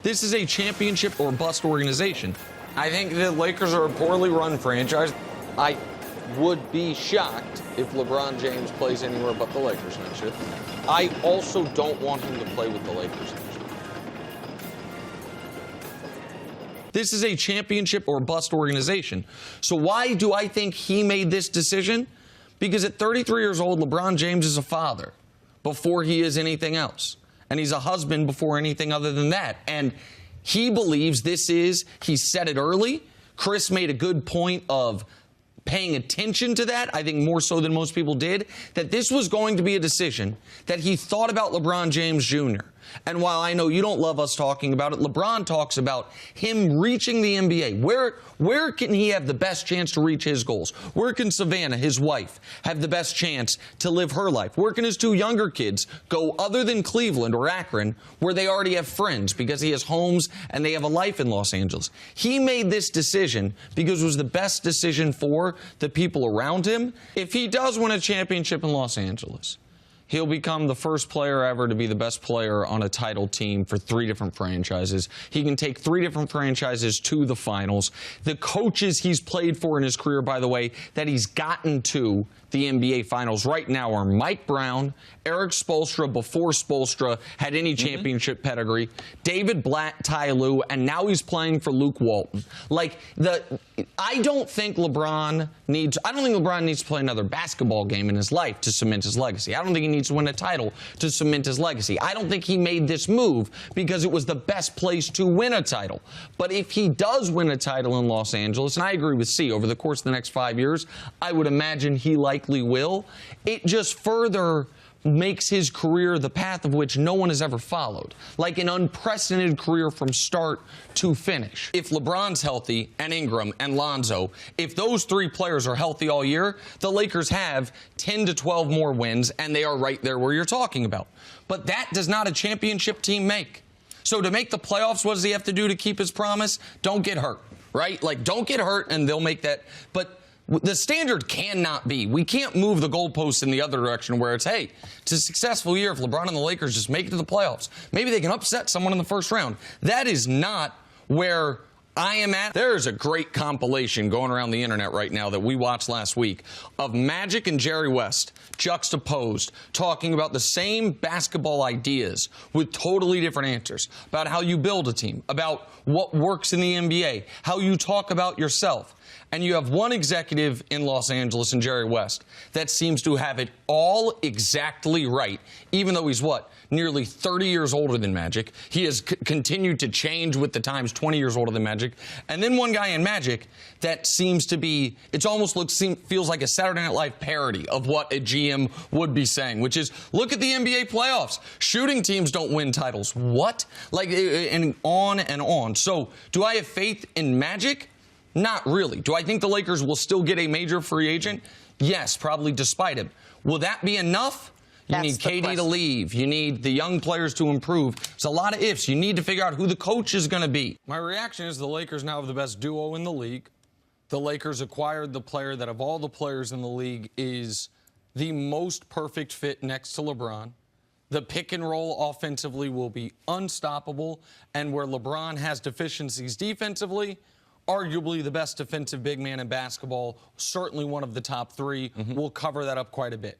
This is a championship or bust organization. I think the Lakers are a poorly run franchise. I would be shocked if LeBron James plays anywhere but the Lakers next year. I also don't want him to play with the Lakers next year. This is a championship or bust organization. So why do I think he made this decision? Because at 33 years old, LeBron James is a father before he is anything else. And he's a husband before anything other than that. And he believes he said it early. Chris made a good point of paying attention to that, I think more so than most people did, that this was going to be a decision that he thought about LeBron James Jr. And while I know you don't love us talking about it, LeBron talks about him reaching the NBA. Where can he have the best chance to reach his goals? Where can Savannah, his wife, have the best chance to live her life? Where can his two younger kids go other than Cleveland or Akron, where they already have friends because he has homes and they have a life in Los Angeles? He made this decision because it was the best decision for the people around him. If he does win a championship in Los Angeles, he'll become the first player ever to be the best player on a title team for 3 different franchises. He can take 3 different franchises to the finals. The coaches he's played for in his career, by the way, that he's gotten to the NBA Finals right now are Mike Brown, Eric Spoelstra before Spoelstra had any championship pedigree, David Blatt, Ty Lue, and now he's playing for Luke Walton. I don't think LeBron needs to play another basketball game in his life to cement his legacy. I don't think he needs to win a title to cement his legacy. I don't think he made this move because it was the best place to win a title. But if he does win a title in Los Angeles, and I agree with C, over the course of the next 5 years, I would imagine he likely will. It just further makes his career the path of which no one has ever followed. Like an unprecedented career from start to finish. If LeBron's healthy, and Ingram, and Lonzo, if those 3 players are healthy all year, the Lakers have 10 to 12 more wins, and they are right there where you're talking about. But that does not a championship team make. So to make the playoffs, what does he have to do to keep his promise? Don't get hurt, right? Like, don't get hurt, and they'll make that. But the standard cannot be, we can't move the goalposts in the other direction where it's, hey, it's a successful year if LeBron and the Lakers just make it to the playoffs. Maybe they can upset someone in the first round. That is not where I am at. There's a great compilation going around the internet right now that we watched last week of Magic and Jerry West juxtaposed, talking about the same basketball ideas with totally different answers about how you build a team, about what works in the NBA, how you talk about yourself. And you have one executive in Los Angeles, and Jerry West, that seems to have it all exactly right, even though he's, nearly 30 years older than Magic. He has continued to change with the times, 20 years older than Magic. And then one guy in Magic that seems to be, feels like a Saturday Night Live parody of what a GM would be saying, which is, look at the NBA playoffs. Shooting teams don't win titles. What? And on and on. So do I have faith in Magic? Not really. Do I think the Lakers will still get a major free agent? Yes, probably despite him. Will that be enough? You need KD to leave. You need the young players to improve. There's a lot of ifs. You need to figure out who the coach is going to be. My reaction is the Lakers now have the best duo in the league. The Lakers acquired the player that of all the players in the league is the most perfect fit next to LeBron. The pick and roll offensively will be unstoppable. And where LeBron has deficiencies defensively, arguably the best defensive big man in basketball, certainly one of the top 3, will cover that up quite a bit.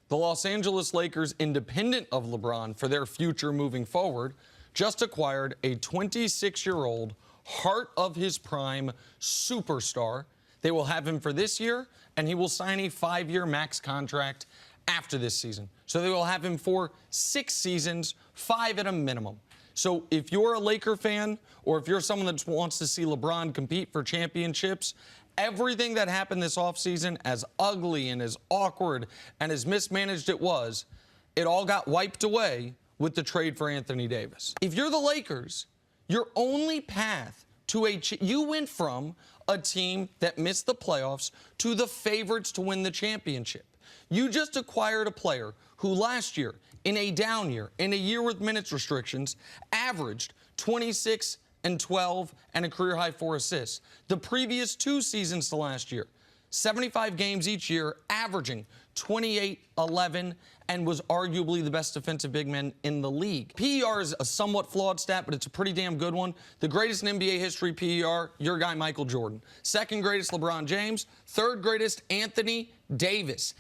The Los Angeles Lakers, independent of LeBron for their future moving forward, just acquired a 26-year-old, heart of his prime superstar. They will have him for this year, and he will sign a 5-year max contract after this season. So they will have him for 6 seasons, 5 at a minimum. So if you're a Laker fan, or if you're someone that wants to see LeBron compete for championships, everything that happened this offseason, as ugly and as awkward and as mismanaged it all got wiped away with the trade for Anthony Davis. If you're the Lakers, your only path to you went from a team that missed the playoffs to the favorites to win the championship. You just acquired a player who last year, in a down year, in a year with minutes restrictions, averaged 26 and 12 and a career-high 4 assists. The previous 2 seasons to last year, 75 games each year, averaging 28, 11, and was arguably the best defensive big man in the league. PER is a somewhat flawed stat, but it's a pretty damn good one. The greatest in NBA history PER, your guy Michael Jordan. Second greatest, LeBron James. Third greatest, Anthony Davis.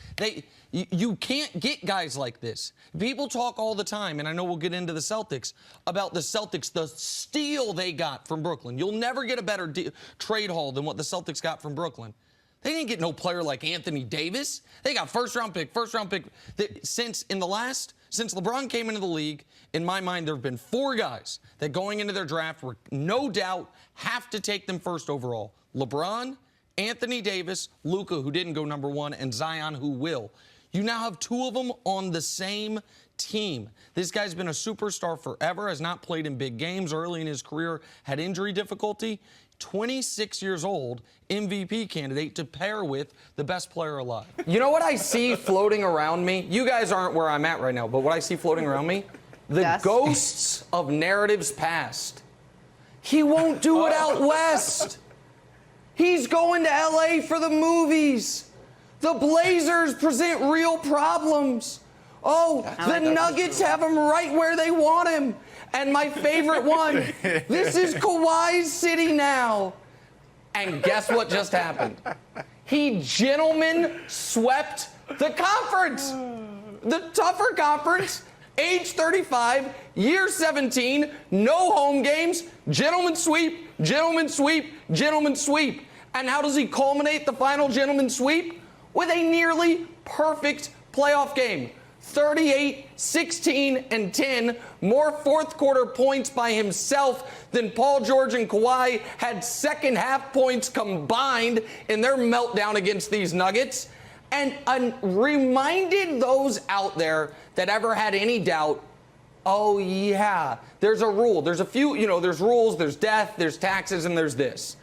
You can't get guys like this. People talk all the time, and I know we'll get into the Celtics, about the Celtics, the steal they got from Brooklyn. You'll never get a better trade haul than what the Celtics got from Brooklyn. They didn't get no player like Anthony Davis. They got first-round pick. Since LeBron came into the league, in my mind, there have been 4 guys that going into their draft were no doubt have to take them first overall. LeBron, Anthony Davis, Luka, who didn't go number 1, and Zion, who will. You now have 2 of them on the same team. This guy's been a superstar forever, has not played in big games early in his career, had injury difficulty. 26 years old, MVP candidate to pair with the best player alive. You know what I see floating around me? You guys aren't where I'm at right now, but what I see floating around me? The ghosts of narratives past. He won't do it out west. He's going to LA for the movies. The Blazers present real problems. Oh, the Nuggets have him right where they want him. And my favorite one, this is Kawhi's city now. And guess what just happened? He gentleman swept the conference. The tougher conference, age 35, year 17, no home games, gentleman sweep, gentleman sweep, gentleman sweep. And how does he culminate the final gentleman sweep? With a nearly perfect playoff game. 38, 16, and 10, more fourth-quarter points by himself than Paul George and Kawhi had second-half points combined in their meltdown against these Nuggets, and reminded those out there that ever had any doubt, oh, yeah, there's a rule. There's a few, there's rules, there's death, there's taxes, and there's this.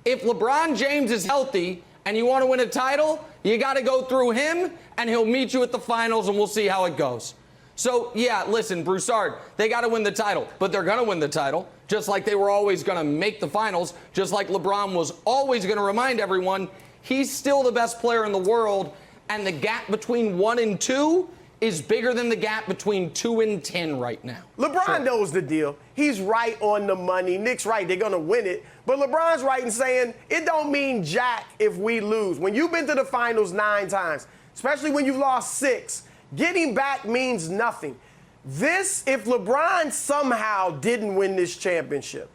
If LeBron James is healthy and you want to win a title, you got to go through him, and he'll meet you at the finals, and we'll see how it goes. So, yeah, listen, Broussard, they got to win the title, but they're going to win the title, just like they were always going to make the finals, just like LeBron was always going to remind everyone he's still the best player in the world, and the gap between 1 and 2 is bigger than the gap between 2 and 10 right now. LeBron knows the deal. He's right on the money. Nick's right. They're going to win it. But LeBron's right in saying it don't mean jack if we lose. When you've been to the finals 9 times, especially when you've lost 6, getting back means nothing. If LeBron somehow didn't win this championship,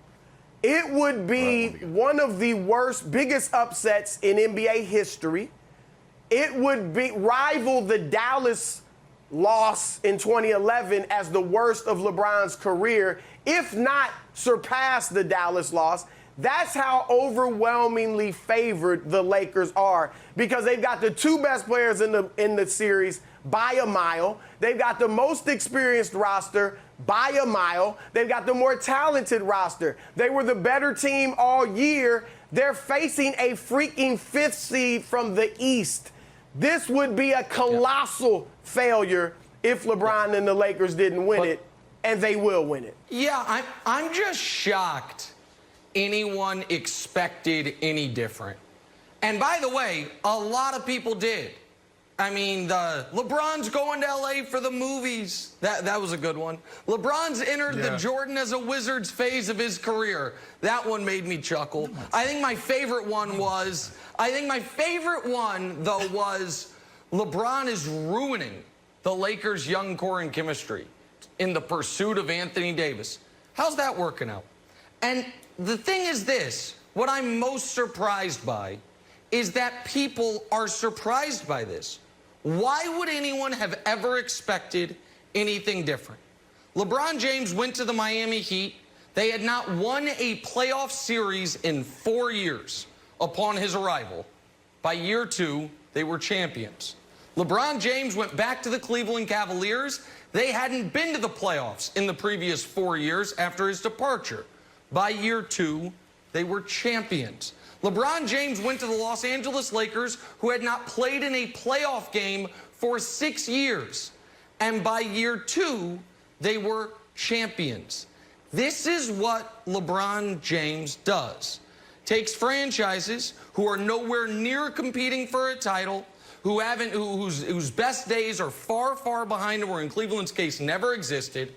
it would be one of the biggest upsets in NBA history. It would rival the Dallas loss in 2011 as the worst of LeBron's career, if not surpass the Dallas loss. That's how overwhelmingly favored the Lakers are, because they've got the 2 best players in the series by a mile. They've got the most experienced roster by a mile. They've got the more talented roster. They were the better team all year. They're facing a freaking 5th seed from the East. This would be a colossal failure if LeBron and the Lakers didn't win it, and they will win it. Yeah, I'm just shocked anyone expected any different. And by the way, a lot of people did. I mean, LeBron's going to LA for the movies. That was a good one. LeBron's entered the Jordan as a Wizards phase of his career. That one made me chuckle. I think my favorite one was LeBron is ruining the Lakers' young core and chemistry in the pursuit of Anthony Davis. How's that working out? And the thing is this, what I'm most surprised by is that people are surprised by this. Why would anyone have ever expected anything different? LeBron James went to the Miami Heat. They had not won a playoff series in 4 years upon his arrival. By year 2, they were champions. LeBron James went back to the Cleveland Cavaliers. They hadn't been to the playoffs in the previous 4 years after his departure. By year 2, they were champions. LeBron James went to the Los Angeles Lakers, who had not played in a playoff game for 6 years. And by year 2, they were champions. This is what LeBron James does. takes franchises who are nowhere near competing for a title, whose best days are far, far behind them, or in Cleveland's case, never existed,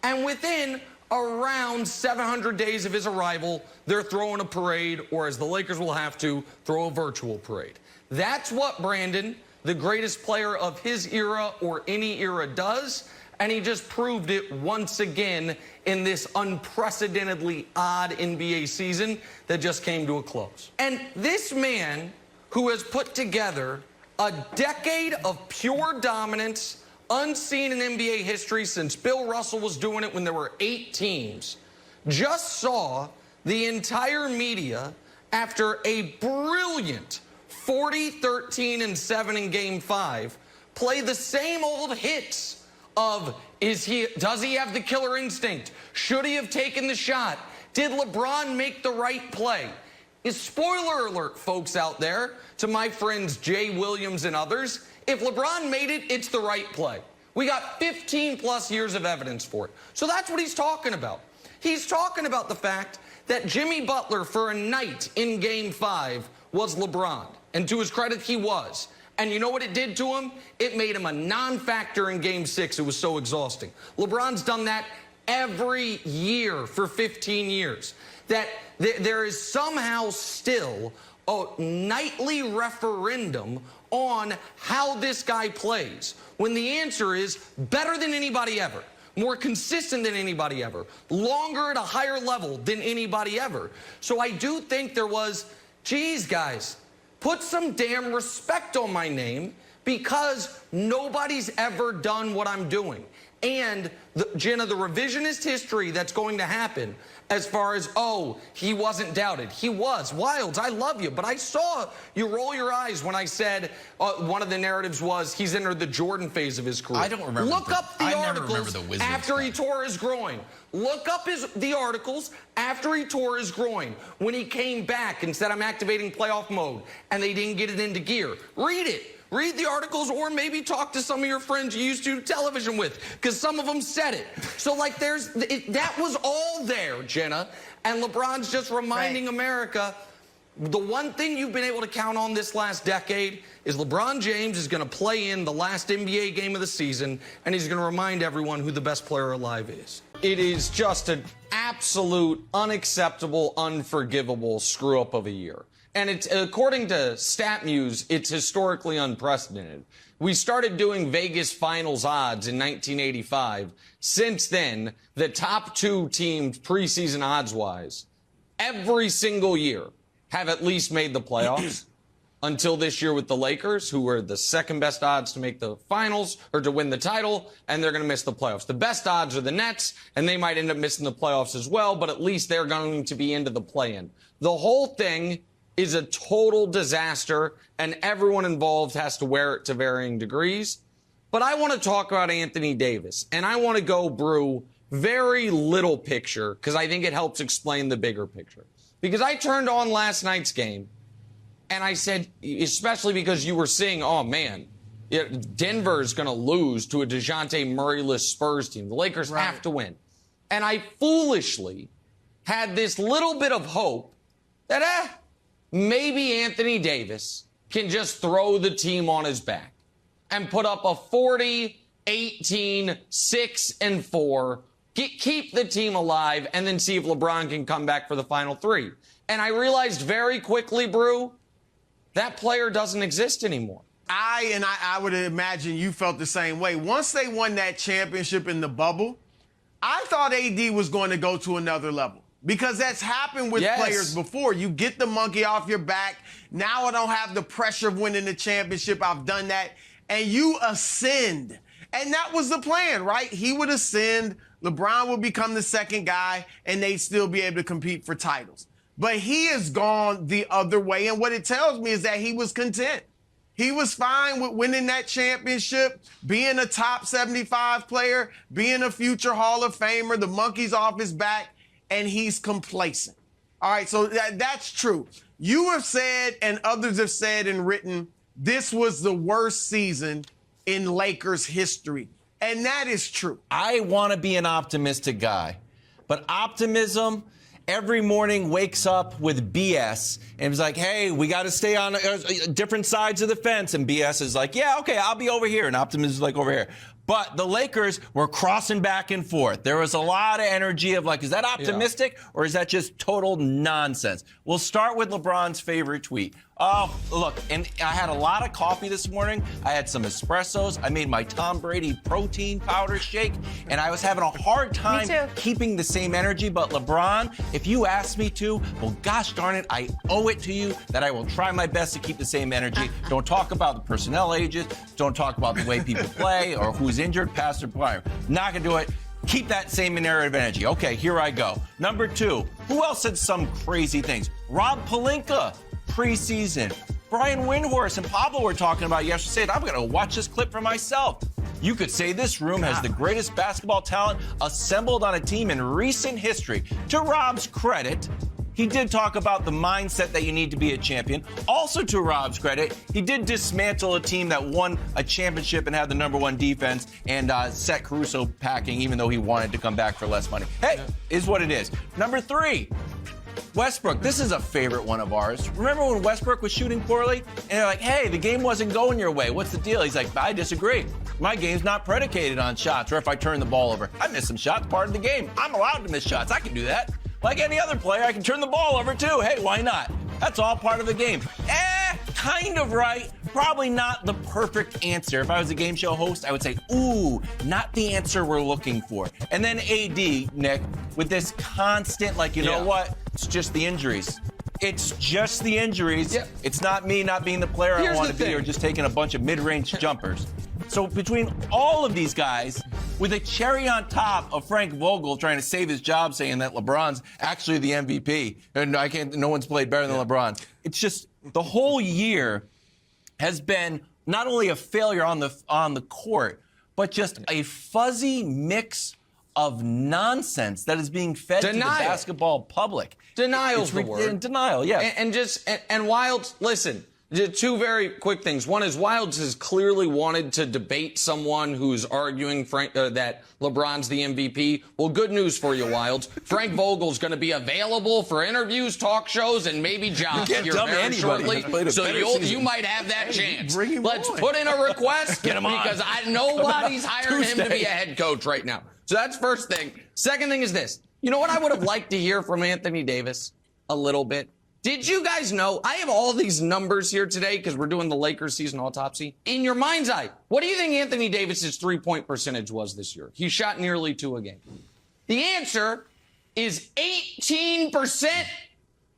and within around 700 days of his arrival, they're throwing a parade, or as the Lakers will have to, throw a virtual parade. That's what Brandon, the greatest player of his era or any era, does, and he just proved it once again in this unprecedentedly odd NBA season that just came to a close. And this man, who has put together a decade of pure dominance, unseen in NBA history since Bill Russell was doing it when there were 8 teams, just saw the entire media, after a brilliant 40-13-7 in Game 5, play the same old hits of, does he have the killer instinct? Should he have taken the shot? Did LeBron make the right play? Spoiler alert, folks out there, to my friends Jay Williams and others, if LeBron made it, it's the right play. We got 15-plus years of evidence for it. So that's what he's talking about. He's talking about the fact that Jimmy Butler, for a night in Game 5, was LeBron. And to his credit, he was. And you know what it did to him? It made him a non-factor in Game 6. It was so exhausting. LeBron's done that every year for 15 years. That there is somehow still a nightly referendum on how this guy plays, when the answer is better than anybody ever, more consistent than anybody ever, longer at a higher level than anybody ever. So I do think there was, geez, guys, put some damn respect on my name, because nobody's ever done what I'm doing. And, Jenna, the revisionist history that's going to happen as far as, oh, he wasn't doubted. He was. Wilds, I love you. But I saw you roll your eyes when I said one of the narratives was he's entered the Jordan phase of his career. I don't remember. Look up the articles the after he tore his groin. Look up the articles after he tore his groin, when he came back and said, I'm activating playoff mode, and they didn't get it into gear. Read it. Read the articles, or maybe talk to some of your friends you used to do television with, because some of them said it. So, like, that was all there, Jenna. And LeBron's just reminding America, the one thing you've been able to count on this last decade is LeBron James is going to play in the last NBA game of the season, and he's going to remind everyone who the best player alive is. It is just an absolute, unacceptable, unforgivable screw-up of a year. And it's, according to StatMuse, it's historically unprecedented. We started doing Vegas finals odds in 1985. Since then, the top 2 teams preseason odds-wise, every single year, have at least made the playoffs. Until this year with the Lakers, who were the second best odds to make the finals or to win the title, and they're going to miss the playoffs. The best odds are the Nets, and they might end up missing the playoffs as well, but at least they're going to be into the play-in. The whole thing is a total disaster, and everyone involved has to wear it to varying degrees. But I want to talk about Anthony Davis, and I want to go, Brew, very little picture, because I think it helps explain the bigger picture. Because I turned on last night's game, and I said, especially because you were seeing, oh, man, Denver's going to lose to a DeJounte Murray-less Spurs team. The Lakers have to win. And I foolishly had this little bit of hope that, maybe Anthony Davis can just throw the team on his back and put up a 40, 18, 6, and 4, keep the team alive, and then see if LeBron can come back for the final 3. And I realized very quickly, Brew, that player doesn't exist anymore. I would imagine you felt the same way. Once they won that championship in the bubble, I thought AD was going to go to another level. Because that's happened with players before. You get the monkey off your back. Now I don't have the pressure of winning the championship. I've done that. And you ascend. And that was the plan, right? He would ascend. LeBron would become the second guy, and they'd still be able to compete for titles. But he has gone the other way. And what it tells me is that he was content. He was fine with winning that championship, being a top 75 player, being a future Hall of Famer, the monkey's off his back, and he's complacent. All right, so that's true. You have said, and others have said and written, this was the worst season in Lakers history. And that is true. I want to be an optimistic guy, but optimism every morning wakes up with BS and is like, hey, we got to stay on different sides of the fence. And BS is like, yeah, okay, I'll be over here. And Optimus is like, over here. But the Lakers were crossing back and forth. There was a lot of energy of like, is that optimistic or is that just total nonsense? We'll start with LeBron's favorite tweet. Oh, look, and I had a lot of coffee this morning. I had some espressos. I made my Tom Brady protein powder shake, and I was having a hard time keeping the same energy. But LeBron, if you ask me to, well, gosh darn it, I owe it to you that I will try my best to keep the same energy. Don't talk about the personnel ages. Don't talk about the way people play or who's injured, past or prior. Not going to do it. Keep that same narrative energy. Okay, here I go. Number 2, who else said some crazy things? Rob Pelinka. Preseason. Brian Windhorst and Pablo were talking about yesterday. Said, I'm going to watch this clip for myself. You could say this room has the greatest basketball talent assembled on a team in recent history. To Rob's credit, he did talk about the mindset that you need to be a champion. Also, to Rob's credit, he did dismantle a team that won a championship and had the #1 defense and set Caruso packing, even though he wanted to come back for less money. Hey, is what it is. Number 3. Westbrook, this is a favorite one of ours. Remember when Westbrook was shooting poorly? And they're like, hey, the game wasn't going your way. What's the deal? He's like, I disagree. My game's not predicated on shots or if I turn the ball over. I miss some shots, part of the game. I'm allowed to miss shots. I can do that. Like any other player, I can turn the ball over too. Hey, why not? That's all part of the game. Kind of right. Probably not the perfect answer. If I was a game show host, I would say, ooh, not the answer we're looking for. And then AD, Nick, with this constant, like, you know what? It's just the injuries. It's just the injuries. Yep. It's not me not being the player I want to be or just taking a bunch of mid-range jumpers. So between all of these guys, with a cherry on top of Frank Vogel trying to save his job, saying that LeBron's actually the MVP, and no one's played better than LeBron. It's just the whole year has been not only a failure on the court, but just a fuzzy mix of nonsense that is being fed to the basketball public. Denial's the word. Denial, yeah. And Wildes, listen. Two very quick things. One is Wildes has clearly wanted to debate someone who's arguing that LeBron's the MVP. Well, good news for you, Wildes. Frank Vogel's going to be available for interviews, talk shows, and maybe jobs here very shortly. So you might have that chance. Let's put in a request because nobody's hiring him to be a head coach right now. So that's first thing. Second thing is this. You know what I would have liked to hear from Anthony Davis a little bit? Did you guys know, I have all these numbers here today because we're doing the Lakers season autopsy. In your mind's eye, what do you think Anthony Davis's three-point percentage was this year? He shot nearly 2 a game. The answer is 18%.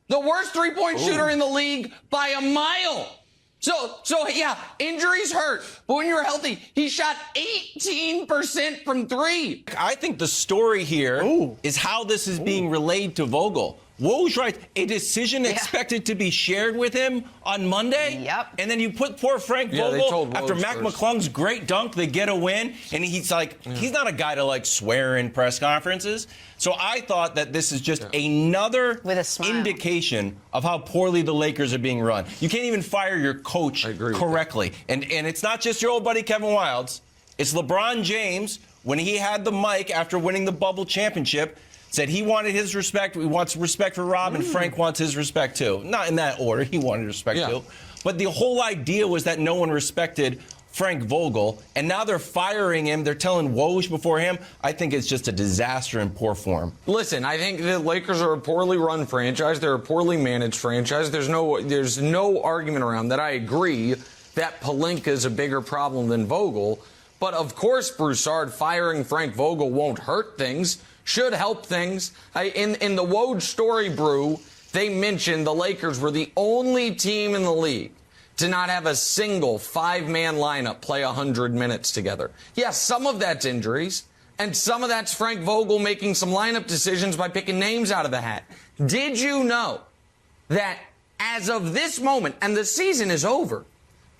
The worst three-point shooter in the league by a mile. So yeah, injuries hurt. But when you're healthy, he shot 18% from 3. I think the story here is how this is being relayed to Vogel. Woj right, a decision expected to be shared with him on Monday. Yep. And then you put poor Frank Vogel after Mac McClung's great dunk, they get a win, and he's like, he's not a guy to like swear in press conferences. So I thought that this is just another indication of how poorly the Lakers are being run. You can't even fire your coach correctly. And it's not just your old buddy Kevin Wildes. It's LeBron James, when he had the mic after winning the bubble championship, said he wanted his respect. He wants respect for Rob, and Frank wants his respect too. Not in that order. He wanted respect too. But the whole idea was that no one respected Frank Vogel, and now they're firing him. They're telling Woj before him. I think it's just a disaster in poor form. Listen, I think the Lakers are a poorly run franchise. They're a poorly managed franchise. There's no argument around that. I agree that Pelinka is a bigger problem than Vogel. But of course, Broussard firing Frank Vogel won't hurt things. Should help things. In the Woj story, Brew, they mentioned the Lakers were the only team in the league to not have a single 5-man lineup play 100 minutes together. Yes, some of that's injuries, and some of that's Frank Vogel making some lineup decisions by picking names out of the hat. Did you know that as of this moment, and the season is over,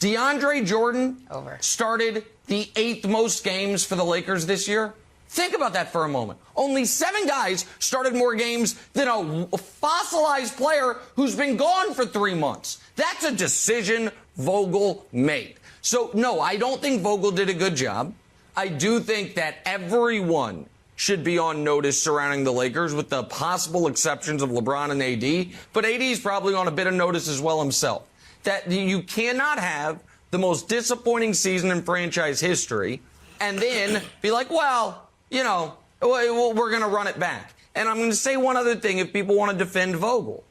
DeAndre Jordan started the 8th most games for the Lakers this year? Think about that for a moment. Only 7 guys started more games than a fossilized player who's been gone for 3 months. That's a decision Vogel made. So, no, I don't think Vogel did a good job. I do think that everyone should be on notice surrounding the Lakers, with the possible exceptions of LeBron and AD. But AD is probably on a bit of notice as well himself. That you cannot have the most disappointing season in franchise history and then be like, well, you know, we're going to run it back. And I'm going to say one other thing if people want to defend Vogel.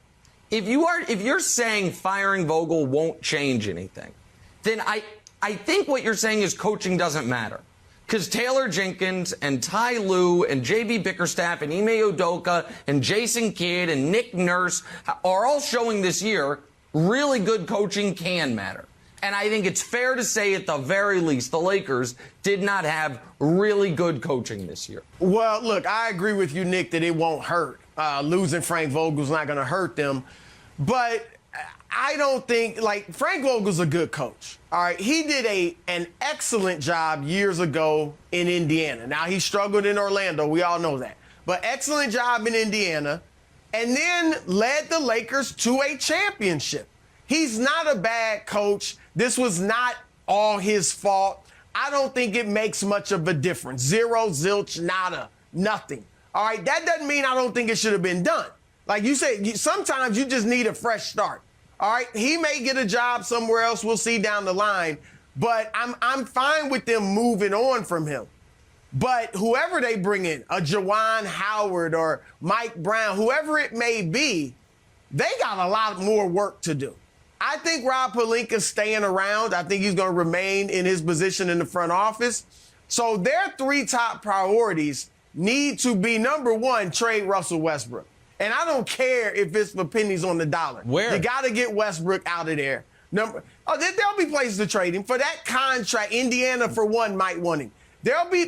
If you're saying firing Vogel won't change anything, then I think what you're saying is coaching doesn't matter. Because Taylor Jenkins and Ty Lue and J.B. Bickerstaff and Ime Udoka and Jason Kidd and Nick Nurse are all showing this year really good coaching can matter. And I think it's fair to say, at the very least, the Lakers did not have really good coaching this year. Well, look, I agree with you, Nick, that it won't hurt. Losing Frank Vogel's not going to hurt them. But I don't think, like, Frank Vogel's a good coach. All right, he did an excellent job years ago in Indiana. Now, he struggled in Orlando. We all know that. But excellent job in Indiana. And then led the Lakers to a championship. He's not a bad coach. This was not all his fault. I don't think it makes much of a difference. Zero, zilch, nada, nothing. All right, that doesn't mean I don't think it should have been done. Like you said, sometimes you just need a fresh start. All right, he may get a job somewhere else. We'll see down the line. But I'm fine with them moving on from him. But whoever they bring in, a Juwan Howard or Mike Brown, whoever it may be, they got a lot more work to do. I think Rob Pelinka's staying around. I think he's going to remain in his position in the front office. So their three top priorities need to be, number one, trade Russell Westbrook. And I don't care if it's for pennies on the dollar. Where? You got to get Westbrook out of there. There'll be places to trade him. For that contract, Indiana, for one, might want him. There'll be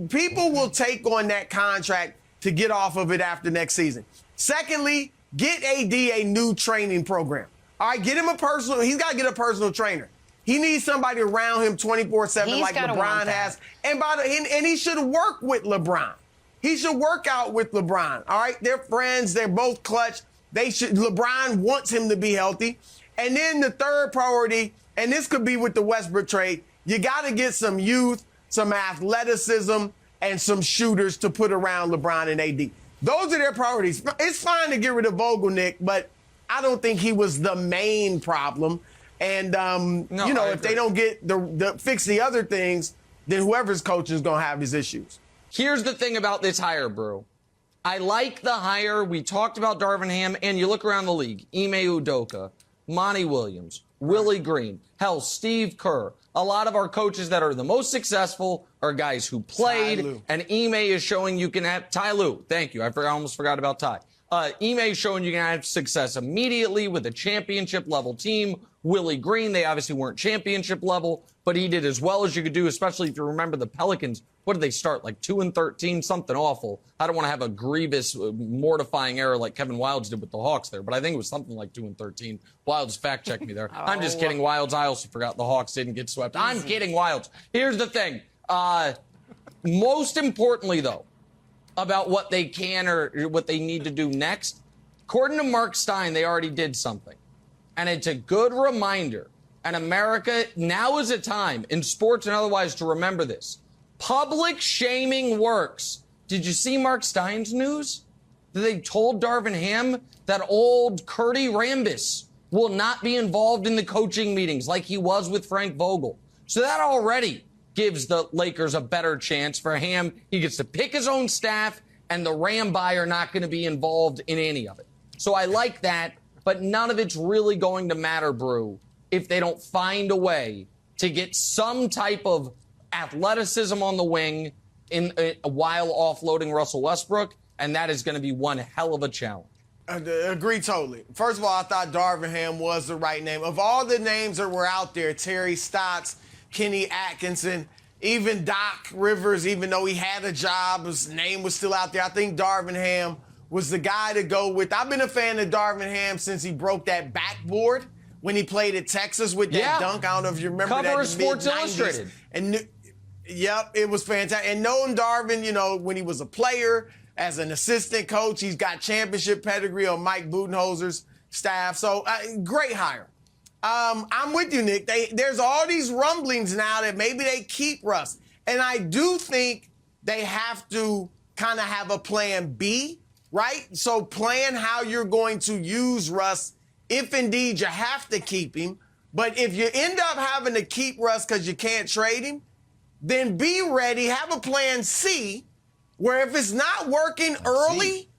people will take on that contract to get off of it after next season. Secondly, get AD a new training program. All right, get him he's got to get a personal trainer. He needs somebody around him 24/7 like LeBron has. And he should work with LeBron. He should work out with LeBron. All right, they're friends. They're both clutch. LeBron wants him to be healthy. And then the third priority, and this could be with the Westbrook trade, you got to get some youth, some athleticism, and some shooters to put around LeBron and AD. Those are their priorities. It's fine to get rid of Vogel, Nick, but I don't think he was the main problem. And, if they don't get fix the other things, then whoever's coach is going to have his issues. Here's the thing about this hire, Brew. I like the hire. We talked about Darvin Ham, and you look around the league. Ime Udoka, Monty Williams, Willie Green, hell, Steve Kerr. A lot of our coaches that are the most successful are guys who played, and Ime is showing you can have Ty Lue. Thank you. I almost forgot about Ty. Ime is showing you can have success immediately with a championship-level team. Willie Green, they obviously weren't championship level, but he did as well as you could do, especially if you remember the Pelicans. What did they start, like 2-13? Something awful. I don't want to have a grievous, mortifying error like Kevin Wildes did with the Hawks there, but I think it was something like 2-13. Wildes fact-checked me there. I'm just kidding, Wildes. I also forgot the Hawks didn't get swept. I'm kidding, Wildes. Here's the thing. Most importantly, though, about what they can or what they need to do next, according to Mark Stein, they already did something. And it's a good reminder. And America, now is a time in sports and otherwise to remember this. Public shaming works. Did you see Mark Stein's news? That they told Darvin Ham that old Curdy Rambis will not be involved in the coaching meetings like he was with Frank Vogel. So that already gives the Lakers a better chance. For Ham, he gets to pick his own staff, and the Rambi are not going to be involved in any of it. So I like that. But none of it's really going to matter, Brew, if they don't find a way to get some type of athleticism on the wing while offloading Russell Westbrook, and that is going to be one hell of a challenge. I agree totally. First of all, I thought Darvin Ham was the right name. Of all the names that were out there, Terry Stotts, Kenny Atkinson, even Doc Rivers, even though he had a job, his name was still out there, I think Darvin Ham was the guy to go with. I've been a fan of Darvin Ham since he broke that backboard when he played at Texas with that dunk. I don't know if you remember that. Cover of Sports Illustrated. And yep, it was fantastic. And knowing Darvin, when he was a player, as an assistant coach, he's got championship pedigree on Mike Budenholzer's staff. So great hire. I'm with you, Nick. There's all these rumblings now that maybe they keep Russ. And I do think they have to kind of have a plan B, right? So plan how you're going to use Russ if indeed you have to keep him. But if you end up having to keep Russ because you can't trade him, then be ready, have a plan C, where if it's not working early,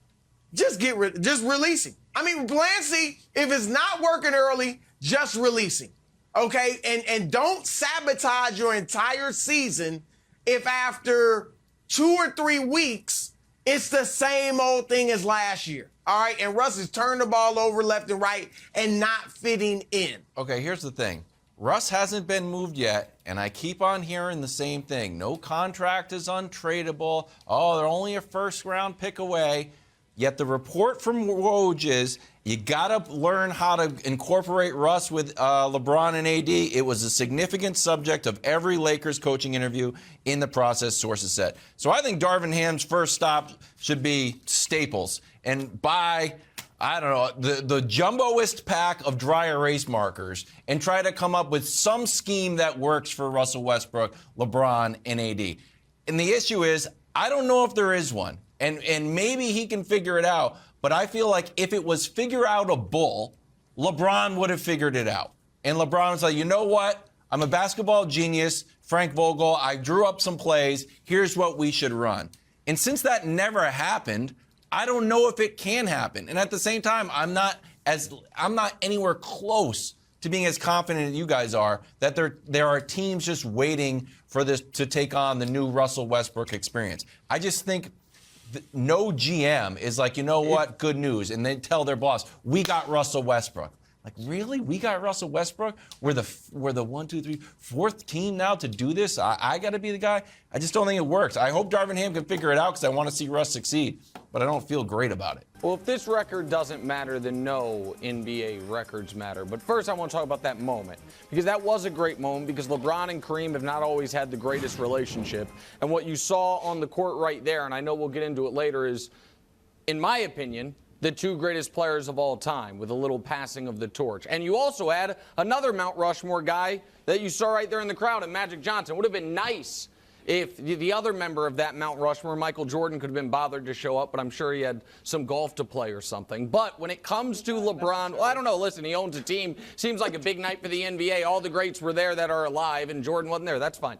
just release him. I mean, plan C, if it's not working early, just release him. Okay? And don't sabotage your entire season if after 2 or 3 weeks, it's the same old thing as last year. All right? And Russ is turning the ball over left and right and not fitting in. Okay, here's the thing. Russ hasn't been moved yet, and I keep on hearing the same thing. No contract is untradeable. Oh, they're only a first-round pick away. Yet the report from Woj is you got to learn how to incorporate Russ with LeBron and AD. It was a significant subject of every Lakers coaching interview in the process, sources said. So I think Darvin Ham's first stop should be Staples. And buy, I don't know, the jumboest pack of dry erase markers and try to come up with some scheme that works for Russell Westbrook, LeBron, and AD. And the issue is, I don't know if there is one. And maybe he can figure it out. But I feel like if it was figure out a bull, LeBron would have figured it out. And LeBron was like, you know what? I'm a basketball genius, Frank Vogel. I drew up some plays. Here's what we should run. And since that never happened, I don't know if it can happen. And at the same time, I'm not anywhere close to being as confident as you guys are that there are teams just waiting for this to take on the new Russell Westbrook experience. I just think no GM is like, you know what, good news. And they tell their boss, we got Russell Westbrook. Like, really? We got Russell Westbrook? We're the 1, 2, 3, 4th team now to do this? I got to be the guy? I just don't think it works. I hope Darvin Ham can figure it out because I want to see Russ succeed, but I don't feel great about it. Well, if this record doesn't matter, then no NBA records matter. But first, I want to talk about that moment, because that was a great moment, because LeBron and Kareem have not always had the greatest relationship. And what you saw on the court right there, and I know we'll get into it later, is, in my opinion, the 2 greatest players of all time with a little passing of the torch. And you also had another Mount Rushmore guy that you saw right there in the crowd, and Magic Johnson. It would have been nice if the other member of that Mount Rushmore, Michael Jordan, could have been bothered to show up, but I'm sure he had some golf to play or something. But when it comes to LeBron, well, I don't know. Listen, he owns a team. Seems like a big night for the NBA. All the greats were there that are alive, and Jordan wasn't there. That's fine.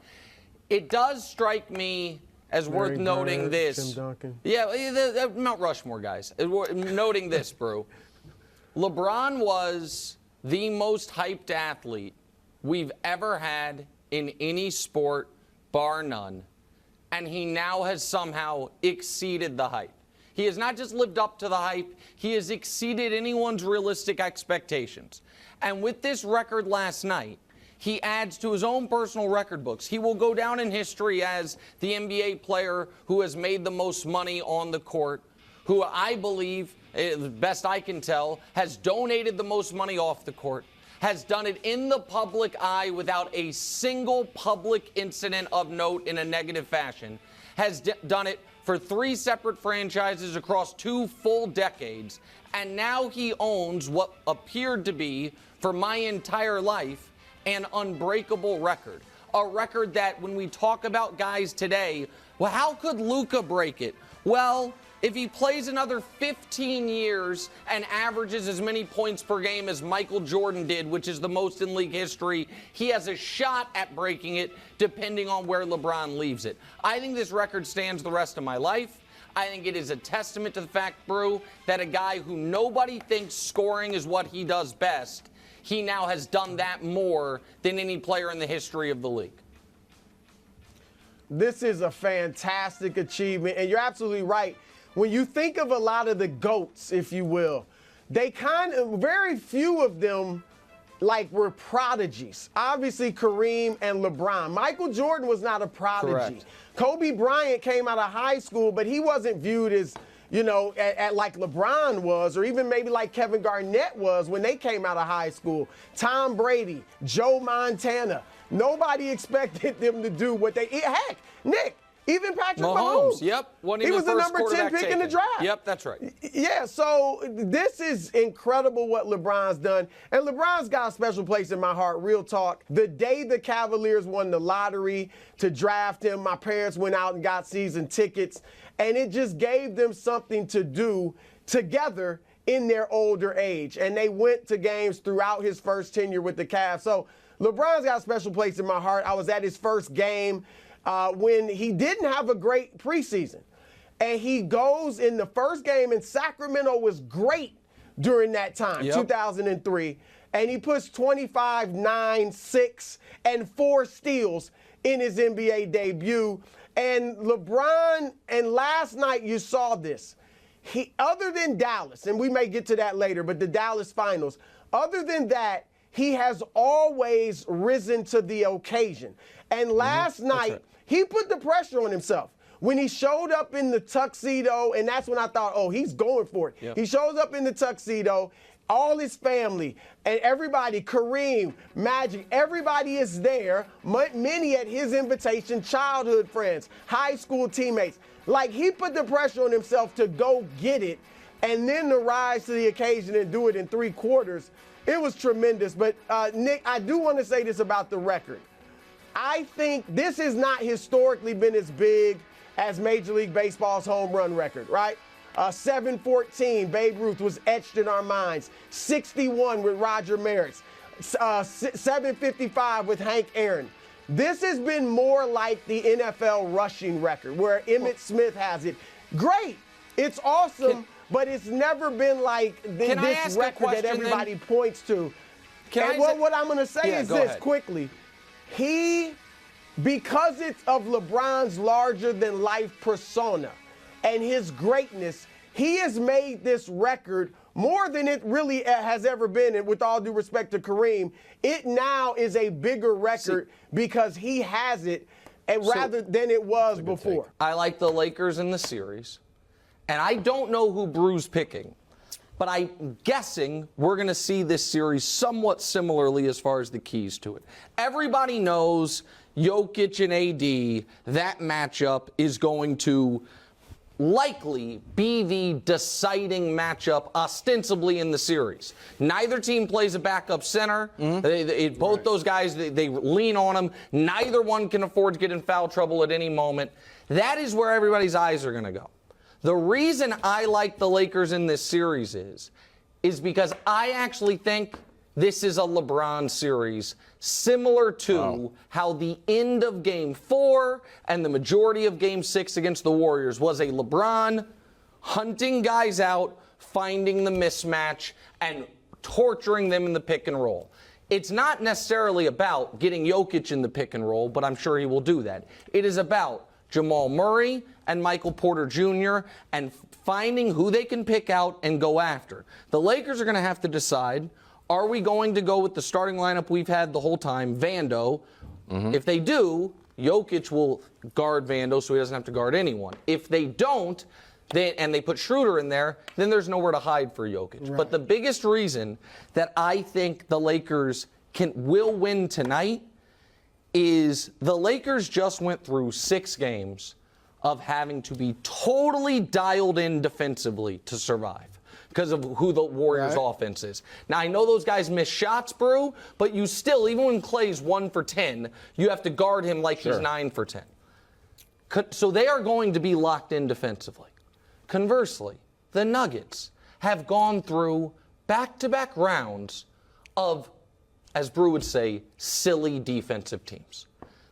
It does strike me as worth noting this. Tim Duncan. Yeah, the Mount Rushmore guys. Noting this, bro. LeBron was the most hyped athlete we've ever had in any sport, bar none. And he now has somehow exceeded the hype. He has not just lived up to the hype, he has exceeded anyone's realistic expectations. And with this record last night, he adds to his own personal record books. He will go down in history as the NBA player who has made the most money on the court, who I believe, the best I can tell, has donated the most money off the court, has done it in the public eye without a single public incident of note in a negative fashion, has done it for 3 separate franchises across 2 full decades, and now he owns what appeared to be, for my entire life, an unbreakable record. A record that when we talk about guys today, well, how could Luka break it? Well, if he plays another 15 years and averages as many points per game as Michael Jordan did, which is the most in league history, he has a shot at breaking it depending on where LeBron leaves it. I think this record stands the rest of my life. I think it is a testament to the fact, Brew, that a guy who nobody thinks scoring is what he does best, he now has done that more than any player in the history of the league. This is a fantastic achievement, and you're absolutely right. When you think of a lot of the GOATs, if you will, they very few of them were prodigies. Obviously, Kareem and LeBron. Michael Jordan was not a prodigy. Correct. Kobe Bryant came out of high school, but he wasn't viewed as, like LeBron was, or even maybe like Kevin Garnett was when they came out of high school. Tom Brady, Joe Montana. Nobody expected them to do what they. Heck, Nick, Even Patrick Mahomes. Mahomes. Yep. He was the number 10 pick in the draft. Yep, that's right. Yeah, so this is incredible what LeBron's done. And LeBron's got a special place in my heart, real talk. The day the Cavaliers won the lottery to draft him, my parents went out and got season tickets. And it just gave them something to do together in their older age. And they went to games throughout his first tenure with the Cavs. So LeBron's got a special place in my heart. I was at his first game when he didn't have a great preseason. And he goes in the first game, and Sacramento was great during that time, 2003. And he puts 25, 9, 6, and 4 steals in his NBA debut. And LeBron, and last night you saw this. Other than Dallas, and we may get to that later, but the Dallas finals, other than that, he has always risen to the occasion. And last night, he put the pressure on himself. When he showed up in the tuxedo, and that's when I thought, oh, he's going for it. Yep. He shows up in the tuxedo, all his family, and everybody, Kareem, Magic, everybody is there, many at his invitation, childhood friends, high school teammates. Like, he put the pressure on himself to go get it, and then to rise to the occasion and do it in 3 quarters. It was tremendous. But, Nick, I do want to say this about the record. I think this has not historically been as big as Major League Baseball's home run record, right? 714, Babe Ruth was etched in our minds. 61 with Roger Maris. 755 with Hank Aaron. This has been more like the NFL rushing record, where Emmitt Smith has it. Great. It's awesome, but it's never been like this record that everybody points to. What I'm going to say is this quickly. Because it's of LeBron's larger-than-life persona and his greatness, he has made this record more than it really has ever been. And with all due respect to Kareem, it now is a bigger record because he has it, and rather than it was before. I like the Lakers in the series, and I don't know who Brew's picking. But I'm guessing we're going to see this series somewhat similarly as far as the keys to it. Everybody knows Jokic and AD, that matchup is going to likely be the deciding matchup ostensibly in the series. Neither team plays a backup center. Both those guys, they lean on them. Neither one can afford to get in foul trouble at any moment. That is where everybody's eyes are going to go. The reason I like the Lakers in this series is because I actually think this is a LeBron series, similar to how the end of Game 4 and the majority of Game 6 against the Warriors was a LeBron hunting guys out, finding the mismatch, and torturing them in the pick and roll. It's not necessarily about getting Jokic in the pick and roll, but I'm sure he will do that. It is about Jamal Murray and Michael Porter Jr. and finding who they can pick out and go after. The Lakers are going to have to decide, are we going to go with the starting lineup we've had the whole time, Vando? If they do, Jokic will guard Vando so he doesn't have to guard anyone. If they don't, and they put Schroeder in there, then there's nowhere to hide for Jokic. Right. But the biggest reason that I think the Lakers will win tonight is the Lakers just went through 6 games of having to be totally dialed in defensively to survive because of who the Warriors' offense is. Now, I know those guys miss shots, Brew, but you still, even when Clay's 1 for 10, you have to guard him like he's 9 for 10. So they are going to be locked in defensively. Conversely, the Nuggets have gone through back-to-back rounds of, as Brew would say, silly defensive teams.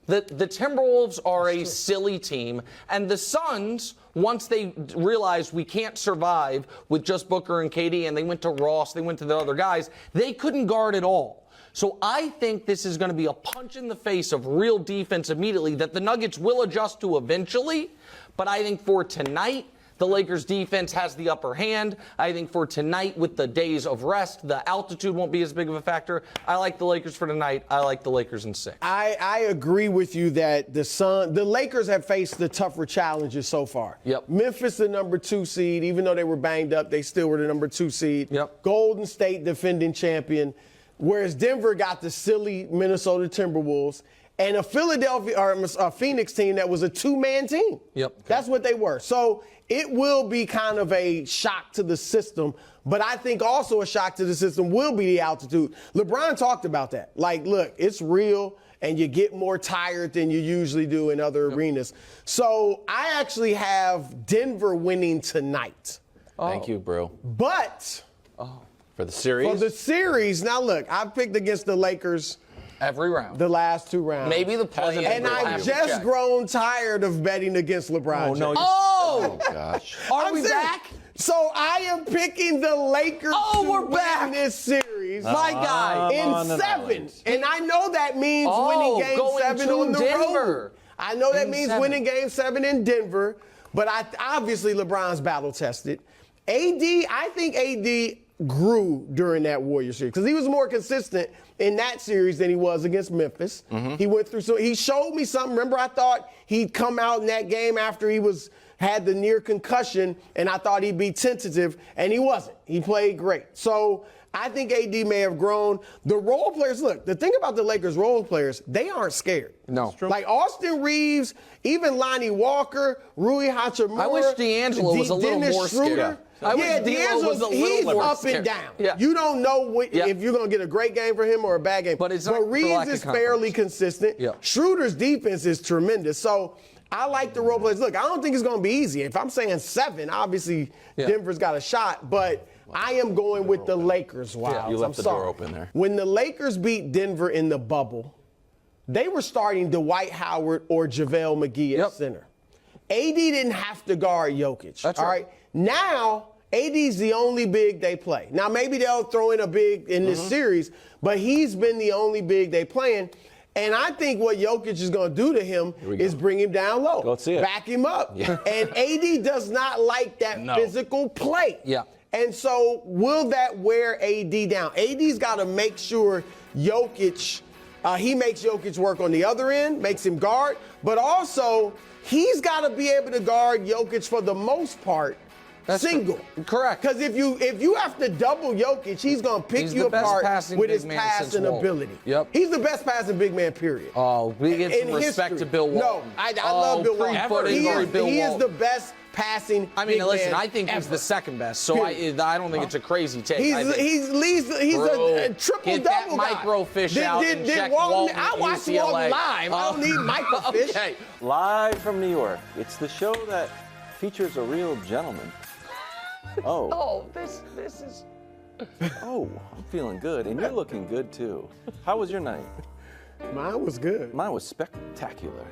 The Timberwolves are a silly team, and the Suns, once they realized we can't survive with just Booker and KD, and they went to Ross, they went to the other guys, they couldn't guard at all. So I think this is going to be a punch in the face of real defense immediately that the Nuggets will adjust to eventually, but I think for tonight, the Lakers' defense has the upper hand. I think for tonight, with the days of rest, the altitude won't be as big of a factor. I like the Lakers for tonight. I like the Lakers in 6. I agree with you that the Lakers have faced the tougher challenges so far. Yep. Memphis, the number 2 seed, even though they were banged up, they still were the number 2 seed. Yep. Golden State, defending champion. Whereas Denver got the silly Minnesota Timberwolves. and a Philadelphia or a Phoenix team that was a two-man team. Yep. That's what they were. So it will be kind of a shock to the system, but I think also a shock to the system will be the altitude. LeBron talked about that. Like, look, it's real, and you get more tired than you usually do in other arenas. So I actually have Denver winning tonight. Thank you, bro. But For the series? for the series, now look, I picked against the Lakers Every round. the last 2 rounds. Maybe the play-in. And I've just grown tired of betting against LeBron James. Oh! Gosh. Are I'm we serious. back? So I am picking the Lakers to we're win back. this series. My guy. In 7. And I know that means winning game going 7 to on the Denver. road. I know that means 7. winning game 7 in Denver. But obviously LeBron's battle tested. I think AD grew during that Warriors series because he was more consistent in that series than he was against Memphis. He went through, so he showed me something. Remember, I thought he'd come out in that game after he had the near concussion, and I thought he'd be tentative, and he wasn't. He played great. So I think AD may have grown. The role players, look, the thing about the Lakers role players, they aren't scared. No. Like Austin Reeves, even Lonnie Walker, Rui Hachimura. I wish D'Angelo was a little Dennis more Schroeder. scared. I wish D'Angelo was a little he's more up scared. and down. Yeah. You don't know Yeah. if you're going to get a great game for him or a bad game. But it's not for Reeves lack of is fairly confidence. consistent. Yeah. Schroeder's defense is tremendous. So I like the role players. Look, I don't think it's going to be easy. If I'm saying 7, obviously Denver's got a shot. But I am going with the Lakers, Wilds. You left I'm the sorry. door open there. When the Lakers beat Denver in the bubble, they were starting Dwight Howard or JaVale McGee at center. AD didn't have to guard Jokic. That's all right. Now, AD's the only big they play. Now, maybe they'll throw in a big in this series, but he's been the only big they playing. And I think what Jokic is going to do to him is bring him down low. Let's see it. Back him up. And AD does not like that physical play. Yeah. And so will that wear AD down? AD's got to make sure Jokic, he makes Jokic work on the other end, makes him guard, but also he's got to be able to guard Jokic for the most part. Single. Correct. Because if you have to double Jokic, he's going to pick He's you the best apart passing with big his man passing since Walt. ability. Yep. He's the best passing big man, period. Oh, we give some In respect history. to Bill Walton. No, I love Bill Walton. pre-footing He, or is, Bill he is Walton. the best passing I mean, big listen, man I think he's ever. the second best, so I don't think it's a crazy take. I think- He's a triple get that double guy. microfiche out and check Walton I at watched UCLA. Walton live. I don't need microfiche. Okay. Live from New York, it's the show that features a real gentleman. Oh, this is. Oh, I'm feeling good, and you're looking good too. How was your night? Mine was good. Mine was spectacular.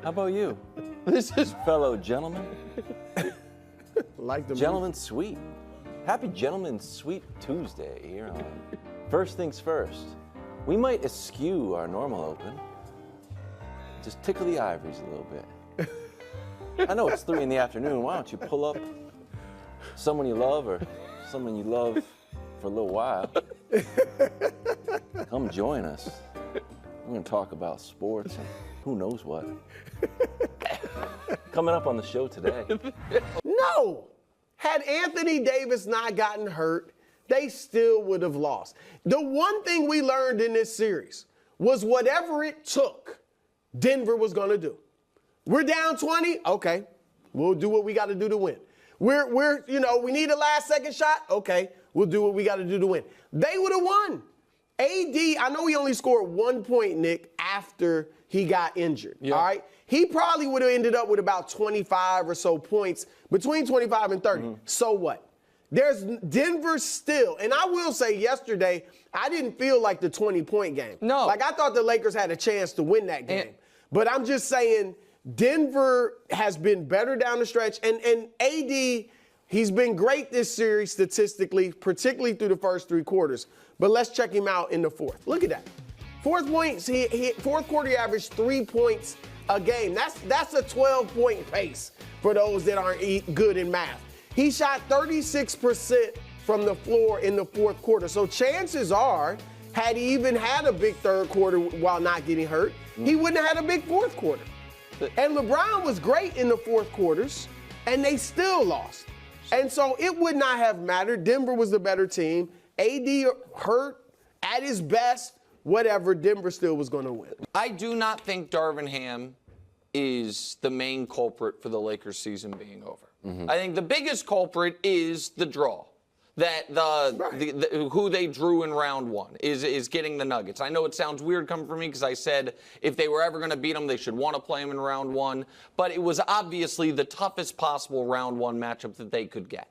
How about you, This is. fellow gentlemen? Like the Gentlemen Sweet. Happy Gentlemen Sweet Tuesday here on First Things First. We might eschew our normal open. Just tickle the ivories a little bit. I know it's 3 in the afternoon. Why don't you pull up someone you love or someone you love for a little while? Come join us. We're going to talk about sports and who knows what. Coming up on the show today. No. Had Anthony Davis not gotten hurt, they still would have lost. The one thing we learned in this series was whatever it took, Denver was going to do. We're down 20. Okay. We'll do what we got to do to win. We need a last second shot. Okay. We'll do what we got to do to win. They would have won. AD, I know he only scored 1 point, Nick, after he got injured. Yeah. All right. He probably would have ended up with about 25 or so points, between 25 and 30. So what? There's Denver still, and I will say yesterday, I didn't feel like the 20-point game. No. Like I thought the Lakers had a chance to win that game. But I'm just saying Denver has been better down the stretch, and AD, he's been great this series statistically, particularly through the first 3 quarters. But let's check him out in the fourth. Look at that. Fourth quarter, he averaged 3 points a game. That's a 12-point pace for those that aren't good in math. He shot 36% from the floor in the fourth quarter. So chances are, had he even had a big third quarter while not getting hurt, he wouldn't have had a big fourth quarter. And LeBron was great in the fourth quarters, and they still lost. And so it would not have mattered. Denver was the better team. AD hurt at his best whatever, Denver still was going to win. I do not think Darvin Ham is the main culprit for the Lakers season being over. I think the biggest culprit is the draw. That who they drew in round one is getting the Nuggets. I know it sounds weird coming from me because I said if they were ever going to beat them, they should want to play them in round one. But it was obviously the toughest possible round one matchup that they could get.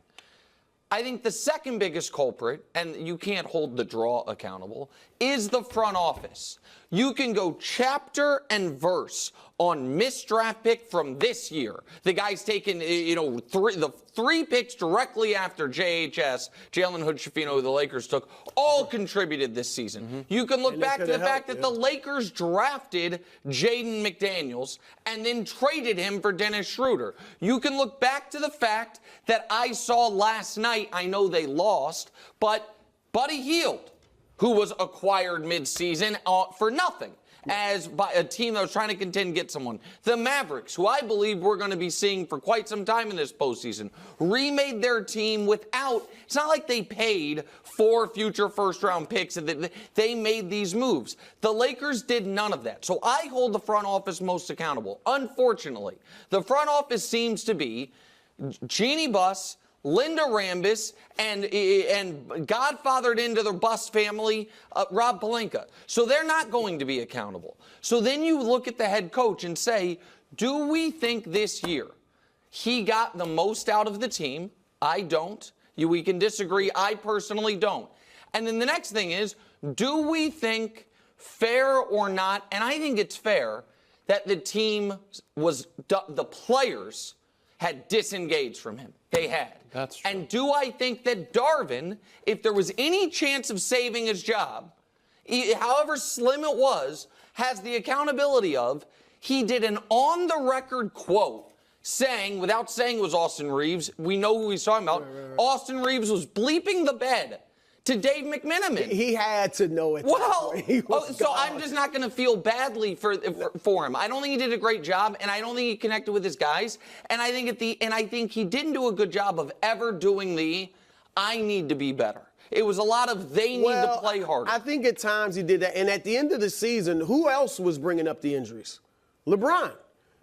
I think the second biggest culprit, and you can't hold the draw accountable, is the front office. You can go chapter and verse on missed draft pick from this year. The guy's taken, the three picks directly after JHS, Jalen Hood-Schifino, who the Lakers took, all contributed this season. You can look back to the fact that the Lakers drafted Jaden McDaniels and then traded him for Dennis Schroeder. You can look back to the fact that I saw last night, I know they lost, but Buddy Hield, who was acquired midseason for nothing as by a team that was trying to contend, get someone. The Mavericks, who I believe we're going to be seeing for quite some time in this postseason, remade their team without, it's not like they paid 4 future first-round picks and they made these moves. The Lakers did none of that. So I hold the front office most accountable. Unfortunately, the front office seems to be Jeannie Buss, Linda Rambis, and godfathered into the Buss family, Rob Pelinka. So they're not going to be accountable. So then you look at the head coach and say, do we think this year he got the most out of the team? I don't. We can disagree. I personally don't. And then the next thing is, do we think, fair or not, and I think it's fair, that the team the players had disengaged from him. They had. That's true. And do I think that Darvin, if there was any chance of saving his job, however slim it was, has the accountability of, he did an on-the-record quote saying, without saying it was Austin Reeves, we know who he's talking about, Austin Reeves was bleeping the bed to Dave McMenamin. He had to know it. Well, so I'm just not going to feel badly for him. I don't think he did a great job, and I don't think he connected with his guys. And I think he didn't do a good job of ever doing I need to be better. It was a lot of they need to play harder. I think at times he did that. And at the end of the season, who else was bringing up the injuries? LeBron.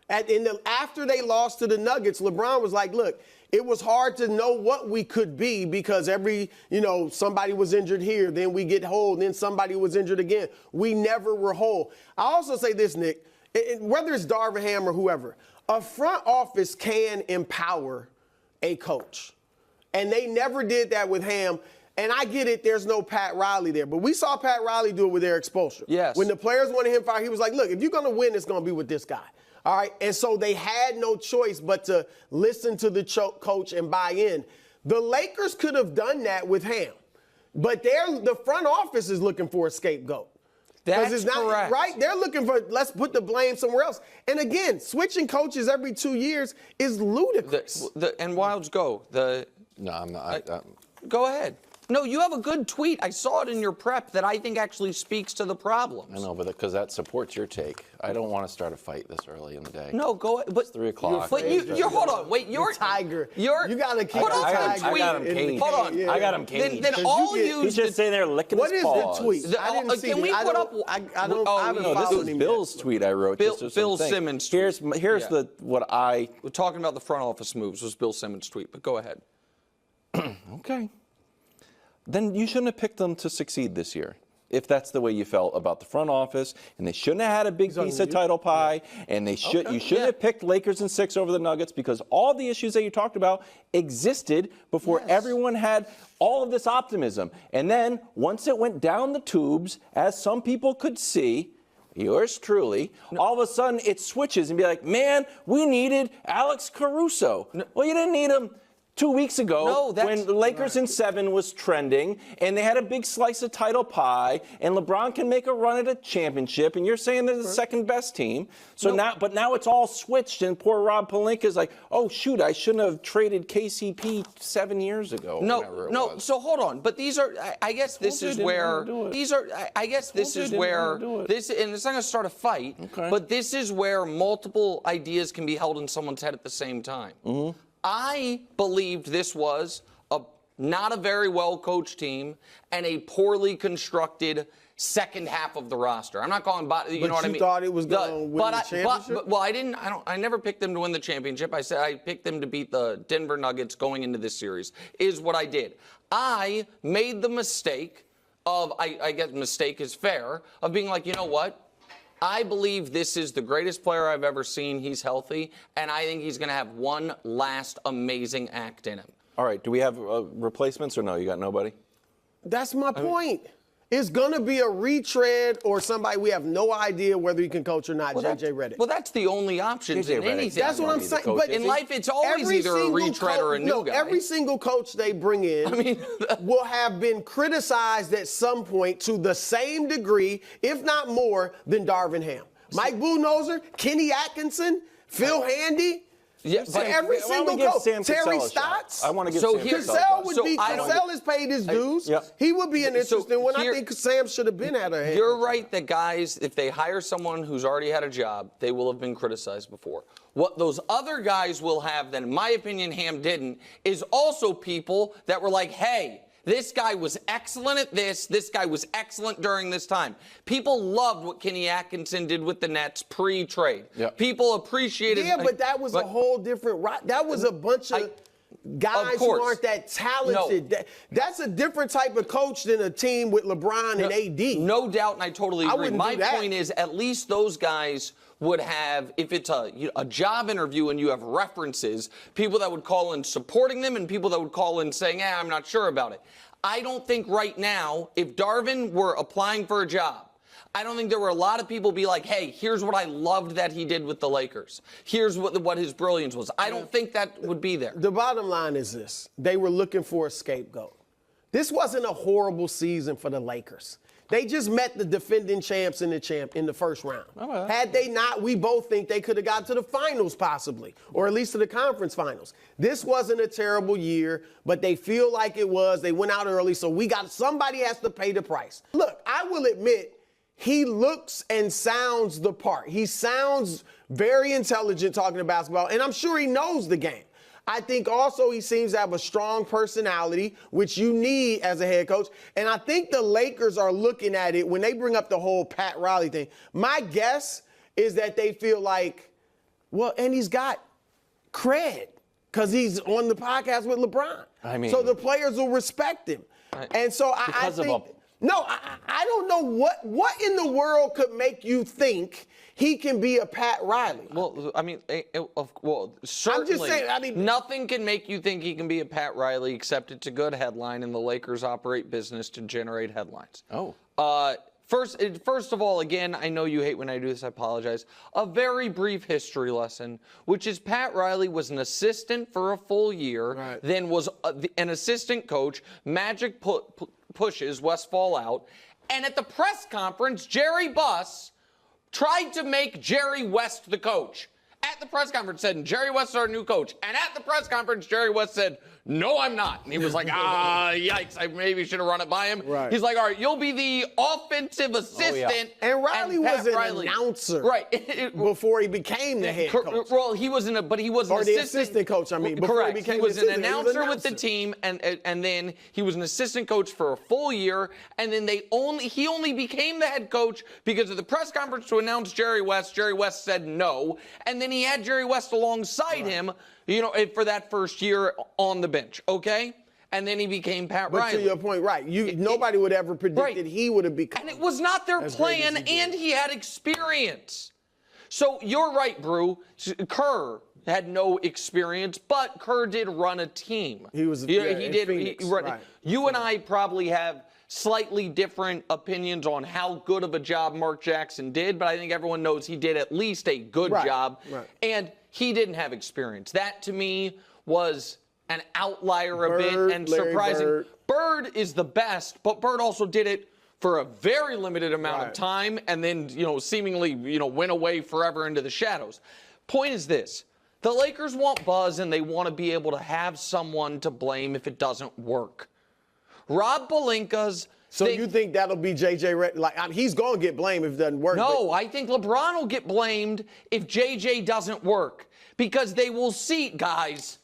After they lost to the Nuggets, LeBron was like, look, it was hard to know what we could be because somebody was injured here, then we get whole, then somebody was injured again. We never were whole. I also say this, Nick, whether it's Darvin Ham or whoever, a front office can empower a coach. And they never did that with Ham. And I get it, there's no Pat Riley there. But we saw Pat Riley do it with Eric Spoelstra. Yes. When the players wanted him fired, he was like, look, if you're going to win, it's going to be with this guy. All right, and so they had no choice but to listen to the coach and buy in. The Lakers could have done that with Ham, but the front office is looking for a scapegoat. That's it's not, correct. Right? They're looking for, let's put the blame somewhere else. And again, switching coaches every 2 years is ludicrous. And Wilds, go. No, I'm not. Go ahead. No, you have a good tweet. I saw it in your prep that I think actually speaks to the problems. I know, but because that supports your take. I don't want to start a fight this early in the day. No, go ahead. But it's 3 o'clock. But you hold on. Wait, you're Tiger. You got to keep put up I the tweet. got him caged. Hold on. I got him caged. Then all He's just sitting there licking What his is paws. the tweet? I didn't see can we put up? I haven't No, this followed is him Bill's yet. tweet I wrote. Bill Simmons' tweet. Here's Yeah. what I. We're talking about the front office moves. Was Bill Simmons' tweet? But go ahead. Okay. Then you shouldn't have picked them to succeed this year. If that's the way you felt about the front office, and they shouldn't have had a big piece of title pie, and you shouldn't have picked Lakers in 6 over the Nuggets because all the issues that you talked about existed before everyone had all of this optimism. And then once it went down the tubes, as some people could see, yours truly, all of a sudden it switches and be like, man, we needed Alex Caruso. Well, you didn't need him 2 weeks ago when the Lakers in 7 was trending and they had a big slice of title pie and LeBron can make a run at a championship and you're saying they're the second best team. So now it's all switched and poor Rob Pelinka is like, oh shoot, I shouldn't have traded KCP 7 years ago. No. So hold on, but these are. I guess this is where these are. I guess this is where this, and it's not going to start a fight. Okay. But this is where multiple ideas can be held in someone's head at the same time. Mm-hmm. I believed this was not a very well-coached team and a poorly constructed second half of the roster. I'm not calling, you know what I mean? You thought it was going to win the championship? Well, I never picked them to win the championship. I said I picked them to beat the Denver Nuggets going into this series, is what I did. I made the mistake of, I guess mistake is fair, of being like, you know what? I believe this is the greatest player I've ever seen. He's healthy, and I think he's going to have one last amazing act in him. All right, do we have replacements or no? You got nobody? That's my point. It's going to be a retread or somebody we have no idea whether he can coach or not, JJ Redick. Well, that's the only options in anything. That's what I'm saying. But in life, it's always either a retread or a new guy. Every single coach they bring in will have been criticized at some point to the same degree, if not more, than Darvin Ham. Mike Budenholzer, Kenny Atkinson, Phil Handy. Yeah, but every single coach, Terry Stotts. I want to give Cassell would be. Cassell has paid his dues. He would be an interesting one. I think Sam should have been at a head. You're right that guys, if they hire someone who's already had a job, they will have been criticized before. What those other guys will have, that in my opinion Ham didn't, is also people that were like, hey, this guy was excellent at this. This guy was excellent during this time. People loved what Kenny Atkinson did with the Nets pre-trade. Yep. People appreciated. Yeah, but that was a whole different. That was a bunch of guys who aren't that talented. No. That's a different type of coach than a team with LeBron and AD. No doubt, and I totally agree. My point is, at least those guys would have, if it's a job interview and you have references, people that would call in supporting them and people that would call in saying, I'm not sure about it. I don't think right now, if Darvin were applying for a job, I don't think there were a lot of people be like, hey, here's what I loved that he did with the Lakers. Here's what his brilliance was. I don't think that would be there. The bottom line is this. They were looking for a scapegoat. This wasn't a horrible season for the Lakers. They just met the defending champs in the first round. Oh, had they not, we both think they could have got to the finals possibly, or at least to the conference finals. This wasn't a terrible year, but they feel like it was. They went out early, so somebody has to pay the price. Look, I will admit, he looks and sounds the part. He sounds very intelligent talking about basketball, and I'm sure he knows the game. I think also he seems to have a strong personality, which you need as a head coach. And I think the Lakers are looking at it when they bring up the whole Pat Riley thing. My guess is that they feel like, well, and he's got cred because he's on the podcast with LeBron. I mean, so the players will respect him. And so I think, I don't know what in the world could make you think he can be a Pat Riley. Well, I mean, certainly. I'm just saying, nothing can make you think he can be a Pat Riley except it's a good headline, and the Lakers operate business to generate headlines. Oh. First of all, again, I know you hate when I do this. I apologize. A very brief history lesson, which is Pat Riley was an assistant for a full year, then was an assistant coach. Magic pushes Westfall out, and at the press conference, Jerry Buss tried to make Jerry West the coach. At the press conference said, Jerry West is our new coach. And at the press conference, Jerry West said, no, I'm not. And he was like, yikes, I maybe should have run it by him. Right. He's like, all right, you'll be the offensive assistant. And Riley was an announcer before he became the head coach. Well, he was an assistant coach, before he became he was an announcer with the team, and then he was an assistant coach for a full year, and then he only became the head coach because of the press conference to announce Jerry West. Jerry West said no, and then he had Jerry West alongside him, for that first year on the bench, okay? And then he became Pat Riley. But to your point, nobody would ever predict that he would have become. And it was not their plan, and he had experience. So you're right, Brew. Kerr had no experience, but Kerr did run a team. He did. Phoenix, you and I probably have slightly different opinions on how good of a job Mark Jackson did, but I think everyone knows he did at least a good job. And he didn't have experience. That, to me, was an outlier a bit and surprising. Bird is the best, but Bird also did it for a very limited amount of time and then, seemingly, went away forever into the shadows. Point is this. The Lakers want buzz, and they want to be able to have someone to blame if it doesn't work. Rob Pelinka's... So you think that'll be JJ Redick? He's going to get blamed if it doesn't work. No, I think LeBron will get blamed if JJ doesn't work. Because they will see, guys,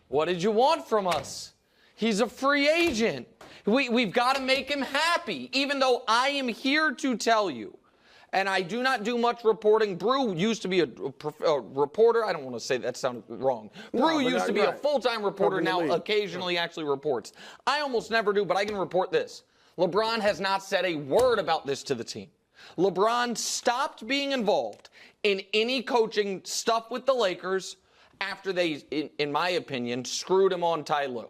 what did you want from us? He's a free agent. We've got to make him happy, even though I am here to tell you, and I do not do much reporting. Brew used to be a reporter. I don't want to say that sounded wrong. Brew used to be a full-time reporter, now occasionally actually reports. I almost never do, but I can report this. LeBron has not said a word about this to the team. LeBron stopped being involved in any coaching stuff with the Lakers after they, in my opinion, screwed him on Ty Lue.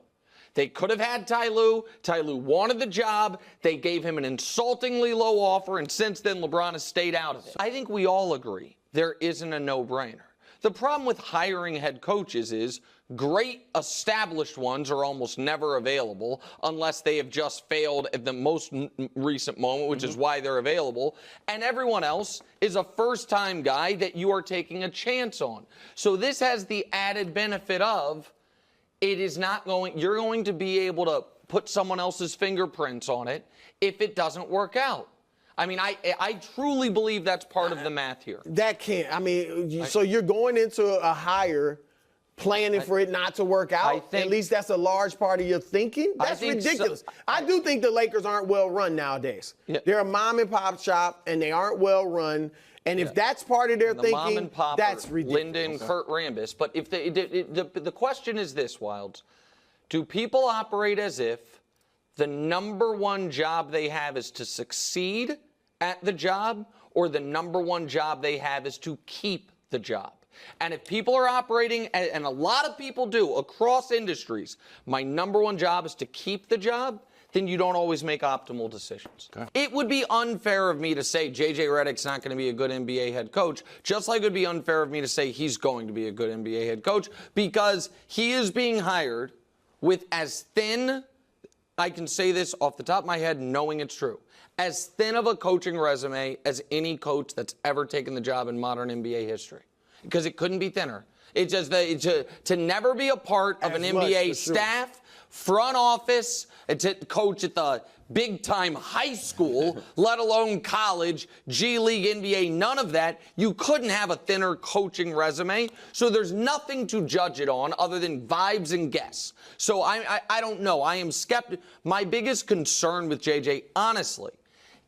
They could have had Ty Lue. Ty Lue wanted the job. They gave him an insultingly low offer, and since then, LeBron has stayed out of it. I think we all agree there isn't a no-brainer. The problem with hiring head coaches is great established ones are almost never available unless they have just failed at the most recent moment, which is why they're available. And everyone else is a first-time guy that you are taking a chance on. So this has the added benefit of it is not going, you're going to be able to put someone else's fingerprints on it if it doesn't work out. I mean, I truly believe that's part of the math here. That can't. I mean, so you're going into a hire planning for it not to work out? I think, at least that's a large part of your thinking? That's ridiculous. So. I do think the Lakers aren't well run nowadays. Yeah. They're a mom and pop shop, and they aren't well run. And if that's part of their thinking, mom and pop that's ridiculous. Linda and Kurt Rambis. But if the question is this, Wilds, do people operate as if the number one job they have is to succeed at the job, or the number one job they have is to keep the job? And if people are operating, and a lot of people do across industries, my number one job is to keep the job, then you don't always make optimal decisions. Okay. It would be unfair of me to say JJ Redick's not going to be a good NBA head coach, just like it would be unfair of me to say he's going to be a good NBA head coach, because he is being hired with as thin, I can say this off the top of my head knowing it's true, as thin of a coaching resume as any coach that's ever taken the job in modern NBA history. Because it couldn't be thinner. It's just to never be a part of an NBA staff, front office, and to coach at the big-time high school, let alone college, G League, NBA, none of that. You couldn't have a thinner coaching resume. So there's nothing to judge it on other than vibes and guess. So I don't know. I am skeptical. My biggest concern with JJ, honestly,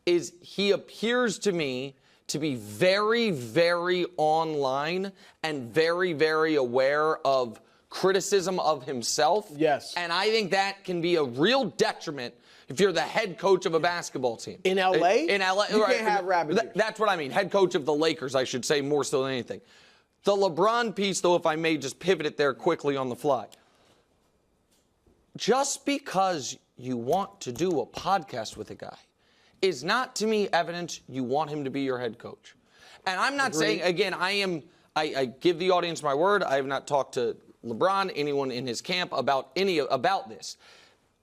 is he appears to me to be very, very online and very, very aware of criticism of himself. Yes. And I think that can be a real detriment if you're the head coach of a basketball team. In L.A.? In L.A. You can't have rabbit ears. That's what I mean. Head coach of the Lakers, I should say, more so than anything. The LeBron piece, though, if I may just pivot it there quickly on the fly. Just because you want to do a podcast with a guy is not, to me, evidence you want him to be your head coach. And I'm not saying, again, I give the audience my word. I have not talked to LeBron, anyone in his camp, about this.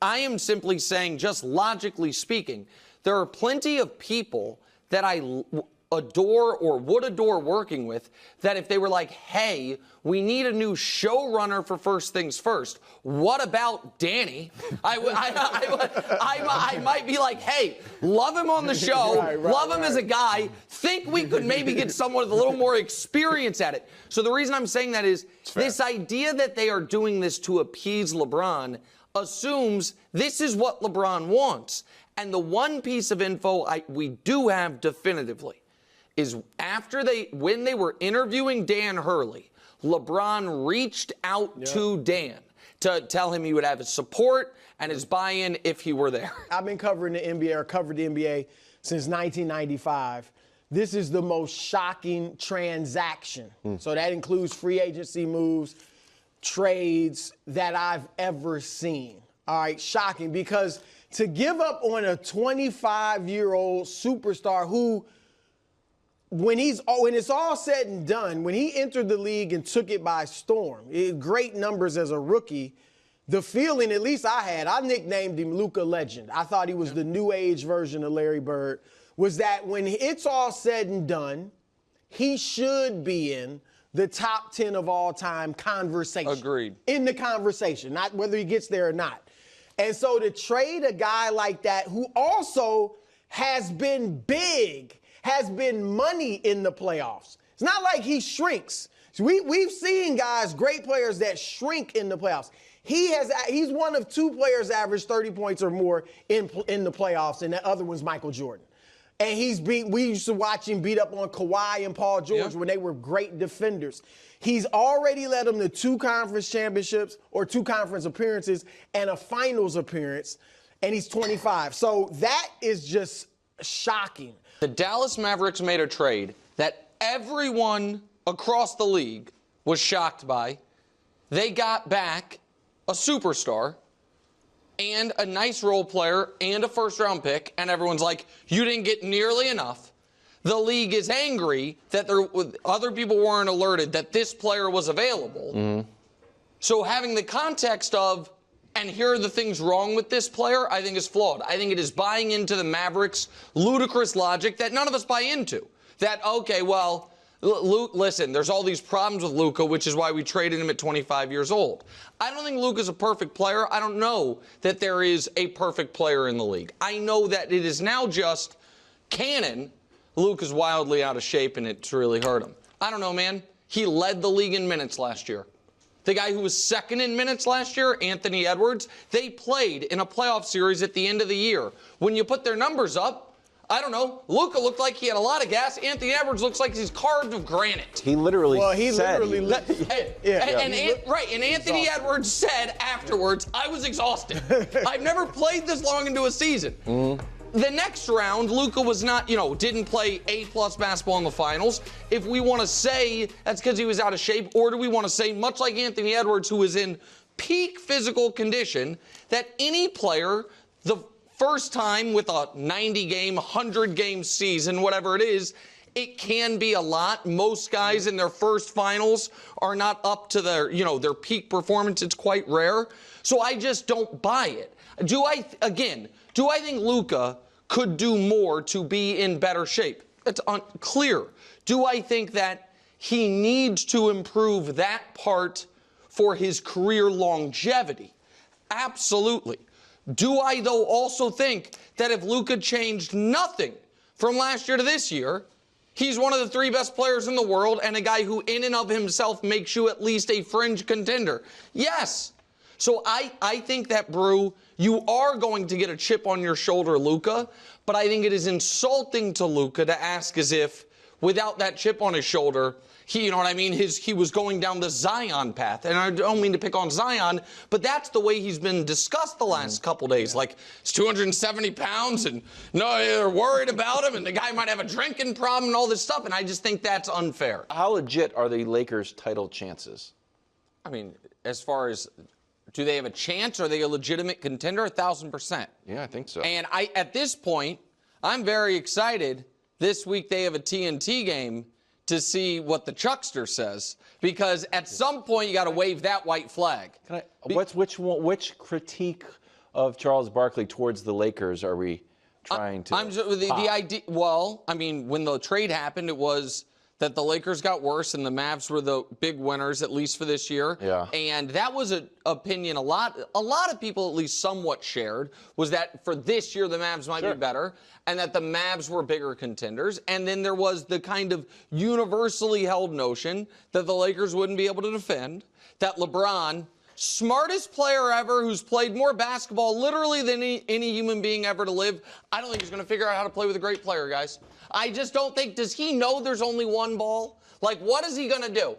I am simply saying, just logically speaking, there are plenty of people that I adore or would adore working with that if they were like, hey, we need a new showrunner for First Things First, what about Danny? I might be like, hey, love him on the show, love him as a guy, think we could maybe get someone with a little more experience at it. So the reason I'm saying that is this idea that they are doing this to appease LeBron assumes this is what LeBron wants. And the one piece of info we do have definitively is when they were interviewing Dan Hurley, LeBron reached out to Dan to tell him he would have his support and his buy-in if he were there. I've been covering the NBA, or covered the NBA since 1995. This is the most shocking transaction. So that includes free agency moves, trades that I've ever seen. All right, shocking, because to give up on a 25-year-old superstar who, when it's all said and done, when he entered the league and took it by storm, great numbers as a rookie, the feeling, at least I had, I nicknamed him Luka Legend. I thought he was the new age version of Larry Bird, was that when it's all said and done, he should be in the top 10 of all time conversation. Agreed. In the conversation, not whether he gets there or not. And so to trade a guy like that who also has been big, has been money in the playoffs. It's not like he shrinks. So we've seen guys, great players that shrink in the playoffs. He's one of 2 players averaged 30 points or more in the playoffs, and the other one's Michael Jordan. And we used to watch him beat up on Kawhi and Paul George when they were great defenders. He's already led them to 2 conference championships or 2 conference appearances and a finals appearance, and he's 25. So that is just shocking. The Dallas Mavericks made a trade that everyone across the league was shocked by. They got back a superstar and a nice role player and a first-round pick, and everyone's like, you didn't get nearly enough. The league is angry that other people weren't alerted that this player was available. So having the context of, and here are the things wrong with this player, I think is flawed. I think it is buying into the Mavericks' ludicrous logic that none of us buy into. That, okay, well, listen, there's all these problems with Luka, which is why we traded him at 25 years old. I don't think Luka's a perfect player. I don't know that there is a perfect player in the league. I know that it is now just canon. Luka's wildly out of shape, and it's really hurt him. I don't know, man. He led the league in minutes last year. The guy who was second in minutes last year, Anthony Edwards, they played in a playoff series at the end of the year. When you put their numbers up, I don't know, Luka looked like he had a lot of gas. Anthony Edwards looks like he's carved of granite. He literally said. And Anthony Edwards said afterwards, I was exhausted. I've never played this long into a season. The next round, Luka was not, didn't play A+ basketball in the finals. If we want to say that's because he was out of shape, or do we want to say, much like Anthony Edwards, who is in peak physical condition, that any player, the first time with a 90-game, 100-game season, whatever it is, it can be a lot. Most guys in their first finals are not up to their peak performance. It's quite rare. So I just don't buy it. Do I think Luka could do more to be in better shape? It's unclear. Do I think that he needs to improve that part for his career longevity? Absolutely. Do I, though, also think that if Luka changed nothing from last year to this year, he's one of the 3 best players in the world and a guy who in and of himself makes you at least a fringe contender? Yes. So I think that, Brew, you are going to get a chip on your shoulder, Luka, but I think it is insulting to Luka to ask as if without that chip on his shoulder, he was going down the Zion path. And I don't mean to pick on Zion, but that's the way he's been discussed the last couple days. Like, he's 270 pounds, and no, they're worried about him, and the guy might have a drinking problem and all this stuff, and I just think that's unfair. How legit are the Lakers' title chances? I mean, as far as, do they have a chance? Are they a legitimate contender? 1,000%. Yeah, I think so. And at this point, I'm very excited. This week they have a TNT game to see what the Chuckster says, because at some point you got to wave that white flag. Which critique of Charles Barkley towards the Lakers are we trying to? The idea. Well, I mean, when the trade happened, it was that the Lakers got worse and the Mavs were the big winners, at least for this year. Yeah. And that was an opinion a lot of people at least somewhat shared, was that for this year the Mavs might be better and that the Mavs were bigger contenders. And then there was the kind of universally held notion that the Lakers wouldn't be able to defend, that LeBron, smartest player ever, who's played more basketball literally than any human being ever to live, I don't think he's going to figure out how to play with a great player, guys. I just don't think, does he know there's only one ball? Like, what is he going to do?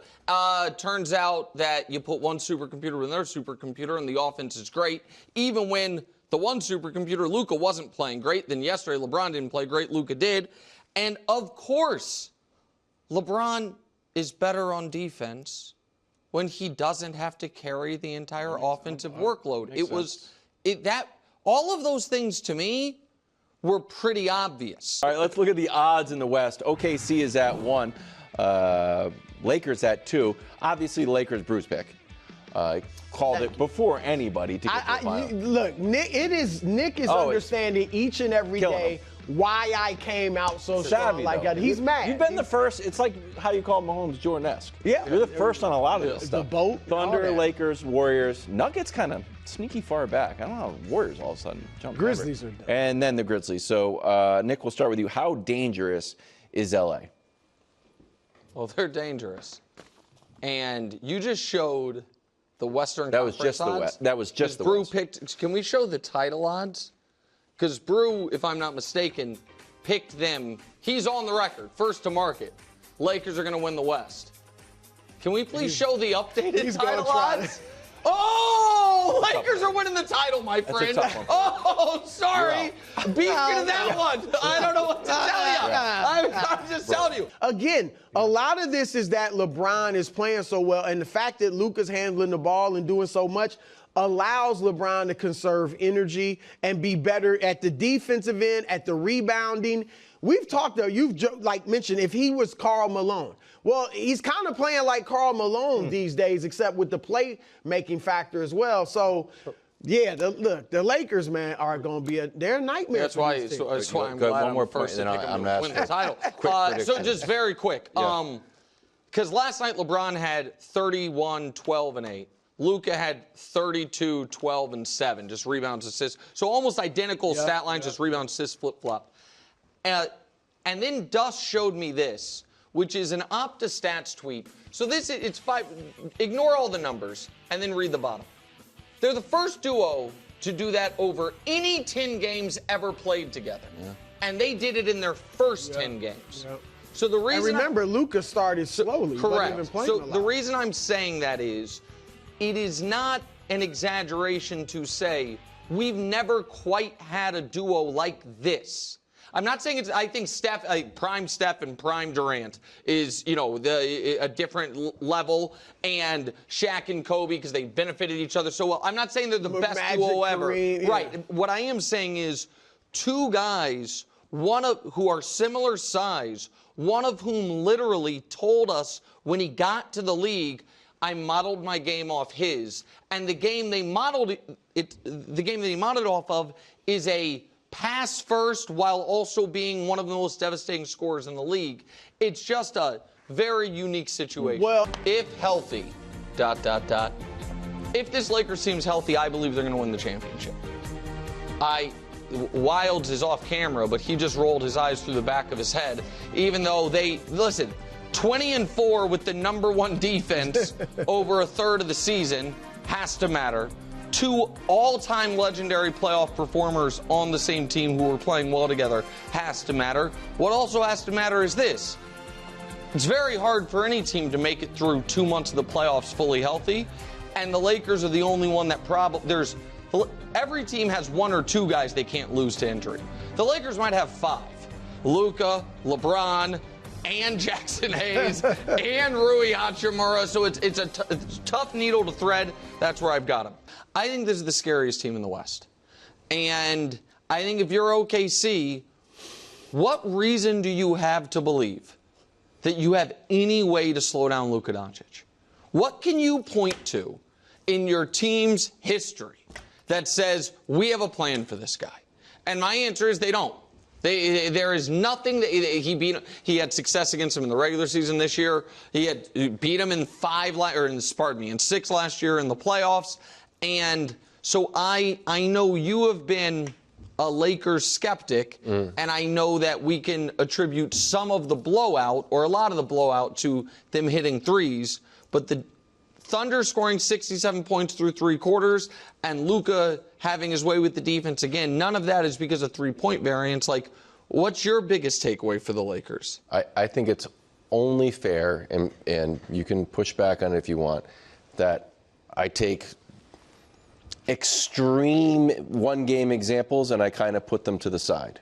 Turns out that you put one supercomputer with another supercomputer and the offense is great. Even when the one supercomputer, Luka, wasn't playing great, then yesterday LeBron didn't play great, Luka did. And of course, LeBron is better on defense when he doesn't have to carry the entire offensive workload. All of those things to me were pretty obvious. All right, let's look at the odds in the West. OKC is at 1, Lakers at 2. Obviously, the Lakers bruise pick. Called it before anybody to get to the final. Look, Nick is understanding each and every day why I came out so strong like that. He's mad. You've been the first. It's like how you call Mahomes Jordan-esque. Yeah. You're the first on a lot of this stuff. The boat. Thunder, Lakers, Warriors. Nuggets kind of sneaky far back. I don't know how Warriors all of a sudden jumped Grizzlies over. are done. And then the Grizzlies. So, Nick, we'll start with you. How dangerous is LA? Well, they're dangerous. And you just showed The Western That was Conference just the odds? West. That was just the Brew West. picked. Can we show the title odds? Because Brew, if I'm not mistaken, picked them. He's on the record, first to market. Lakers are going to win the West. Can we please show the updated title odds? Oh, Lakers are winning the title, my friend. tough one. Oh, sorry. Beat me to that one. I don't know what to tell you. I'm just telling you. Again, a lot of this is that LeBron is playing so well, and the fact that Luka's handling the ball and doing so much allows LeBron to conserve energy and be better at the defensive end, at the rebounding. We've talked, you've like mentioned, if he was Karl Malone. Well, he's kind of playing like Karl Malone these days, except with the playmaking factor as well. So, yeah, look, the Lakers, man, are going to be they're a nightmare. That's why I'm Good, glad one more I'm first point, to and pick then I'm them to gonna win ask the title. quick So prediction. just very quick, Yeah. because last night LeBron had 31, 12, and 8. Luka had 32, 12, and 7, just rebounds, assists. So almost identical stat lines, just rebounds, assists, flip-flop. And then Dust showed me this, which is an OptaStats tweet. So it's 5. Ignore all the numbers and then read the bottom. They're the first duo to do that over any 10 games ever played together. Yeah. And they did it in their first 10 games. Yeah. So the reason And remember, Luka started slowly. Correct. So the reason I'm saying that is, it is not an exaggeration to say we've never quite had a duo like this. I'm not saying I think prime Steph and prime Durant is, a different level, and Shaq and Kobe because they benefited each other so well. I'm not saying they're the best duo ever. Kareem, yeah. Right. What I am saying is two guys, who are similar size, one of whom literally told us when he got to the league, I modeled my game off his, and the game they modeled off of is a pass first while also being one of the most devastating scorers in the league. It's just a very unique situation. Well, if healthy, ... If this Lakers team's healthy, I believe they're going to win the championship. Wilds is off camera, but he just rolled his eyes through the back of his head, even though 20-4 with the #1 defense over a third of the season has to matter. 2 all-time legendary playoff performers on the same team who were playing well together has to matter. What also has to matter is this. It's very hard for any team to make it through 2 months of the playoffs fully healthy, and the Lakers are the only one that every team has 1 or 2 guys they can't lose to injury. The Lakers might have 5. Luka, LeBron, and Jackson Hayes, and Rui Hachimura, so it's a tough needle to thread. That's where I've got him. I think this is the scariest team in the West. And I think if you're OKC, what reason do you have to believe that you have any way to slow down Luka Doncic? What can you point to in your team's history that says, we have a plan for this guy? And my answer is they don't. There is nothing that he had success against him in the regular season this year. He beat him in 6 last year in the playoffs. And so I know you have been a Lakers skeptic, and I know that we can attribute some of the blowout or a lot of the blowout to them hitting threes, but the Thunder scoring 67 points through 3 quarters and Luka having his way with the defense again, none of that is because of 3-point variance. Like, what's your biggest takeaway for the Lakers? I think it's only fair, and you can push back on it if you want, that I take extreme one-game examples and I kind of put them to the side.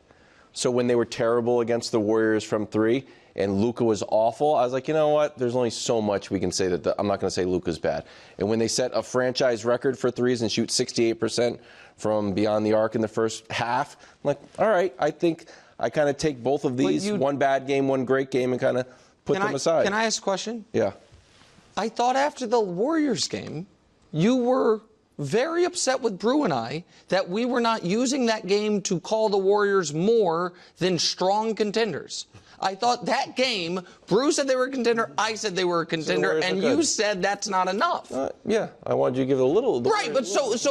So when they were terrible against the Warriors from 3 and Luka was awful, I was like, you know what? There's only so much we can say that I'm not going to say Luka's bad. And when they set a franchise record for threes and shoot 68% from beyond the arc in the first half, I'm like, all right, I think I kind of take both of these, one bad game, one great game, and kind of put them aside. Can I ask a question? Yeah. I thought after the Warriors game, you were very upset with Brew and I that we were not using that game to call the Warriors more than strong contenders. I thought that game, Brew said they were a contender, I said they were a contender, and you said that's not enough. Yeah, I wanted you to give it a little. Right, but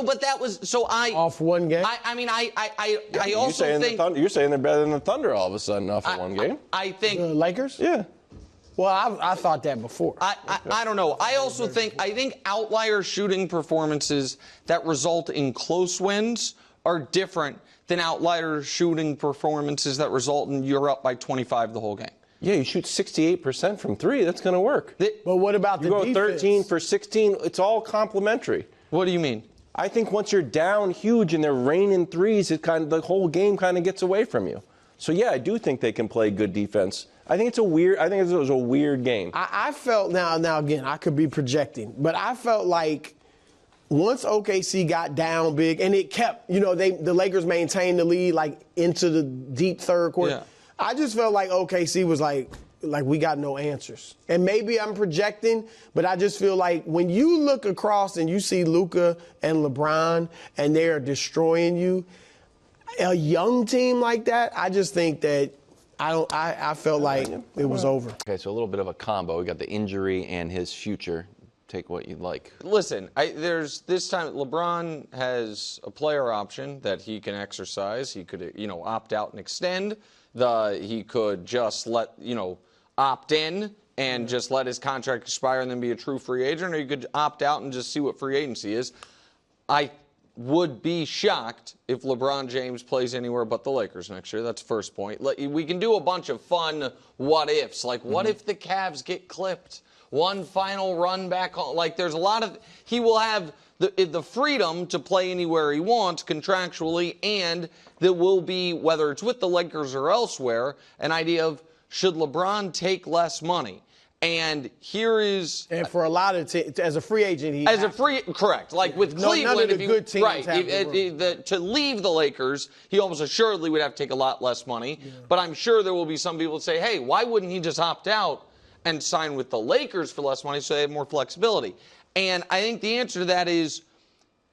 but that was off one game. I also think you're saying they're better than the Thunder all of a sudden off of one game. I think the Lakers. Yeah. Well, I thought that before. I don't know. I think outlier shooting performances that result in close wins are different than outlier shooting performances that result in you're up by 25 the whole game. Yeah, you shoot 68% from three. That's going to work. But what about the defense? You go 13 for 16. It's all complementary. What do you mean? I think once you're down huge and they're raining threes, the whole game kind of gets away from you. So yeah, I do think they can play good defense. I think it was a weird game. I felt now again, I could be projecting, but I felt like once OKC got down big and it kept, the Lakers maintained the lead like into the deep third quarter. Yeah. I just felt like OKC was like we got no answers. And maybe I'm projecting, but I just feel like when you look across and you see Luka and LeBron and they're destroying you, a young team like that, I just think that I felt like it was over. Okay, so a little bit of a combo. We got the injury and his future. Take what you'd like. Listen, there's this time LeBron has a player option that he can exercise. He could, opt out and extend. He could just opt in and just let his contract expire and then be a true free agent, or he could opt out and just see what free agency is. I would be shocked if LeBron James plays anywhere but the Lakers next year. That's the first point. We can do a bunch of fun what ifs, like what if the Cavs get clipped? One final run back home. Like there's a lot of, he will have the freedom to play anywhere he wants contractually, and there will be, whether it's with the Lakers or elsewhere, an idea of should LeBron take less money? And here is, and for a lot of as a free agent, correct. Like with Cleveland, none of the good teams right? Have To leave the Lakers, he almost assuredly would have to take a lot less money. Yeah. But I'm sure there will be some people that say, "Hey, why wouldn't he just opt out and sign with the Lakers for less money so they have more flexibility?" And I think the answer to that is,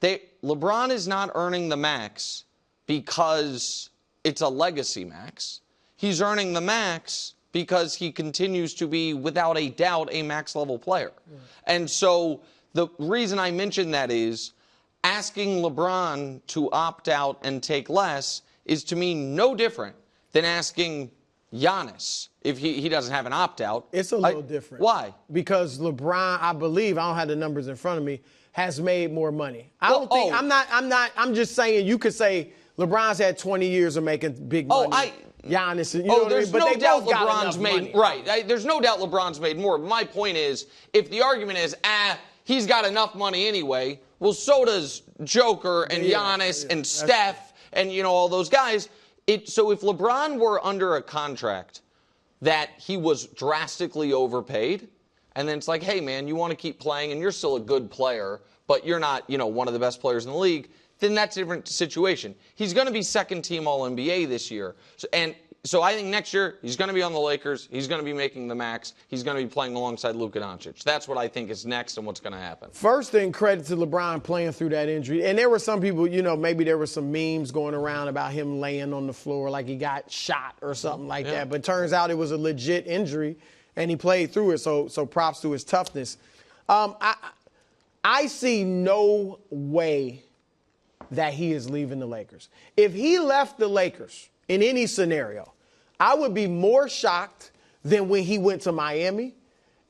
LeBron is not earning the max because it's a legacy max. He's earning the max because he continues to be, without a doubt, a max-level player. Yeah. And so the reason I mention that is asking LeBron to opt out and take less is, to me, no different than asking Giannis if he doesn't have an opt-out. It's a little different. Why? Because LeBron, I believe, I don't have the numbers in front of me, has made more money. I'm just saying, you could say LeBron's had 20 years of making big money. Giannis, there's no doubt LeBron's made, right. There's no doubt LeBron's made more. My point is, if the argument is, he's got enough money anyway, well, so does Joker and Giannis and Steph and, all those guys. So if LeBron were under a contract that he was drastically overpaid, and then it's like, hey, man, you want to keep playing and you're still a good player, but you're not, one of the best players in the league, then that's a different situation. He's going to be second-team All-NBA this year. So I think next year he's going to be on the Lakers. He's going to be making the max. He's going to be playing alongside Luka Doncic. That's what I think is next and what's going to happen. First thing, credit to LeBron playing through that injury. And there were some people, maybe there were some memes going around about him laying on the floor like he got shot or something like that. But turns out it was a legit injury, and he played through it. So props to his toughness. I see no way that he is leaving the Lakers. If he left the Lakers in any scenario, I would be more shocked than when he went to Miami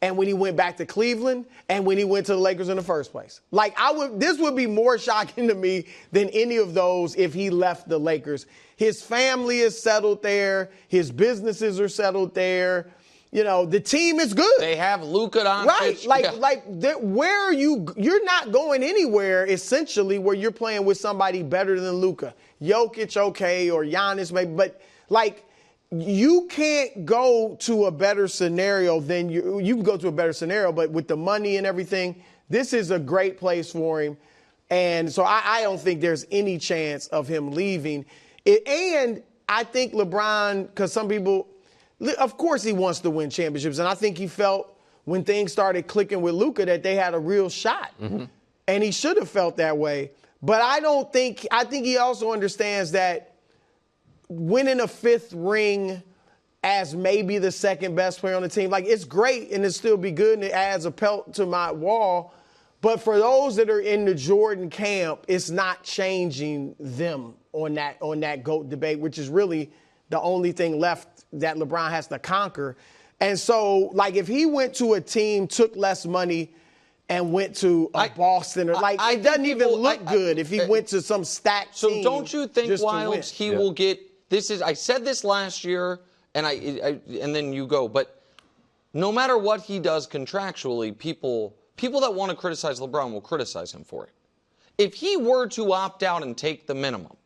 and when he went back to Cleveland and when he went to the Lakers in the first place. This would be more shocking to me than any of those if he left the Lakers. His family is settled there. His businesses are settled there. The team is good. They have Luka Doncic. Right. Where are you? You're not going anywhere, essentially, where you're playing with somebody better than Luka. Jokic, okay, or Giannis, maybe. But, you can't go to a better scenario than you can go to a better scenario, but with the money and everything, this is a great place for him. And so I don't think there's any chance of him leaving. And I think LeBron, because some people, of course he wants to win championships, and I think he felt when things started clicking with Luka that they had a real shot. Mm-hmm. And he should have felt that way. But I think he also understands that winning a fifth ring as maybe the second best player on the team, it's great and it'll still be good and it adds a pelt to my wall. But for those that are in the Jordan camp, it's not changing them on that GOAT debate, which is really the only thing left that LeBron has to conquer. And so, like, if he went to a team, took less money, and went to Boston, or it doesn't even look good if he went to some stacked team. So don't you think, Wildes, he will get this? I said this last year, and and then you go, but no matter what he does contractually, people that want to criticize LeBron will criticize him for it. If he were to opt out and take the minimum,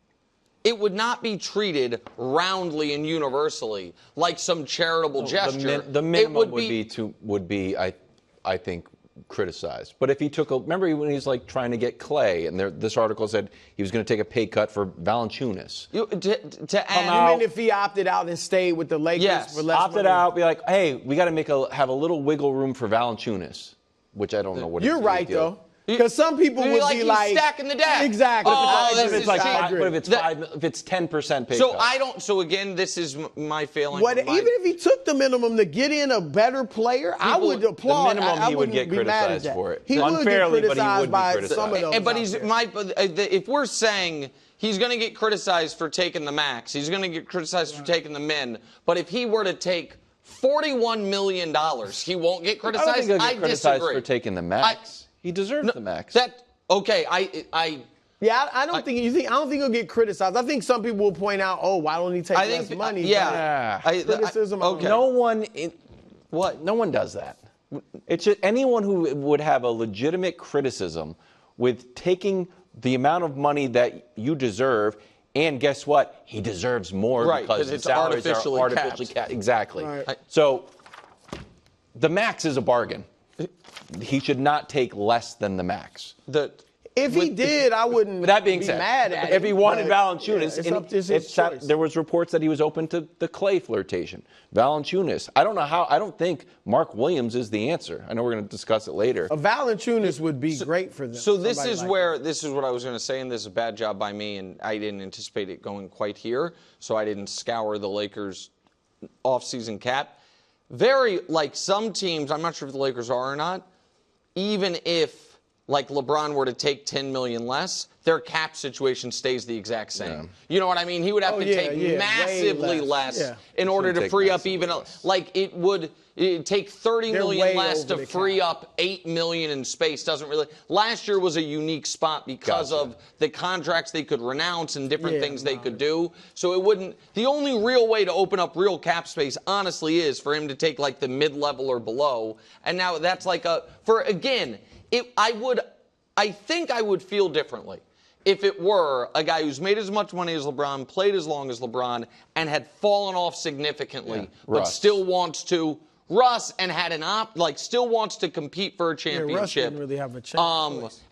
it would not be treated roundly and universally like some charitable gesture. The minimum would be, I think, criticized. But if he took remember when he was like trying to get Clay, and this article said he was going to take a pay cut for Valanciunas. To add, even if he opted out and stayed with the Lakers for less opted money. out, be like, hey, we got to have a little wiggle room for Valanciunas, which I don't know what. You're right though. Because some people would be like stacking the deck. Exactly. If it's 10% pay so cut. I don't. So again, this is my failing. Even if he took the minimum to get in a better player, I would applaud. The minimum I he would get be mad at criticized that. for it. He Unfairly, would get criticized but he would be by some of those. But out there. if we're saying he's going to get criticized for taking the max, he's going to get criticized for taking the min. But if he were to take $41 million, he won't get criticized. I don't think he'll get criticized disagree. for taking the max. He deserves the max. Okay, Yeah, I don't think he'll get criticized. I think some people will point out, why don't he take less money? Yeah. Criticism. Okay. No one does that. It's just anyone who would have a legitimate criticism with taking the amount of money that you deserve, and guess what? He deserves more because it's salaries artificially are artificially capped. Exactly. Right. So the max is a bargain. He should not take less than the max. If he did, I wouldn't. With that being be said, mad at if he wanted but, Valanciunas, it's his choice. there was reports that he was open to the Clay flirtation. Valanciunas, I don't know how. I don't think Mark Williams is the answer. I know we're going to discuss it later. A Valanciunas would be great for them. So this is what I was going to say, and this is a bad job by me, and I didn't anticipate it going quite here, so I didn't scour the Lakers' offseason cap. Very, like some teams, I'm not sure if the Lakers are or not, even if, like, LeBron were to take $10 million less, their cap situation stays the exact same. Yeah. You know what I mean? He would have to take massively less in order to free up even, like, it'd take $30 million less to free up $8 million in space. Doesn't really. Last year was a unique spot because of the contracts they could renounce and different things they could do. So it wouldn't. The only real way to open up real cap space, honestly, is for him to take like the mid-level or below. And now that's like I think I would feel differently if it were a guy who's made as much money as LeBron, played as long as LeBron, and had fallen off significantly, but still wants to. Russ and had still wants to compete for a championship. Russ didn't really have a chance.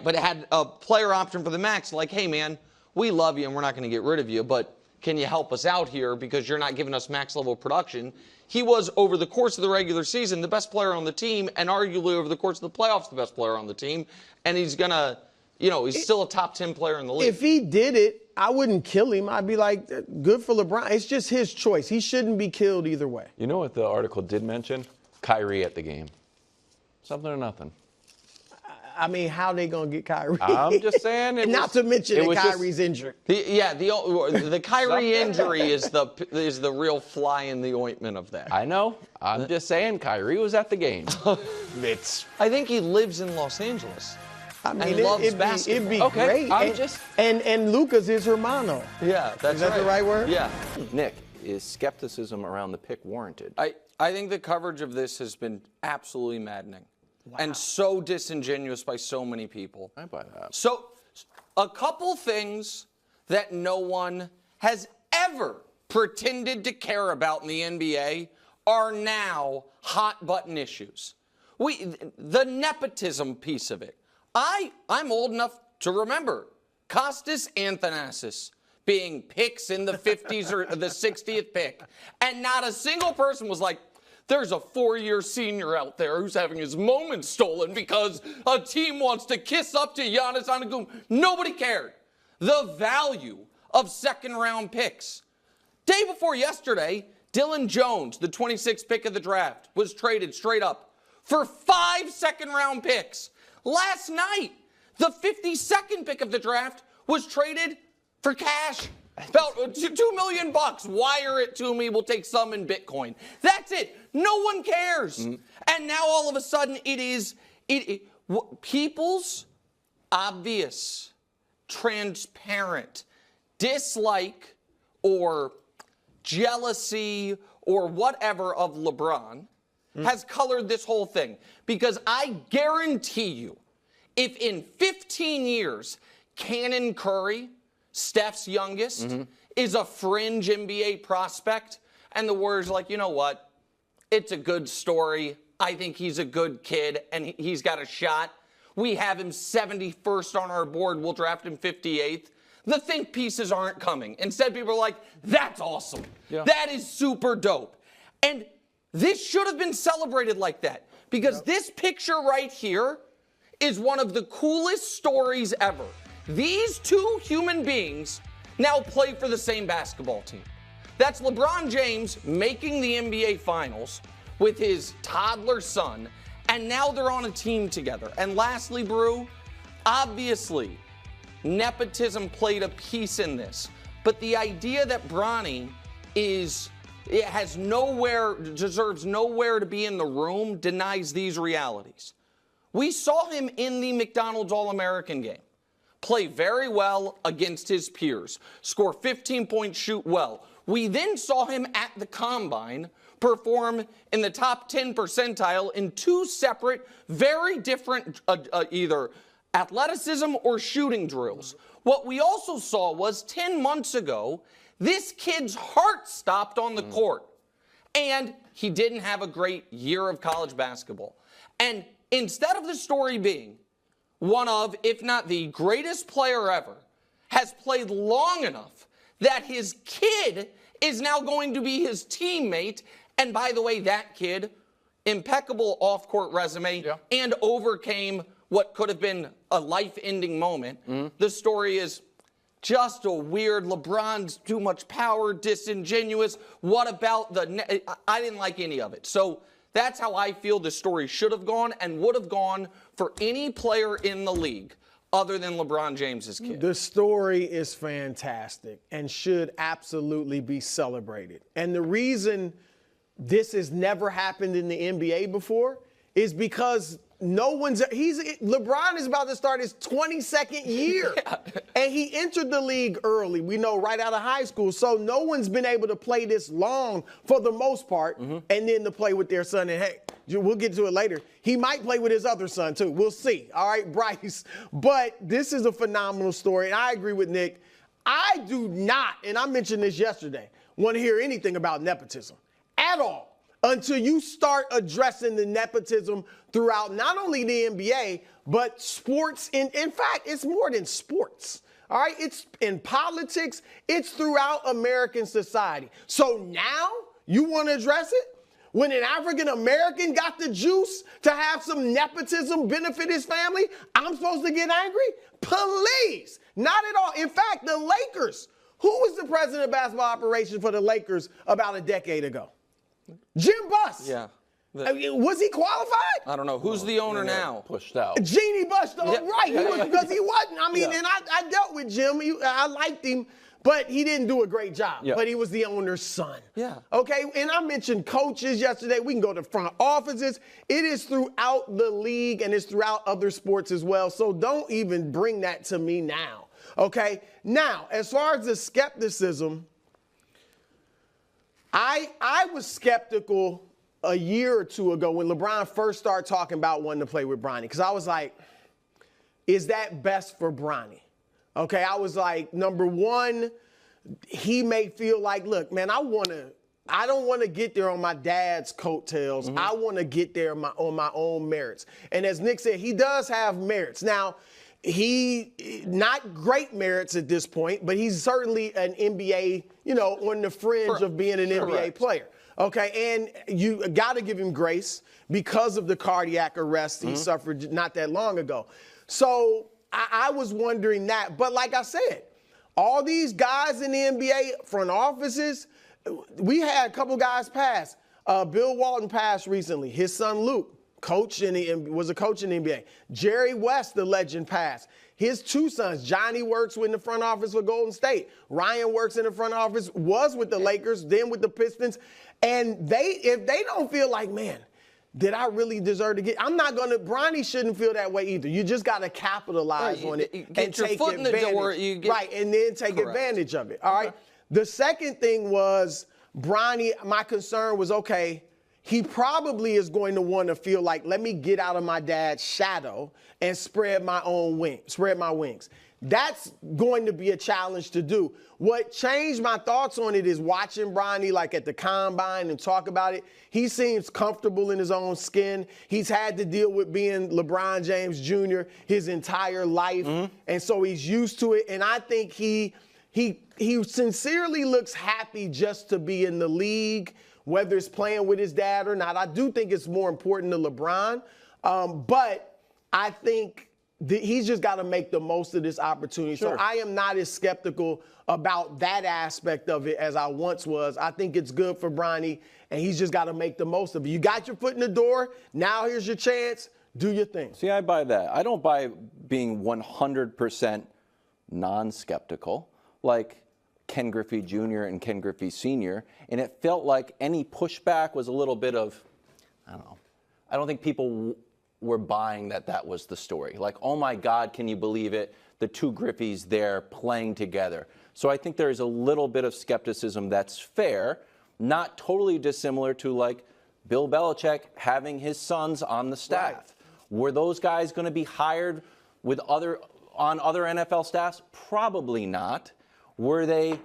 But it had a player option for the max. Like, hey man, we love you and we're not going to get rid of you, but can you help us out here because you're not giving us max level production? He was, over the course of the regular season, the best player on the team, and arguably over the course of the playoffs, the best player on the team. And he's going to, he's still a top 10 player in the league. If he did it, I wouldn't kill him. I'd be like, good for LeBron. It's just his choice. He shouldn't be killed either way. You know what the article did mention? Kyrie at the game. Something or nothing. I mean, how they going to get Kyrie? I'm just saying. Not to mention that Kyrie's injured. The Kyrie injury is the real fly in the ointment of that. I know. I'm just saying Kyrie was at the game. I think he lives in Los Angeles. I mean, and loves basketball. It'd be great. And Luka's his hermano. Yeah, that's Is that the right word? Yeah. Nick, is skepticism around the pick warranted? I think the coverage of this has been absolutely maddening. Wow. And so disingenuous by so many people. I buy that. So, a couple things that no one has ever pretended to care about in the NBA are now hot button issues. The nepotism piece of it. I'm old enough to remember Costas Athanasiou being picks in the 50s or the 60th pick. And not a single person was like, there's a 4-year senior out there who's having his moment stolen because a team wants to kiss up to Giannis Antetokounmpo. Nobody cared. The value of second-round picks. Day before yesterday, Dylan Jones, the 26th pick of the draft, was traded straight up for 5 second-round picks. Last night, the 52nd pick of the draft was traded for cash. About $2 million. Wire it to me. We'll take some in Bitcoin. That's it. No one cares. And now all of a sudden people's obvious, transparent dislike or jealousy or whatever of LeBron has colored this whole thing. Because I guarantee you, if in 15 years, Cannon Curry, Steph's youngest, is a fringe NBA prospect, and the Warriors are like, you know what? It's a good story. I think he's a good kid, and he's got a shot. We have him 71st on our board. We'll draft him 58th. The think pieces aren't coming. Instead, people are like, that's awesome. Yeah. That is super dope. And this should have been celebrated like that, because this picture right here is one of the coolest stories ever. These two human beings now play for the same basketball team. That's LeBron James making the NBA Finals with his toddler son, and now they're on a team together. And lastly, Brew, obviously, nepotism played a piece in this. But the idea that Bronny deserves nowhere to be in the room denies these realities. We saw him in the McDonald's All-American game play very well against his peers, score 15 points, shoot well. We then saw him at the Combine perform in the top 10 percentile in two separate, very different either athleticism or shooting drills. What we also saw was 10 months ago, this kid's heart stopped on the court. And he didn't have a great year of college basketball. And instead of the story being one of, if not the greatest player ever, has played long enough that his kid is now going to be his teammate. And by the way, that kid, impeccable off-court resume and overcame what could have been a life-ending moment. The story is just a weird, LeBron's too much power, disingenuous. What about I didn't like any of it. So that's how I feel the story should have gone and would have gone for any player in the league other than LeBron James's kid. The story is fantastic and should absolutely be celebrated. And the reason this has never happened in the NBA before is because LeBron is about to start his 22nd year. And he entered the league early, we know, right out of high school. So no one's been able to play this long for the most part, and then to play with their son. And hey, we'll get to it later. He might play with his other son too. We'll see. All right, Bryce. But this is a phenomenal story. And I agree with Nick. I do not, and I mentioned this yesterday, want to hear anything about nepotism at all until you start addressing the nepotism throughout not only the NBA, but sports. In fact, it's more than sports. All right, it's in politics. It's throughout American society. So now you want to address it? When an African American got the juice to have some nepotism benefit his family, I'm supposed to get angry? Please, not at all. In fact, the Lakers, who was the president of basketball operations for the Lakers about a decade ago? Jim Buss. Yeah. Was he qualified? I don't know. Who's the owner now? Pushed out. Jeannie Buss. Right. Because he wasn't. I mean, and I dealt with Jim. I liked him, but he didn't do a great job. Yeah. But he was the owner's son. Yeah. Okay. And I mentioned coaches yesterday. We can go to front offices. It is throughout the league and it's throughout other sports as well. So don't even bring that to me now. Okay. Now, as far as the skepticism, I was skeptical a year or two ago when LeBron first started talking about wanting to play with Bronny, because I was like, is that best for Bronny? Okay, I was like, number one, he may feel like, look, man, I don't want to get there on my dad's coattails. I want to get there on my own merits. And as Nick said, he does have merits. Now, not great merits at this point, but he's certainly an NBA, on the fringe of being an NBA player. Okay, and you got to give him grace because of the cardiac arrest he suffered not that long ago. So I was wondering that. But like I said, all these guys in the NBA front offices, we had a couple guys pass. Bill Walton passed recently. His son Luke was a coach in the NBA. Jerry West, the legend, passed. His two sons, Johnny works in the front office for Golden State. Ryan works in the front office, was with the Lakers, then with the Pistons. And if they don't feel like, man, did I really deserve to get? Bronny shouldn't feel that way either. You just got to capitalize on it and get your take foot in the door. Right, and then take advantage of it. All right. The second thing was Bronny, my concern was, okay, he probably is going to want to feel like, let me get out of my dad's shadow and spread my wings. That's going to be a challenge to do. What changed my thoughts on it is watching Bronny like at the combine and talk about it. He seems comfortable in his own skin. He's had to deal with being LeBron James Jr. his entire life. And so he's used to it. And I think he sincerely looks happy just to be in the league, whether it's playing with his dad or not. I do think it's more important to LeBron. But I think he's just got to make the most of this opportunity. Sure. So I am not as skeptical about that aspect of it as I once was. I think it's good for Bronny, and he's just got to make the most of it. You got your foot in the door. Now here's your chance. Do your thing. See, I buy that. I don't buy being 100% non-skeptical, like Ken Griffey Jr. and Ken Griffey Sr., and it felt like any pushback was a little bit of, I don't know. I don't think people were buying that was the story. Like, oh my God, can you believe it? The two Griffeys there playing together. So I think there's a little bit of skepticism that's fair, not totally dissimilar to like Bill Belichick having his sons on the staff. Right. Were those guys going to be hired on other NFL staffs? Probably not. Were they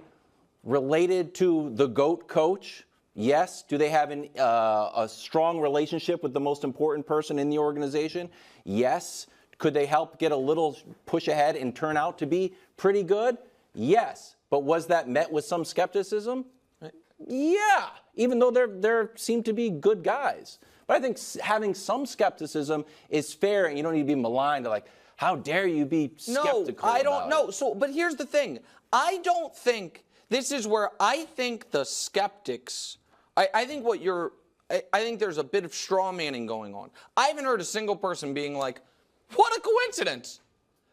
related to the GOAT coach? Yes. Do they have a strong relationship with the most important person in the organization? Yes. Could they help get a little push ahead and turn out to be pretty good? Yes. But was that met with some skepticism? Yeah. Even though there seem to be good guys. But I think having some skepticism is fair, and you don't need to be maligned to like, how dare you be skeptical? No, I don't know. So, but here's the thing. I don't think this is where I think the skeptics. I think there's a bit of straw manning going on. I haven't heard a single person being like, "What a coincidence!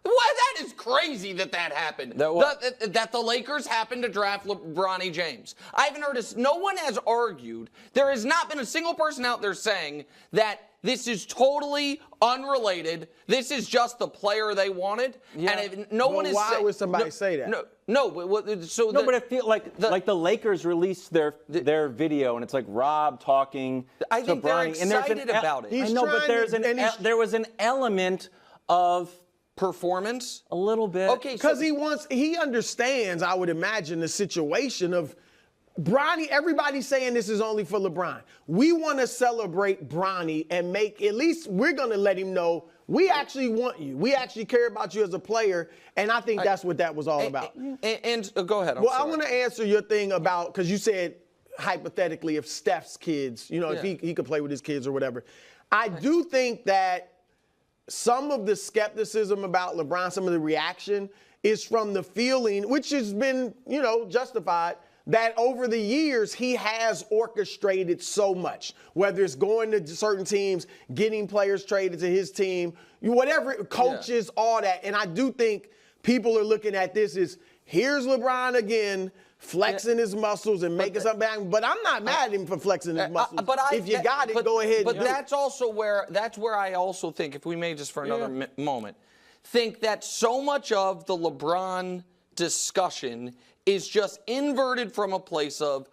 Why, that is crazy that happened. That the Lakers happened to draft Bronny James." I haven't heard no one has argued. There has not been a single person out there saying that this is totally unrelated. This is just the player they wanted. Yeah. And Why would somebody say that? But I feel like the Lakers released their video, and it's like Rob talking I to think they're Bronny, and excited about it. I know, but there was an element of performance. a little bit. Okay, Because he understands, I would imagine, the situation of Bronny. Everybody's saying this is only for LeBron. We want to celebrate Bronny and at least we're going to let him know we actually want you. We actually care about you as a player, and I think that's what that was all about. And go ahead. I want to answer your thing about, because you said hypothetically if Steph's kids, if he could play with his kids or whatever. I do think that some of the skepticism about LeBron, some of the reaction is from the feeling, which has been, justified, that over the years he has orchestrated so much, whether it's going to certain teams, getting players traded to his team, whatever, coaches, all that. And I do think people are looking at this as, here's LeBron again, flexing his muscles and making something back. But I'm not mad at him for flexing his muscles. If you got it, go ahead and do that's it. Also that's where I also think, if we may just for another moment, think that so much of the LeBron discussion is just inverted from a place of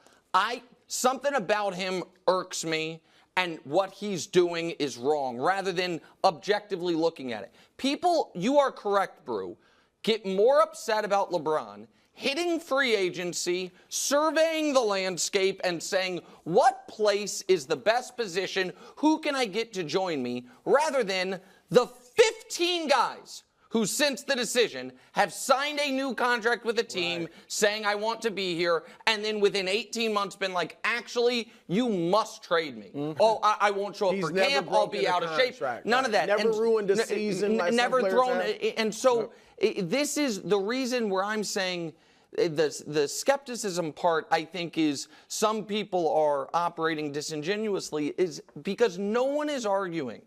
something about him irks me and what he's doing is wrong, rather than objectively looking at it. People, you are correct, Brew, get more upset about LeBron hitting free agency, surveying the landscape, and saying, what place is the best position? Who can I get to join me? Rather than the 15 guys who, since the decision, have signed a new contract with a team saying, I want to be here, and then within 18 months been like, actually, you must trade me. Oh, I won't show up for camp. I'll be out of shape. None of that. Never ruined a season. Never thrown. And so this is the reason where I'm saying the skepticism part, I think, is some people are operating disingenuously, is because no one is arguing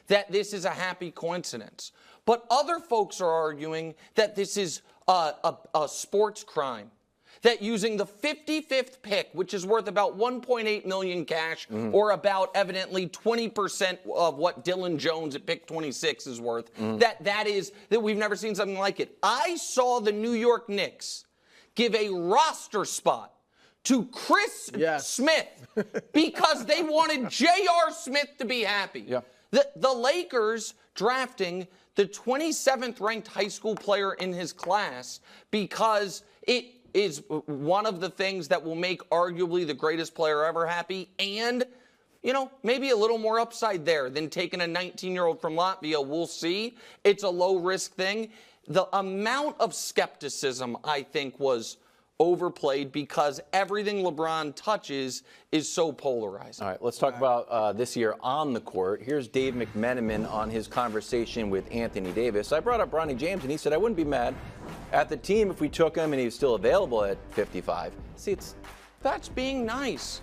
that this is a happy coincidence. But other folks are arguing that this is a sports crime. That using the 55th pick, which is worth about $1.8 million cash, or about evidently 20% of what Dylan Jones at pick 26 is worth, that we've never seen something like it. I saw the New York Knicks give a roster spot to Chris Smith because they wanted J.R. Smith to be happy. Yeah. The Lakers drafting the 27th ranked high school player in his class because it is one of the things that will make arguably the greatest player ever happy, and, you know, maybe a little more upside there than taking a 19-year-old from Latvia. We'll see. It's a low-risk thing. The amount of skepticism, I think, was overplayed because everything LeBron touches is so polarized. All right, let's talk about this year on the court. Here's Dave McMenamin on his conversation with Anthony Davis. I brought up Bronny James, and he said I wouldn't be mad at the team if we took him and he was still available at 55. See, that's being nice.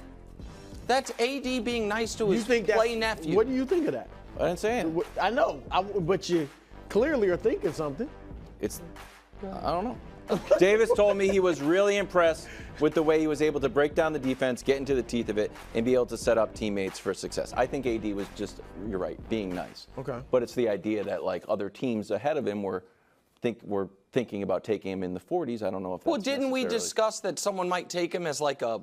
That's AD being nice to his play nephew. What do you think of that? I didn't say it. I know, but you clearly are thinking something. I don't know. Davis told me he was really impressed with the way he was able to break down the defense, get into the teeth of it, and be able to set up teammates for success. I think AD was just, you're right, being nice. Okay. But it's the idea that, like, other teams ahead of him were thinking about taking him in the 40s. I don't know if that's Well, didn't we discuss that someone might take him as like a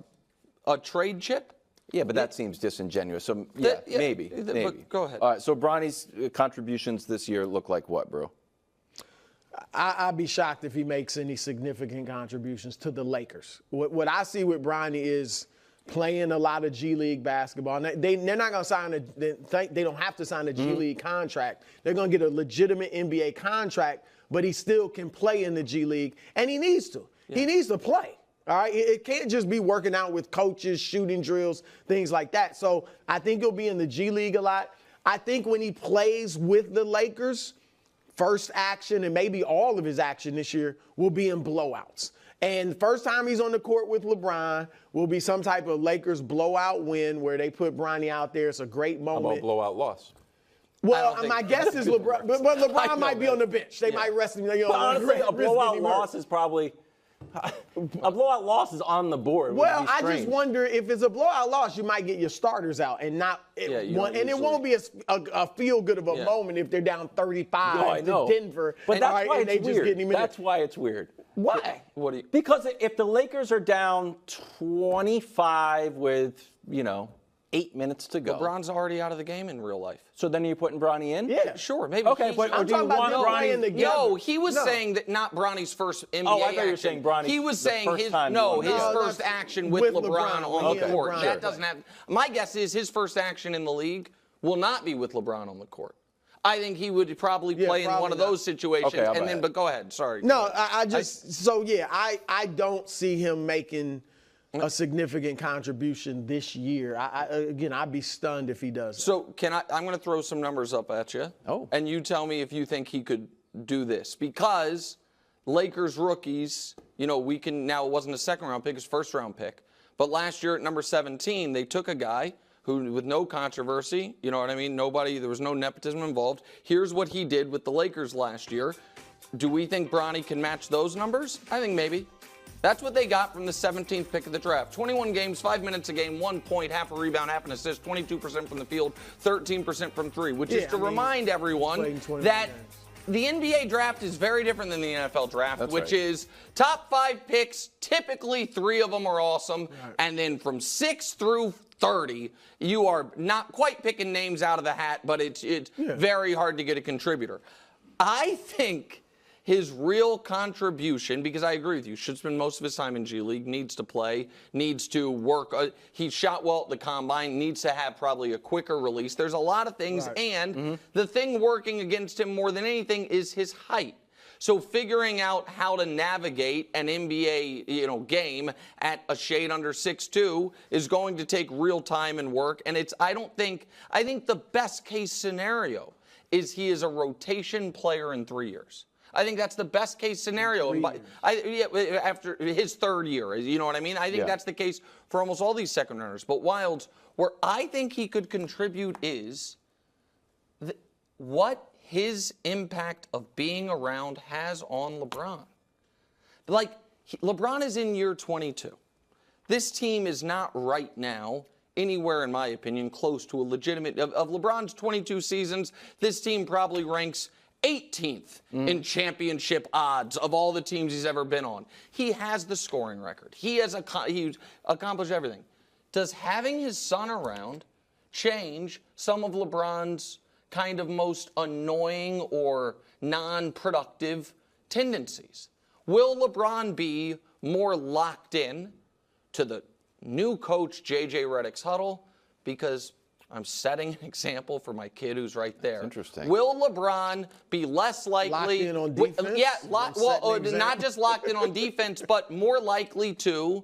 trade chip? Yeah, but that seems disingenuous. So, maybe. But go ahead. All right, so Bronny's contributions this year look like what, bro? I'd be shocked if he makes any significant contributions to the Lakers. What I see with Bronny is playing a lot of G League basketball. They're not going to sign they don't have to sign a G League contract. They're going to get a legitimate NBA contract, but he still can play in the G League, and he needs to. Yeah. He needs to play. All right, it can't just be working out with coaches, shooting drills, things like that. So I think he'll be in the G League a lot. I think when he plays with the Lakers, first action and maybe all of his action this year will be in blowouts. And the first time he's on the court with LeBron will be some type of Lakers blowout win where they put Bronny out there. It's a great moment. How about blowout loss? Well, my guess is LeBron, but LeBron might be on the bench. They might rest him. But honestly, a blowout loss is probably a blowout loss is on the board. Well, I just wonder if it's a blowout loss, you might get your starters out and not one, and it won't be a feel good of a moment if they're down 35 to Denver. But that's why it's weird. That's why it's weird. Why? Because if the Lakers are down 25 with 8 minutes to go. LeBron's already out of the game in real life. So then you're putting Bronny in? Yeah. Sure, maybe. Okay, but I'm talking about Bronny together. No, he was saying that not Bronny's first NBA I thought you were action. saying Bronny's He was saying his first action with LeBron on the court. That doesn't have. My guess is his first action in the league will not be with LeBron on the court. I think he would probably play in one of those situations. Okay, but go ahead. Sorry. No, I don't see him making a significant contribution this year. I'd be stunned if he does. So I'm going to throw some numbers up at you. Oh. And you tell me if you think he could do this. Because Lakers rookies, we can now, it wasn't a second round pick, it was first round pick. But last year at number 17, they took a guy who, with no controversy, you know what I mean? There was no nepotism involved. Here's what he did with the Lakers last year. Do we think Bronny can match those numbers? I think maybe. That's what they got from the 17th pick of the draft. 21 games, 5 minutes a game, 1 point, half a rebound, half an assist, 22% from the field, 13% from three, which is to remind everyone that the NBA draft is very different than the NFL draft, which is top 5 picks, typically 3 of them are awesome, and then from 6 through 30, you are not quite picking names out of the hat, but it's very hard to get a contributor. I think his real contribution, because I agree with you, should spend most of his time in G League, needs to play, needs to work. He shot well at the combine, needs to have probably a quicker release. There's a lot of things, and the thing working against him more than anything is his height. So figuring out how to navigate an NBA, game at a shade under 6'2" is going to take real time and work. And I think the best case scenario is he is a rotation player in 3 years. I think that's the best case scenario. After his third year, you know what I mean? I think that's the case for almost all these second runners. But Wildes, where I think he could contribute is what his impact of being around has on LeBron. Like, LeBron is in year 22. This team is not right now anywhere, in my opinion, close to a legitimate. Of LeBron's 22 seasons, this team probably ranks 18th in championship odds of all the teams he's ever been on. He has the scoring record. He's accomplished everything. Does having his son around change some of LeBron's kind of most annoying or non-productive tendencies? Will LeBron be more locked in to the new coach, JJ Redick's huddle? Because I'm setting an example for my kid who's right there. That's interesting. Will LeBron be less likely? Locked in on defense? Not just locked in on defense, but more likely to,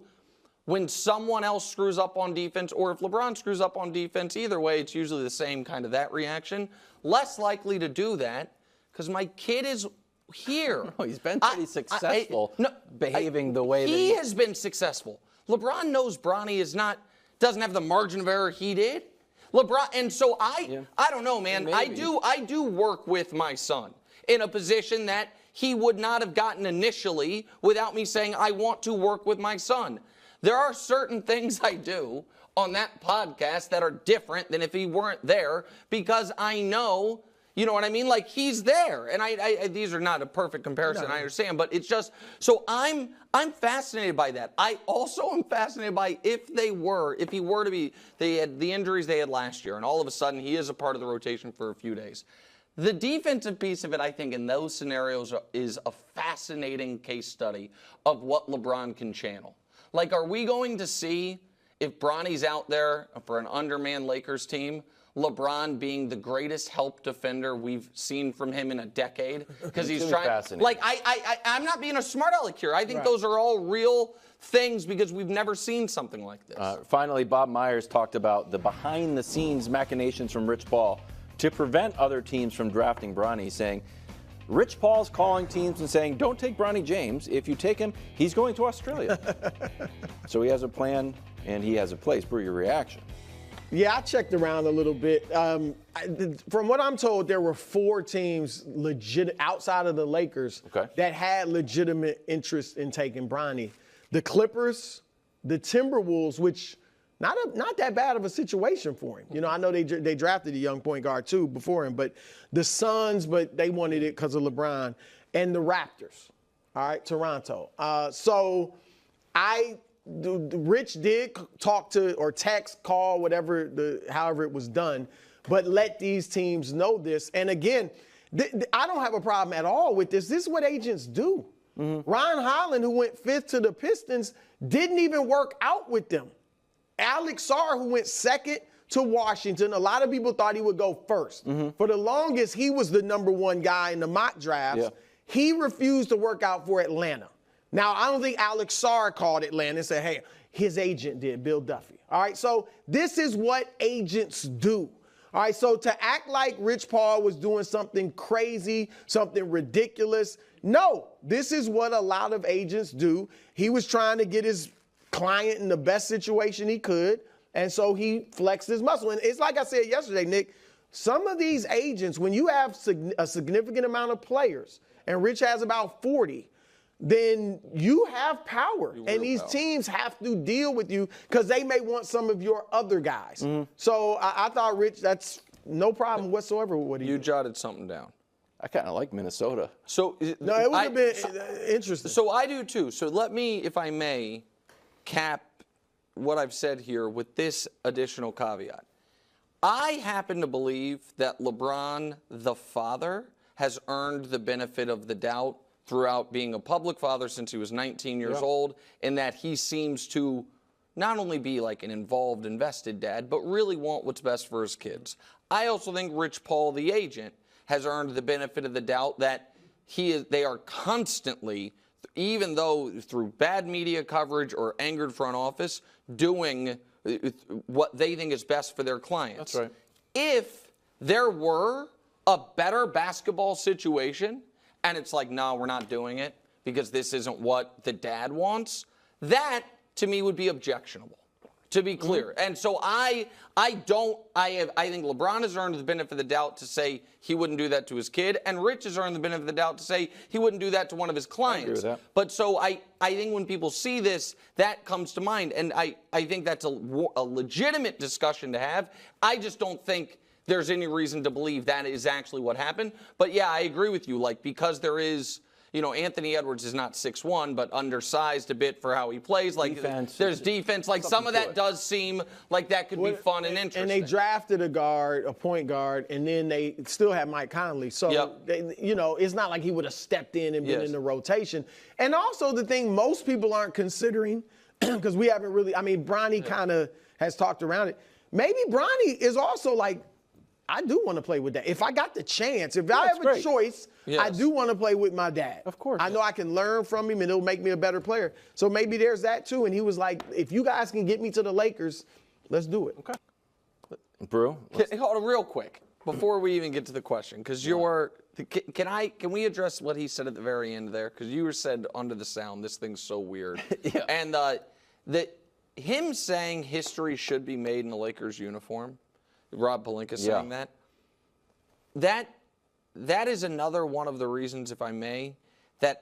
when someone else screws up on defense, or if LeBron screws up on defense, either way, it's usually the same kind of that reaction. Less likely to do that because my kid is here. No, he's been pretty successful behaving the way that he has been successful. LeBron knows Bronny doesn't have the margin of error he did. LeBron, and so I don't know, man. I do work with my son in a position that he would not have gotten initially without me saying I want to work with my son. There are certain things I do on that podcast that are different than if he weren't there because I know, you know what I mean? Like, he's there. And these are not a perfect comparison, I understand, but it's just, so I'm fascinated by that. I also am fascinated by if he were to be, they had the injuries they had last year, and all of a sudden he is a part of the rotation for a few days. The defensive piece of it, I think, in those scenarios is a fascinating case study of what LeBron can channel. Like, are we going to see, if Bronny's out there for an undermanned Lakers team, LeBron being the greatest help defender we've seen from him in a decade? Because he's trying. Like, I'm not being a smart aleck here. I think those are all real things because we've never seen something like this. Finally, Bob Myers talked about the behind-the-scenes machinations from Rich Paul to prevent other teams from drafting Bronny, saying, Rich Paul's calling teams and saying, don't take Bronny James. If you take him, he's going to Australia. So he has a plan and he has a place. Brew, your reaction? Yeah, I checked around a little bit. From what I'm told, there were 4 teams outside of the Lakers that had legitimate interest in taking Bronny. The Clippers, the Timberwolves, which not that bad of a situation for him. You know, I know they drafted a young point guard too before him, but the Suns, but they wanted it because of LeBron, and the Raptors. All right, Toronto. So Rich did talk to or text, call, however it was done, but let these teams know this. And again, I don't have a problem at all with this. This is what agents do. Ron Holland, who went 5th to the Pistons, didn't even work out with them. Alex Sarr, who went 2nd to Washington, a lot of people thought he would go 1st. For the longest, he was the #1 guy in the mock drafts. He refused to work out for Atlanta. Now, I don't think Alex Sarr called Atlanta and said, hey, his agent did, Bill Duffy. All right, so this is what agents do. All right, so to act like Rich Paul was doing something crazy, something ridiculous, no, this is what a lot of agents do. He was trying to get his client in the best situation he could, and so he flexed his muscle. And it's like I said yesterday, Nick, some of these agents, when you have a significant amount of players, and Rich has about 40, then you have power. And these teams have to deal with you because they may want some of your other guys. So I thought, Rich, that's no problem whatsoever with what he did. You jotted something down. I kind of like Minnesota. So no, it would have been interesting. So I do too. So let me, if I may, cap what I've said here with this additional caveat. I happen to believe that LeBron, the father, has earned the benefit of the doubt throughout being a public father since he was 19 years old, and that he seems to not only be like an involved, invested dad, but really want what's best for his kids. I also think Rich Paul, the agent, has earned the benefit of the doubt that they are constantly, even though through bad media coverage or angered front office, doing what they think is best for their clients. That's right. If there were a better basketball situation and it's like, no, we're not doing it because this isn't what the dad wants, that to me would be objectionable, to be clear. And so I think LeBron has earned the benefit of the doubt to say he wouldn't do that to his kid, and Rich has earned the benefit of the doubt to say he wouldn't do that to one of his clients. I agree with that. But so I think when people see this, that comes to mind, and I think that's a legitimate discussion to have. I just don't think there's any reason to believe that is actually what happened. But yeah, I agree with you. Like, because there is, Anthony Edwards is not 6'1", but undersized a bit for how he plays. Like, there's defense. Like, some of that does seem like that could be fun and interesting. And they drafted a point guard, and then they still have Mike Conley. So, it's not like he would have stepped in and been in the rotation. And also the thing most people aren't considering, because we haven't really, Bronny kind of has talked around it. Maybe Bronny is also like, I do want to play with that. If I got the chance, if I have a choice, I do want to play with my dad. Of course. I know I can learn from him and it'll make me a better player. So maybe there's that too. And he was like, if you guys can get me to the Lakers, let's do it. Okay. Brew? Hold on real quick before we even get to the question, because can we address what he said at the very end there? Because you said under the sound, this thing's so weird. And him saying history should be made in the Lakers uniform, Rob Pelinka saying that is another one of the reasons, if I may, that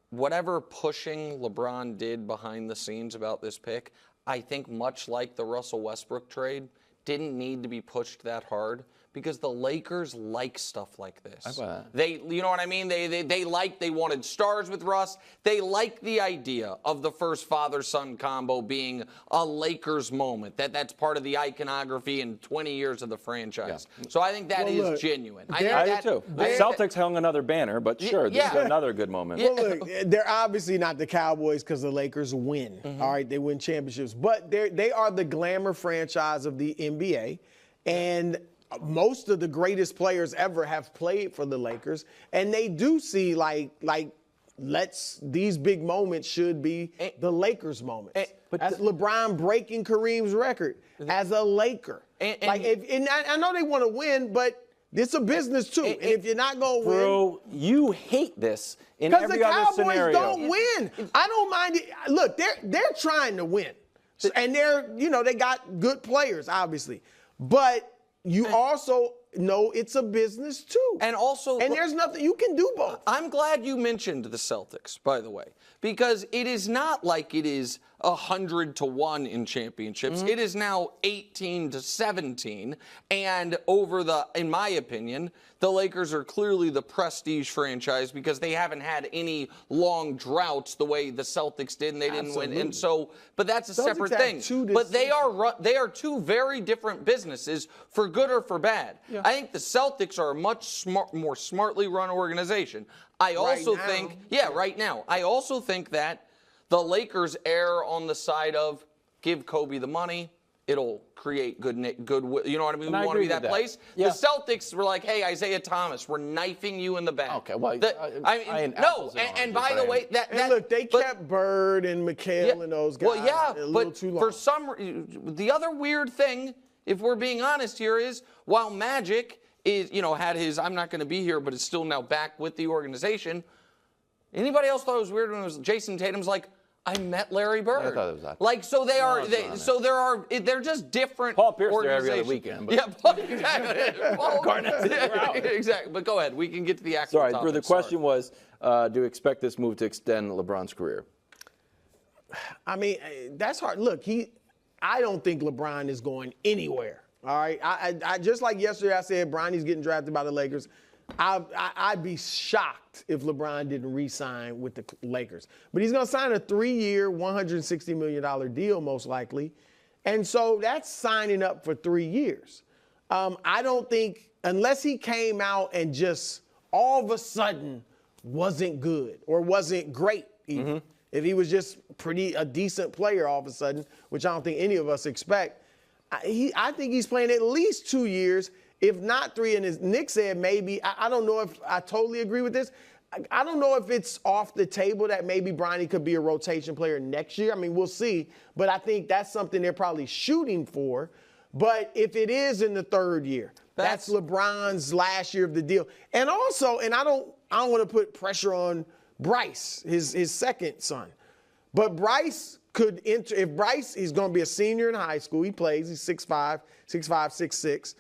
whatever pushing LeBron did behind the scenes about this pick, I think much like the Russell Westbrook trade, didn't need to be pushed that hard because the Lakers like stuff like this. You know what I mean? They wanted stars with Russ. They like the idea of the first father-son combo being a Lakers moment. That's part of the iconography in 20 years of the franchise. Yeah. So I think that is genuine. I do too. Celtics hung another banner, but sure, this is another good moment. Well, look, they're obviously not the Cowboys because the Lakers win. All right, they win championships, but they are the glamour franchise of the NBA, and most of the greatest players ever have played for the Lakers, and they do see these big moments should be the Lakers moments. That's LeBron breaking Kareem's record as a Laker. I know they want to win, but it's a business too. And if you're not going to win, bro, you hate this in every other scenario. Because the Cowboys don't win. I don't mind it. Look, they're trying to win, and they got good players, obviously, but you also know it's a business too. And there's nothing, you can do both. I'm glad you mentioned the Celtics, by the way, because it is not like it is 100-1 in championships. It is now 18-17. And in my opinion, the Lakers are clearly the prestige franchise because they haven't had any long droughts the way the Celtics did, and they didn't win. And so, but that's a separate thing. But they are two very different businesses, for good or for bad. Yeah. I think the Celtics are a much more smartly run organization. I also think that the Lakers err on the side of give Kobe the money. It'll create good. You know what I mean? We want to be that place. Yeah. The Celtics were like, "Hey, Isaiah Thomas, we're knifing you in the back." Okay, well, and by the way, look, they kept Bird and McHale and those guys. Well, yeah, a little too long. For the other weird thing, if we're being honest here, is while Magic is had his I'm not going to be here, but is still now back with the organization. Anybody else thought it was weird when it was Jason Tatum's like, I met Larry Bird. I thought it was that. Like, so they're just different. Paul Pierce there every other weekend. But. Yeah, Paul Garnett. Exactly. But go ahead. We can get to the actual topic. Sorry, the question was, do you expect this move to extend LeBron's career? I mean, that's hard. Look, I don't think LeBron is going anywhere. All right. I just like yesterday I said Bronny's getting drafted by the Lakers. I'd be shocked if LeBron didn't re-sign with the Lakers. But he's going to sign a 3-year, $160 million deal most likely. And so that's signing up for 3 years. I don't think, unless he came out and just all of a sudden wasn't good or wasn't great even. If he was just a decent player all of a sudden, which I don't think any of us expect, I think he's playing at least 2 years, if not 3. And as Nick said, maybe, I don't know if I totally agree with this. I don't know if it's off the table that maybe Bronny could be a rotation player next year. I mean, we'll see. But I think that's something they're probably shooting for. But if it is in the 3rd year, that's LeBron's last year of the deal. And also, and I I don't want to put pressure on Bryce, his second son. But Bryce could enter, if Bryce is going to be a senior in high school, he plays, he's 6'5", 6'6",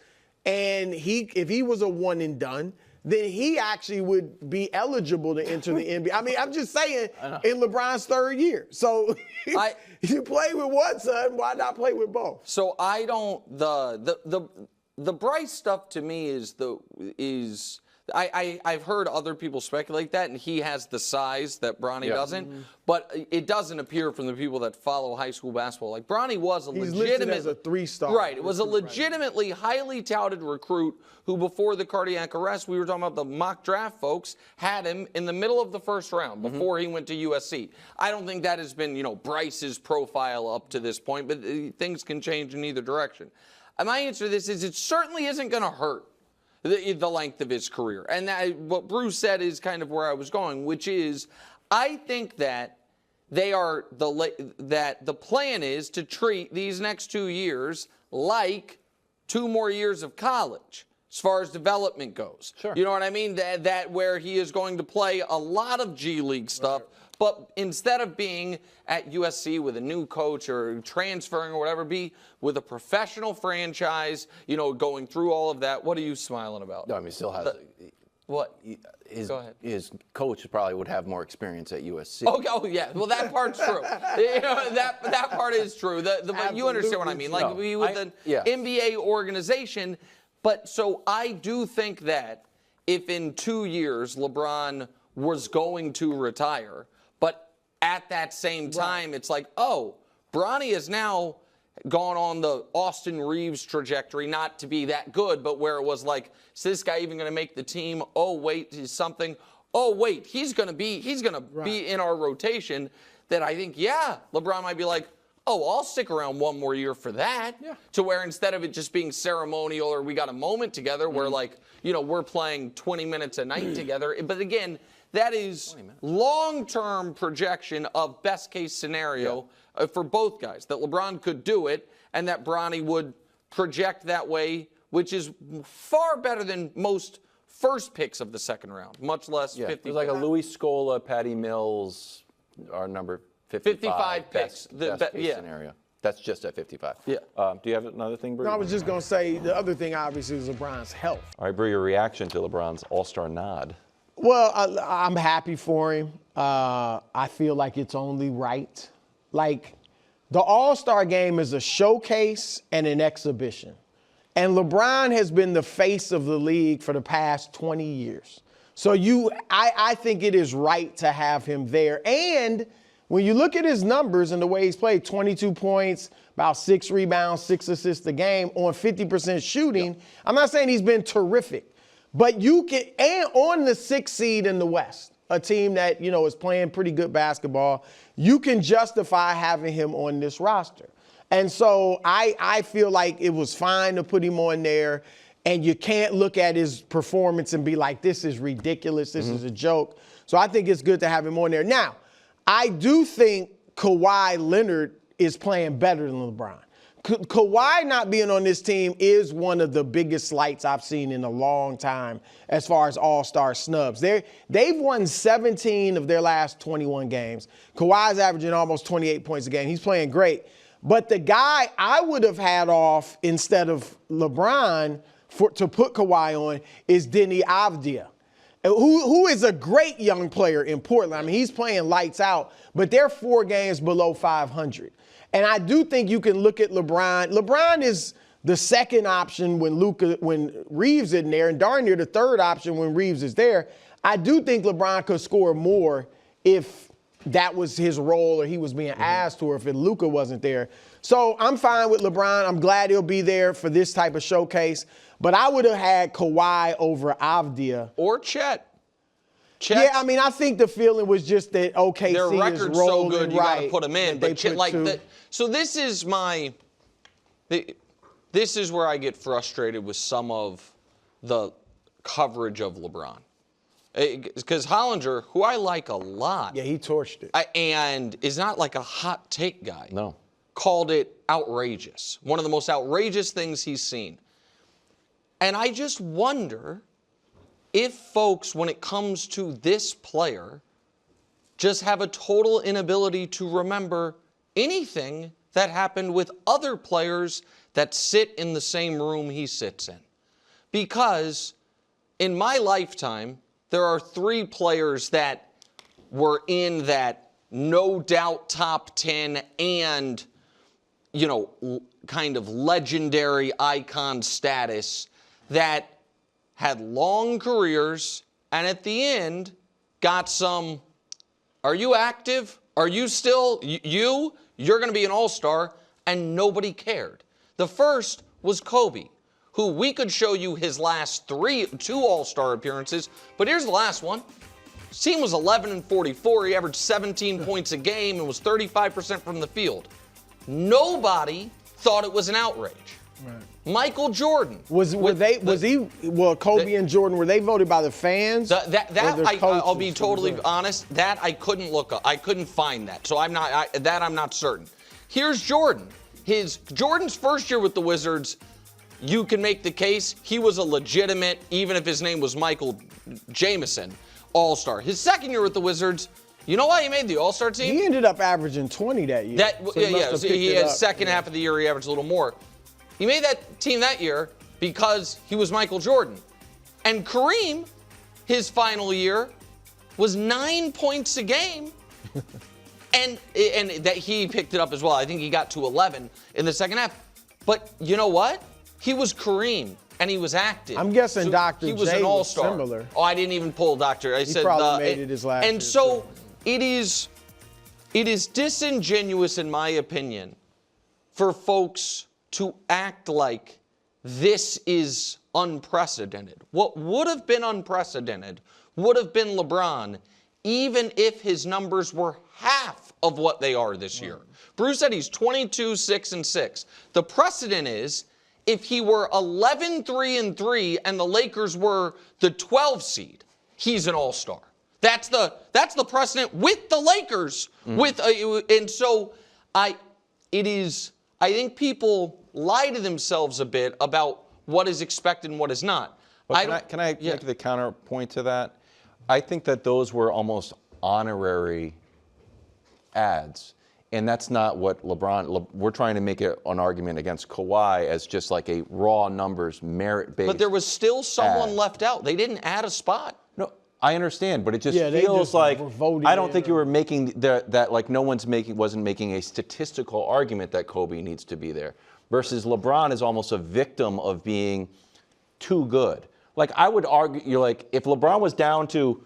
and if he was a one and done, then he actually would be eligible to enter the NBA. I mean, I'm just saying, in LeBron's third year. So you play with one son, why not play with both? So I don't the Bryce stuff to me is I've heard other people speculate that, and he has the size that Bronny doesn't. But it doesn't appear from the people that follow high school basketball. Like Bronny was a He's legitimate listed as a 3-star. Right. It was a legitimately highly touted recruit who, before the cardiac arrest, we were talking about the mock draft folks, had him in the middle of the first round before he went to USC. I don't think that has been, Bryce's profile up to this point, but things can change in either direction. And my answer to this is it certainly isn't going to hurt the length of his career. And what Bruce said is kind of where I was going, which is I think that that the plan is to treat these next 2 years like 2 more years of college as far as development goes. Sure. You know what I mean? That where he is going to play a lot of G League stuff, but instead of being at USC with a new coach or transferring or whatever, be with a professional franchise, going through all of that. What are you smiling about? No, I mean, still has. What? Go ahead. His coach probably would have more experience at USC. Okay, oh yeah. Well, that part's true. That part is true. But you understand what I mean? Like we with an NBA organization. But so I do think that if in 2 years LeBron was going to retire, but at that same time it's like, oh, Bronny has now gone on the Austin Reeves trajectory, not to be that good, but where it was like, is this guy even going to make the team? Oh wait, he's something. Oh wait, he's going to be in our rotation. That I think, LeBron might be like, oh, I'll stick around 1 more year for that. Yeah. To where instead of it just being ceremonial or we got a moment together where we're playing 20 minutes a night together. But again, that is long-term projection of best case scenario for both guys, that LeBron could do it and that Bronny would project that way, which is far better than most first picks of the second round, much less 50. It was like a Louis Scola, Patty Mills, our number 55 picks. Best case scenario. That's just at 55. Yeah. Do you have another thing, Brew? No, I was just going to say the other thing, obviously, is LeBron's health. All right, Brew, your reaction to LeBron's All-Star nod. Well, I'm happy for him. I feel like it's only right. Like, the All-Star game is a showcase and an exhibition. And LeBron has been the face of the league for the past 20 years. So I think it is right to have him there. And when you look at his numbers and the way he's played, 22 points, about 6 rebounds, 6 assists a game on 50% shooting. I'm not saying he's been terrific, but you can, and on the 6th seed in the West, a team that, is playing pretty good basketball, you can justify having him on this roster. And so I feel like it was fine to put him on there, and you can't look at his performance and be like, this is ridiculous, this is a joke. So I think it's good to have him on there. Now, I do think Kawhi Leonard is playing better than LeBron. Kawhi not being on this team is one of the biggest slights I've seen in a long time as far as all-star snubs. They've won 17 of their last 21 games. Kawhi's averaging almost 28 points a game. He's playing great. But the guy I would have had off instead of LeBron to put Kawhi on is Denny Avdia, who is a great young player in Portland. I mean, he's playing lights out, but they're 4 games below 500. And I do think you can look at LeBron. LeBron is the second option when Reeves is in there, and darn near the third option when Reeves is there. I do think LeBron could score more if that was his role or he was being asked to, or if Luka wasn't there. So I'm fine with LeBron. I'm glad he'll be there for this type of showcase. But I would have had Kawhi over Avdia. Or Chet. Yeah, I mean, I think the feeling was just that OKC their record's so good, you got to right, put them in. But Chet, so this is this is where I get frustrated with some of the coverage of LeBron. Because Hollinger, who I like a lot. Yeah, he torched it. And is not like a hot take guy. No. Called it outrageous. One of the most outrageous things he's seen. And I just wonder, if folks, when it comes to this player, just have a total inability to remember anything that happened with other players that sit in the same room he sits in. Because in my lifetime, there are 3 players that were in that no doubt top 10 and, you know, kind of legendary icon status that had long careers and at the end got some, are you active? Are you still, you're going to be an all-star, and nobody cared. The first was Kobe, who we could show you his last 2 all-star appearances, but here's the last one. His team was 11-44. He averaged 17 points a game and was 35% from the field. Nobody thought it was an outrage. Right. Michael Jordan. Kobe and Jordan, were they voted by the fans? I'll be totally honest, that I couldn't look up. I couldn't find that. So I'm not certain. Here's Jordan. Jordan's first year with the Wizards, you can make the case he was a legitimate, even if his name was Michael Jameson, all-star. His second year with the Wizards, you know why he made the all-star team? He ended up averaging 20 that year. He had second half of the year, he averaged a little more. He made that team that year because he was Michael Jordan. And Kareem, his final year, was 9 points a game. and that he picked it up as well. I think he got to 11 in the second half. But you know what? He was Kareem, and he was active. I'm guessing Dr. He was J an all-star. was similar. Oh, I didn't even pull Dr. I said probably made it his last and year, so too. it is disingenuous, in my opinion, for folks to act like this is unprecedented. What would have been unprecedented would have been LeBron, even if his numbers were half of what they are this year. Bruce said he's 22-6-6. The precedent is if he were 11-3-3 and the Lakers were the 12 seed, he's an all-star. That's the precedent with the Lakers. And so I think people lie to themselves a bit about what is expected and what is not. But can I make the counterpoint to that? I think that those were almost honorary ads. And that's not what we're trying to make an argument against Kawhi as just like a raw numbers, merit-based. But there was still someone left out. They didn't add a spot. No, I understand, but it just feels like I don't think you were making that like no one's wasn't making a statistical argument that Kobe needs to be there. Versus LeBron is almost a victim of being too good. Like I would argue, if LeBron was down to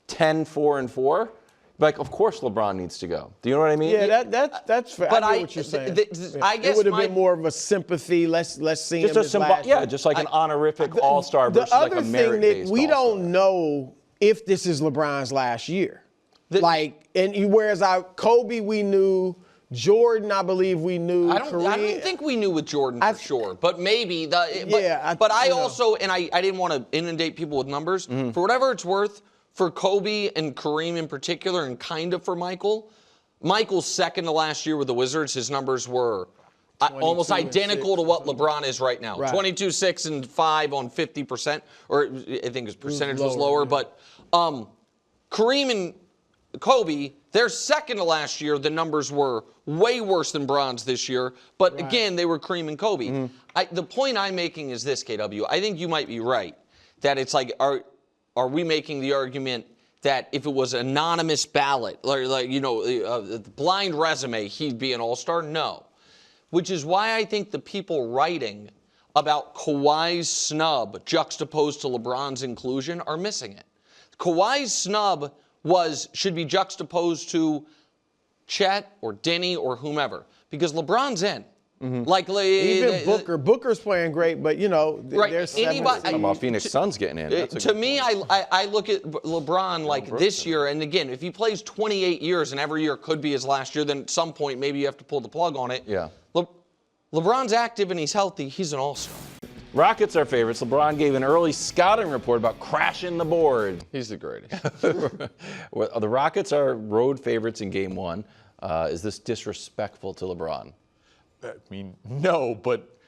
10-4-4. Like, of course LeBron needs to go. Do you know what I mean? Yeah, that's fair. But I get what you're saying. I guess it would have been more of a sympathy. Let's see him. Just like an honorific all-star versus like a merit-based The other thing, Nick, we all-star. don't know if this is LeBron's last year. Whereas Kobe we knew, Jordan I believe we knew. I don't think we knew with Jordan for sure, but maybe. I also didn't want to inundate people with numbers. Mm-hmm. For whatever it's worth. For Kobe and Kareem in particular, and kind of for Michael's second to last year with the Wizards, his numbers were almost identical to what LeBron is right now. Right. 22-6-5 on 50%, or I think his percentage was lower. But Kareem and Kobe, their second to last year, the numbers were way worse than Bron's this year. But again, they were Kareem and Kobe. Mm-hmm. The point I'm making is this, KW. I think you might be right, that it's like, are we making the argument that if it was anonymous ballot, blind resume, he'd be an all-star? No. Which is why I think the people writing about Kawhi's snub juxtaposed to LeBron's inclusion are missing it. Kawhi's snub should be juxtaposed to Chet or Denny or whomever, because LeBron's in. Mm-hmm. Even Booker's playing great, but there's Phoenix Suns getting in. To me, I look at LeBron this year, and again, if he plays 28 years and every year could be his last year, then at some point maybe you have to pull the plug on it. Yeah. LeBron's active and he's healthy. He's an all-star. Rockets are favorites. LeBron gave an early scouting report about crashing the board. He's the greatest. Well, the Rockets are road favorites in Game 1. Is this disrespectful to LeBron? I mean, no, but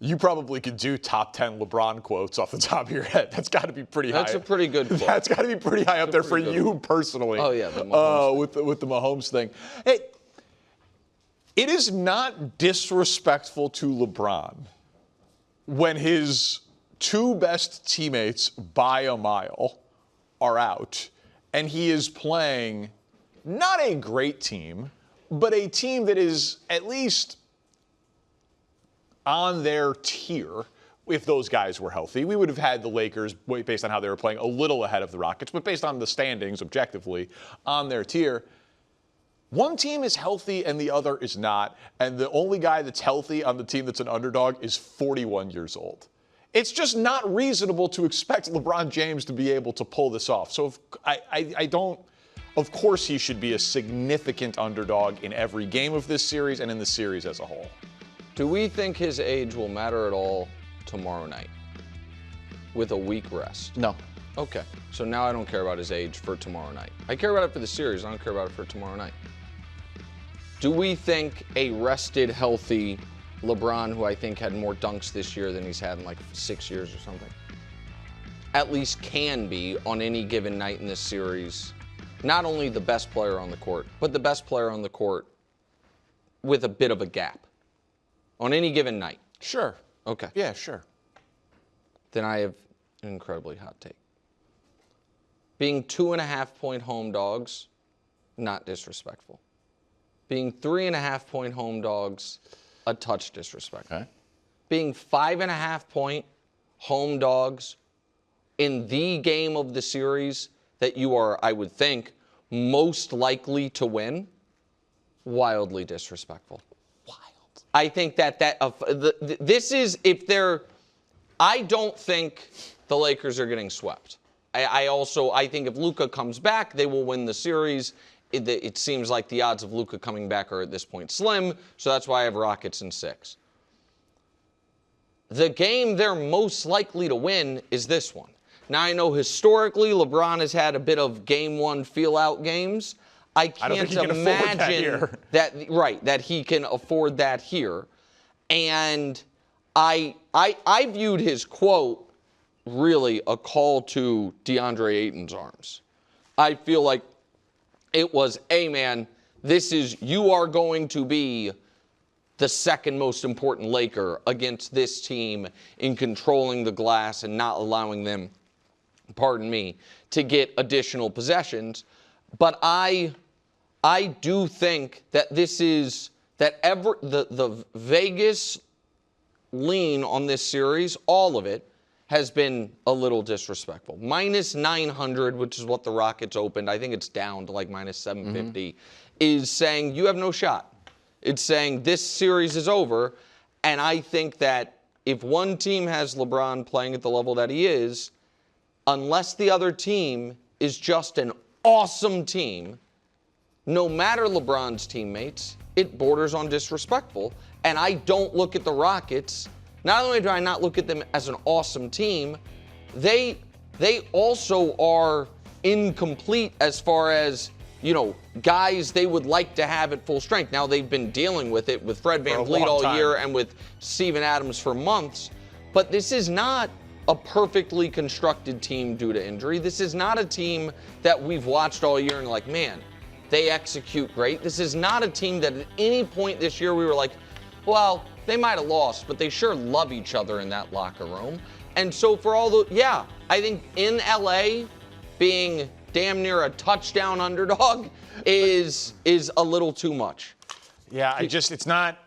You probably could do top 10 LeBron quotes off the top of your head. That's got to be pretty high. That's a pretty good quote. That's got to be pretty high up there for you personally. Oh, yeah, the Mahomes with the Mahomes thing. Hey, it is not disrespectful to LeBron when his two best teammates by a mile are out and he is playing not a great team, but a team that is at least on their tier. If those guys were healthy, we would have had the Lakers, based on how they were playing, a little ahead of the Rockets, but based on the standings objectively on their tier. One team is healthy and the other is not, and the only guy that's healthy on the team that's an underdog is 41 years old. It's just not reasonable to expect LeBron James to be able to pull this off. So I don't. Of course, he should be a significant underdog in every game of this series and in the series as a whole. Do we think his age will matter at all tomorrow night with a week rest? No. Okay, so now I don't care about his age for tomorrow night. I care about it for the series. I don't care about it for tomorrow night. Do we think a rested, healthy LeBron, who I think had more dunks this year than he's had in like 6 years or something, at least can be on any given night in this series, not only the best player on the court, but the best player on the court with a bit of a gap on any given night? Sure. Okay. Yeah, sure. Then I have an incredibly hot take. Being 2.5-point home dogs, not disrespectful. Being 3.5-point home dogs, a touch disrespectful. Okay. Being 5.5-point home dogs in the game of the series that you are, I would think, most likely to win, wildly disrespectful. I think this is, if they're, I don't think the Lakers are getting swept. I think if Luka comes back, they will win the series. It seems like the odds of Luka coming back are at this point slim, so that's why I have Rockets in 6. The game they're most likely to win is this one. Now, I know historically LeBron has had a bit of game one feel-out games. I can't imagine that he can afford that here. And I viewed his quote really a call to DeAndre Ayton's arms. I feel like it was, hey man, you are going to be the second most important Laker against this team in controlling the glass and not allowing them, pardon me, to get additional possessions. But I do think that the Vegas lean on this series, all of it, has been a little disrespectful. Minus 900, which is what the Rockets opened, I think it's down to like minus 750, is saying you have no shot. It's saying this series is over, and I think that if one team has LeBron playing at the level that he is, unless the other team is just an awesome team, no matter LeBron's teammates, it borders on disrespectful. And I don't look at the Rockets, not only do I not look at them as an awesome team, they also are incomplete as far as, guys they would like to have at full strength. Now, they've been dealing with it with Fred VanVleet all year and with Steven Adams for months, but this is not a perfectly constructed team due to injury. This is not a team that we've watched all year and like, man, they execute great. This is not a team that at any point this year we were like, well, they might have lost, but they sure love each other in that locker room. And so for I think in LA, being damn near a touchdown underdog is a little too much. Yeah, it's not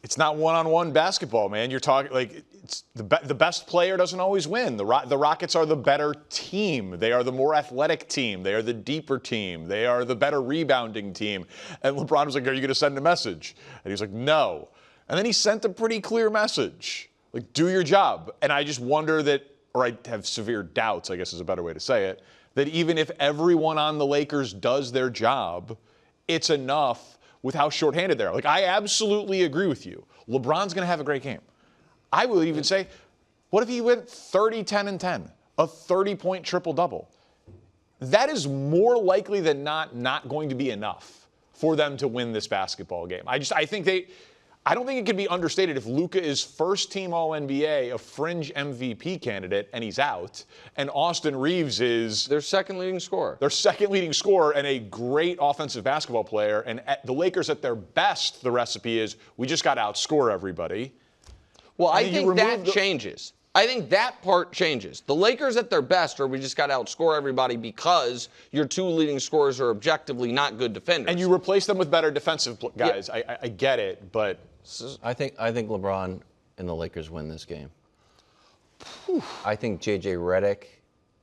one-on-one basketball, man. You're talking like it's the best player doesn't always win. The Rockets are the better team. They are the more athletic team. They are the deeper team. They are the better rebounding team. And LeBron was like, "Are you going to send a message?" And he's like, "No." And then he sent a pretty clear message, like, "Do your job." And I just wonder or I have severe doubts, I guess is a better way to say it, that even if everyone on the Lakers does their job, it's enough with how shorthanded they are. Like, I absolutely agree with you. LeBron's going to have a great game. I would even say, what if he went 30, 10, and 10? A 30-point triple-double. That is more likely than not going to be enough for them to win this basketball game. I I don't think it can be understated if Luka is first team All-NBA, a fringe MVP candidate, and he's out, and Austin Reeves is Their second leading scorer. their second leading scorer and a great offensive basketball player. And at the Lakers at their best, the recipe is we just got to outscore everybody. Well, I And you think that remove changes. I think that part changes. The Lakers at their best are we just got to outscore everybody because your two leading scorers are objectively not good defenders. And you replace them with better defensive guys. I get it, but I think LeBron and the Lakers win this game. I think JJ Redick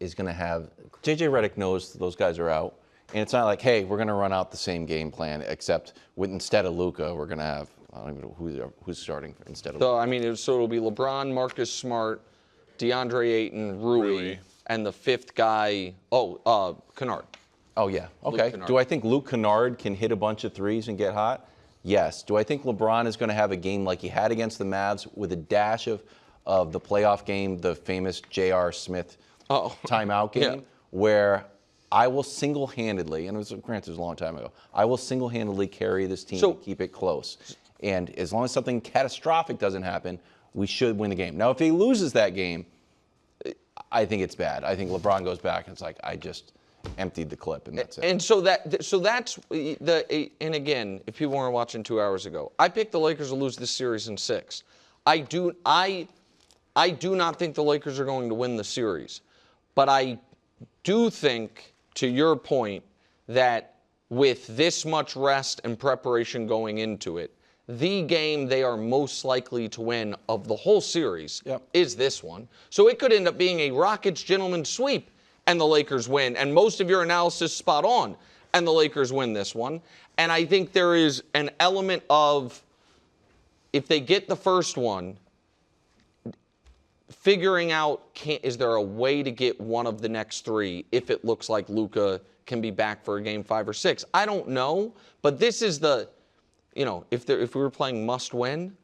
is going to have. JJ Redick knows those guys are out, and it's not like, hey, we're going to run out the same game plan, except instead of Luka, we're going to have. I don't even know who's starting instead of. So I mean, it'll be LeBron, Marcus Smart, DeAndre Ayton, Rui, and the fifth guy. Kennard. Oh yeah. Okay. Kennard. Do I think Luke Kennard can hit a bunch of threes and get hot? Yes. Do I think LeBron is going to have a game like he had against the Mavs with a dash of the playoff game, the famous J.R. Smith timeout game, where I will single-handedly, and it was granted it was a long time ago, I will single-handedly carry this team and keep it close. And as long as something catastrophic doesn't happen, we should win the game. Now, if he loses that game, I think it's bad. I think LeBron goes back and it's like, I just emptied the clip and that's it. And that's the. And again, if people weren't watching 2 hours ago, I picked the Lakers to lose this series in 6. I do not think the Lakers are going to win the series, but I do think, to your point, that with this much rest and preparation going into it, the game they are most likely to win of the whole series is this one. So it could end up being a Rockets gentleman's sweep and the Lakers win. And most of your analysis spot on and the Lakers win this one. And I think there is an element of, if they get the first one, figuring out, is there a way to get one of the next three if it looks like Luka can be back for a game 5 or 6? I don't know, but this is the, if we were playing must win,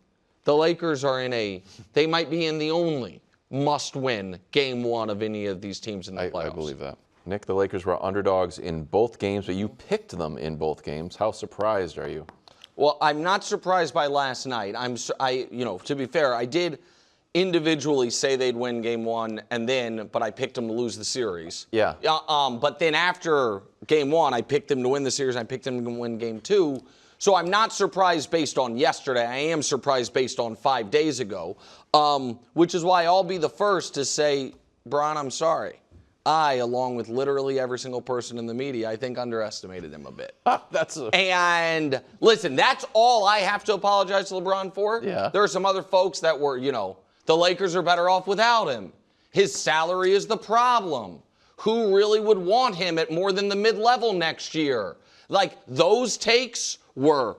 the Lakers are they might be in the only must win game 1 of any of these teams in the playoffs. I believe that. Nick, the Lakers were underdogs in both games, but you picked them in both games. How surprised are you? Well, I'm not surprised by last night. To be fair, I did individually say they'd win game 1, but I picked them to lose the series. Yeah. But then after game 1, I picked them to win the series. I picked them to win game 2. So I'm not surprised based on yesterday. I am surprised based on 5 days ago, which is why I'll be the first to say, Bron, I'm sorry. I, along with literally every single person in the media, I think underestimated him a bit. And listen, that's all I have to apologize to LeBron for. Yeah. There are some other folks that were, the Lakers are better off without him. His salary is the problem. Who really would want him at more than the mid-level next year? Like, those takes were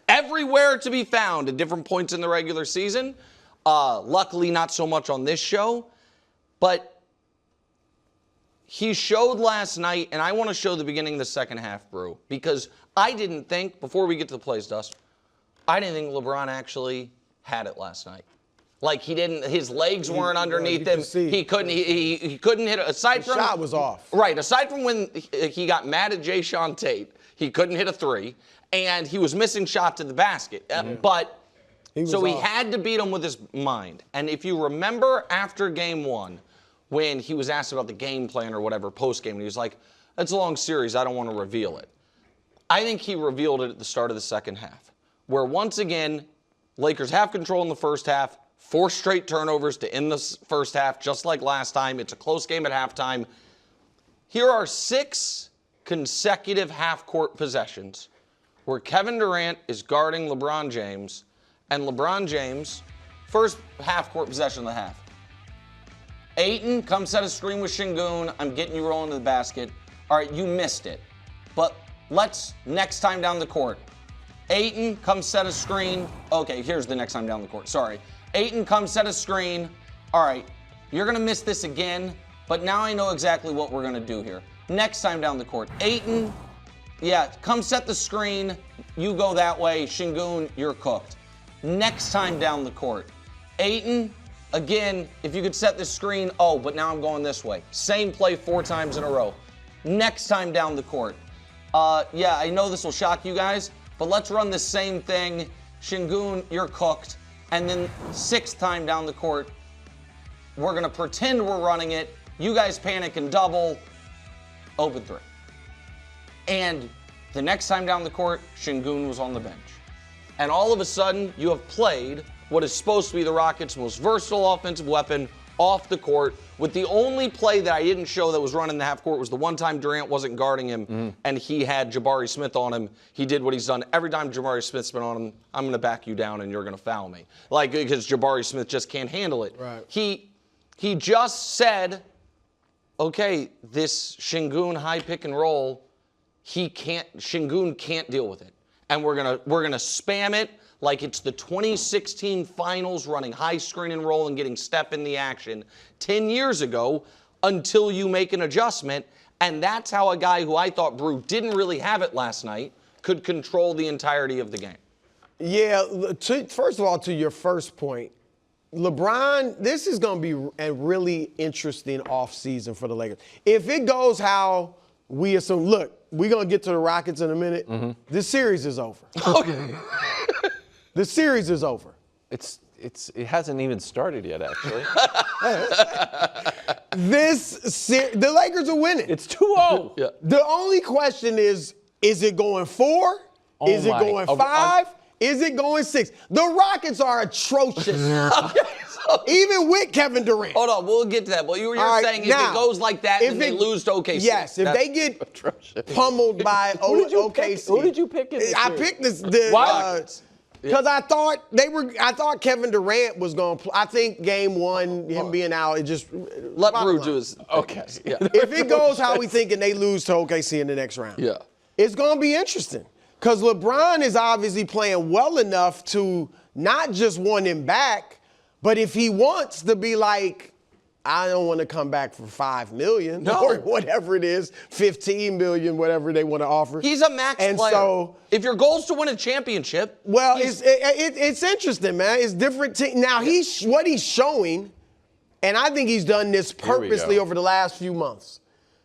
everywhere to be found at different points in the regular season. Luckily, not so much on this show. But he showed last night, and I want to show the beginning of the second half, Brew, because I didn't think, before we get to the plays, Dust, I didn't think LeBron actually had it last night. Like, he didn't, his legs weren't underneath him. He couldn't hit it. Aside from, the shot was off. Right. Aside from when he got mad at Jayshawn Tate, he couldn't hit a 3, and he was missing shots at the basket. But he had to beat him with his mind. And if you remember after game 1, when he was asked about the game plan or whatever post-game, and he was like, it's a long series, I don't want to reveal it. I think he revealed it at the start of the second half, where once again, Lakers have control in the first half, 4 straight turnovers to end the first half, just like last time. It's a close game at halftime. Here are 6 consecutive half-court possessions where Kevin Durant is guarding LeBron James, and LeBron James, first half-court possession of the half. Ayton comes set a screen with Şengün. I'm getting you rolling to the basket. All right, you missed it. But next time down the court. Ayton comes set a screen. Okay, here's the next time down the court. Sorry. Ayton comes set a screen. All right, you're going to miss this again, but now I know exactly what we're going to do here. Next time down the court. Ayton, come set the screen. You go that way. Şengün, you're cooked. Next time down the court. Ayton, again, if you could set the screen, but now I'm going this way. Same play 4 times in a row. Next time down the court. I know this will shock you guys, but let's run the same thing Şengün, you're cooked. And then 6th time down the court, we're going to pretend we're running it. You guys panic and double. Open 3. And the next time down the court, Şengün was on the bench. And all of a sudden, you have played what is supposed to be the Rockets' most versatile offensive weapon off the court, with the only play that I didn't show that was running the half court was the one time Durant wasn't guarding him and he had Jabari Smith on him. He did what he's done every time Jabari Smith's been on him. I'm going to back you down and you're going to foul me. Like, because Jabari Smith just can't handle it. Right. He just said, okay, this Şengün high pick and roll, Şengün can't deal with it. And we're gonna spam it like it's the 2016 finals, running high screen and roll and getting step in the action 10 years ago until you make an adjustment. And that's how a guy who I thought Brew didn't really have it last night could control the entirety of the game. Yeah, first of all, to your first point, LeBron, this is going to be a really interesting offseason for the Lakers. If it goes how we assume, look, we're going to get to the Rockets in a minute. This series is over. Okay. The series is over. It hasn't even started yet, actually. The Lakers are winning. It's 2-0. Yeah. The only question is it going 4? Is it going 5? Is it going 6? The Rockets are atrocious. Even with Kevin Durant. Hold on, we'll get to that. What you're Right, saying is now, if it goes like that and they lose to OKC. Yes, if they get pummeled by OKC. Who did you pick in this I series? picked this. Why? Because I thought Kevin Durant was going to play. I think game 1, him being out, it just. Let Brew do his. Okay. Yeah. If it goes how we think and they lose to OKC in the next round, Yeah. it's going to be interesting. Because LeBron is obviously playing well enough to not just want him back, but if he wants to be like, I don't want to come back for $5 million or whatever it is, $15 million, whatever they want to offer. He's a max and player. So, if your goal is to win a championship, well, it's interesting, man. It's different. Now, what he's showing, and I think he's done this purposely over the last few months,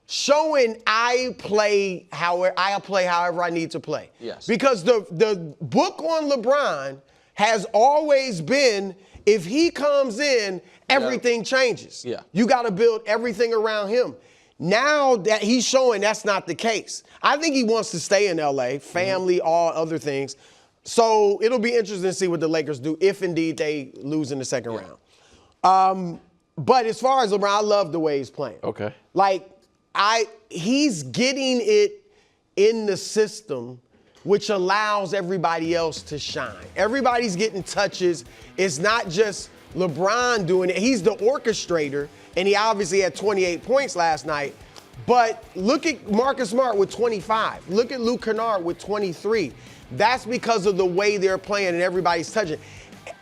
showing I play however I need to play. Yes. Because the book on LeBron has always been, if he comes in, everything changes. Yeah. You got to build everything around him. Now that he's showing that's not the case. I think he wants to stay in LA, family, all other things. So it'll be interesting to see what the Lakers do if indeed they lose in the second round. But as far as LeBron, I love the way he's playing. Okay. Like, he's getting it in the system, which allows everybody else to shine. Everybody's getting touches. It's not just LeBron doing it. He's the orchestrator, and he obviously had 28 points last night. But look at Marcus Smart with 25. Look at Luke Kennard with 23. That's because of the way they're playing and everybody's touching.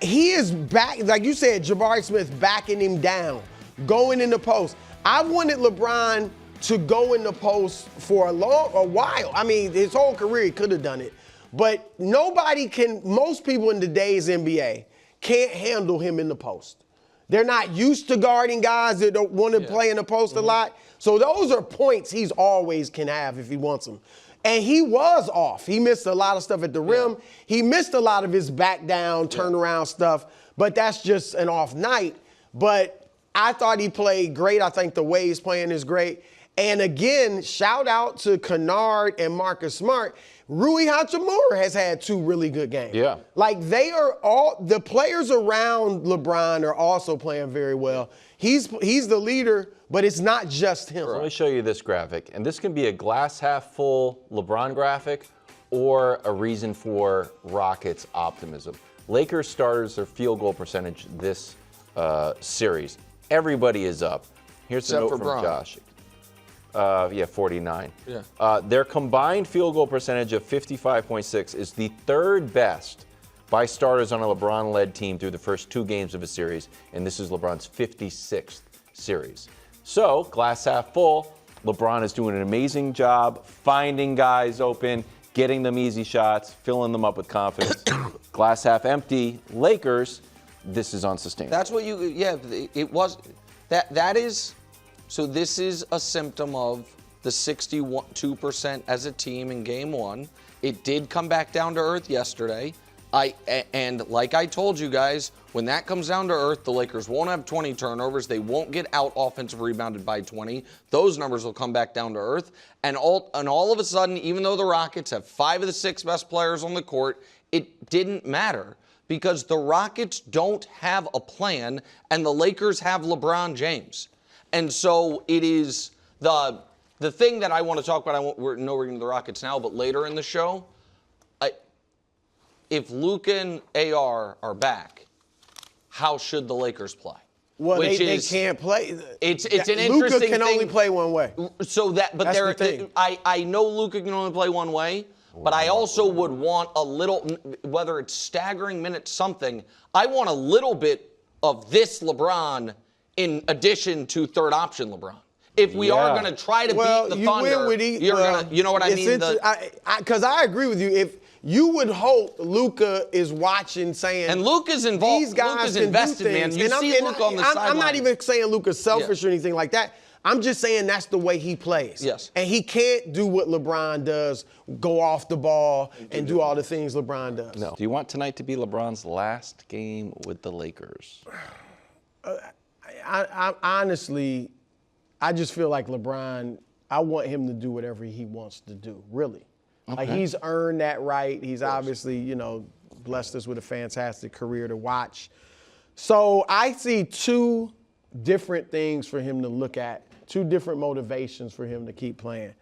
He is back, like you said, Jabari Smith backing him down, going in the post. I wanted LeBron to go in the post for a while. I mean, his whole career he could have done it. But most people in today's NBA can't handle him in the post. They're not used to guarding guys that don't want to play in the post a lot. So those are points he's always can have if he wants them. And he was off. He missed a lot of stuff at the rim. He missed a lot of his back down, turnaround stuff. But that's just an off night. But I thought he played great. I think the way he's playing is great. And again, shout out to Kennard and Marcus Smart. Rui Hachimura has had 2 really good games. Yeah. Like the players around LeBron are also playing very well. He's the leader, but it's not just him. Let me show you this graphic. And this can be a glass half full LeBron graphic or a reason for Rockets optimism. Lakers starters, their field goal percentage this series. Everybody is up. Here's the Except note for from Bron. Josh. 49. Yeah. Their combined field goal percentage of 55.6 is the 3rd best by starters on a LeBron-led team through the first 2 games of a series, and this is LeBron's 56th series. So, glass half full, LeBron is doing an amazing job finding guys open, getting them easy shots, filling them up with confidence. Glass half empty, Lakers, this is unsustainable. that's what it was. That is. So this is a symptom of the 62% as a team in game 1. It did come back down to earth yesterday. And like I told you guys, when that comes down to earth, the Lakers won't have 20 turnovers. They won't get out offensive rebounded by 20. Those numbers will come back down to earth. And all of a sudden, even though the Rockets have 5 of the 6 best players on the court, it didn't matter because the Rockets don't have a plan and the Lakers have LeBron James. And so it is the thing that I want to talk about. We're getting to the Rockets now, but later in the show, if Luka and AR are back, how should the Lakers play? Well, they can't play. It's an interesting Luka thing. can only play one way. So that, but That's there, the thing. I know Luka can only play one way, but I also would want a little, whether it's staggering minutes, something. I want a little bit of this LeBron in addition to third option LeBron. If we are going to try to beat the Thunder, you're going to, you know what I mean? Because I agree with you. If you would hope Luka is watching, saying, and Luka's involved. These guys Luka's can invested, do things. man. You see Luka on the sideline. I'm not even saying Luka's selfish or anything like that. I'm just saying that's the way he plays. Yes. And he can't do what LeBron does, go off the ball and do all the things LeBron does. No. Do you want tonight to be LeBron's last game with the Lakers? I honestly, I just feel like LeBron, I want him to do whatever he wants to do, really. Okay. Like, he's earned that right. He's obviously, blessed us with a fantastic career to watch. So I see 2 different things for him to look at, 2 different motivations for him to keep playing.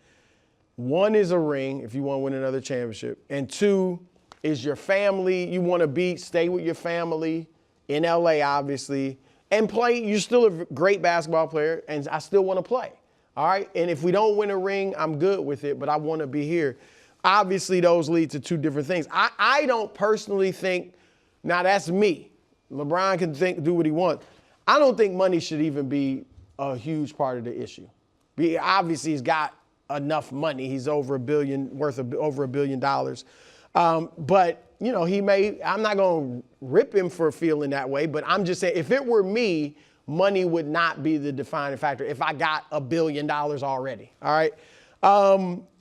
One is a ring, if you want to win another championship. And 2 is your family. You want to stay with your family in LA, obviously, and play. You're still a great basketball player, and I still want to play. All right? And if we don't win a ring, I'm good with it, but I want to be here. Obviously, those lead to 2 different things. I don't personally think, now that's me. LeBron can do what he wants. I don't think money should even be a huge part of the issue. Obviously, he's got enough money. He's over $1 billion, over $1 billion. But, I'm not going to rip him for feeling that way, but I'm just saying, if it were me, money would not be the defining factor if I got $1 billion already. All right?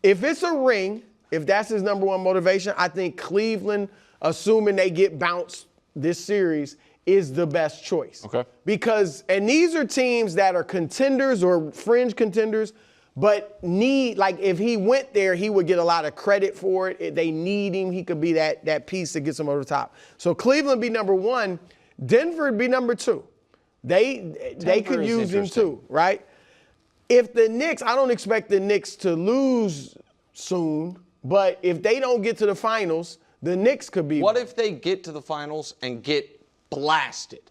If it's a ring, if that's his number one motivation, I think Cleveland, assuming they get bounced this series, is the best choice. Okay. Because, and these are teams that are contenders or fringe contenders, but if he went there, he would get a lot of credit for it. They need him. He could be that piece that gets them over the top. So Cleveland be number 1. Denver be number 2. They could use him too, right? If the Knicks, I don't expect the Knicks to lose soon, but if they don't get to the finals, the Knicks could be. What if they get to the finals and get blasted?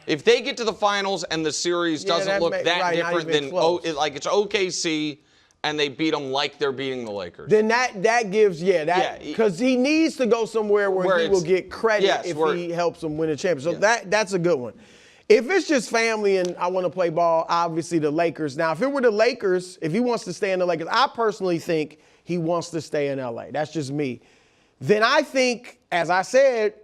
If they get to the finals and the series doesn't look that different than it's OKC and they beat them like they're beating the Lakers, then that gives because he needs to go somewhere where he will get credit if he helps them win a championship. So that's a good one. If it's just family and I want to play ball, obviously the Lakers. Now, if it were the Lakers, if he wants to stay in the Lakers, I personally think he wants to stay in LA. That's just me. Then I think, as I said,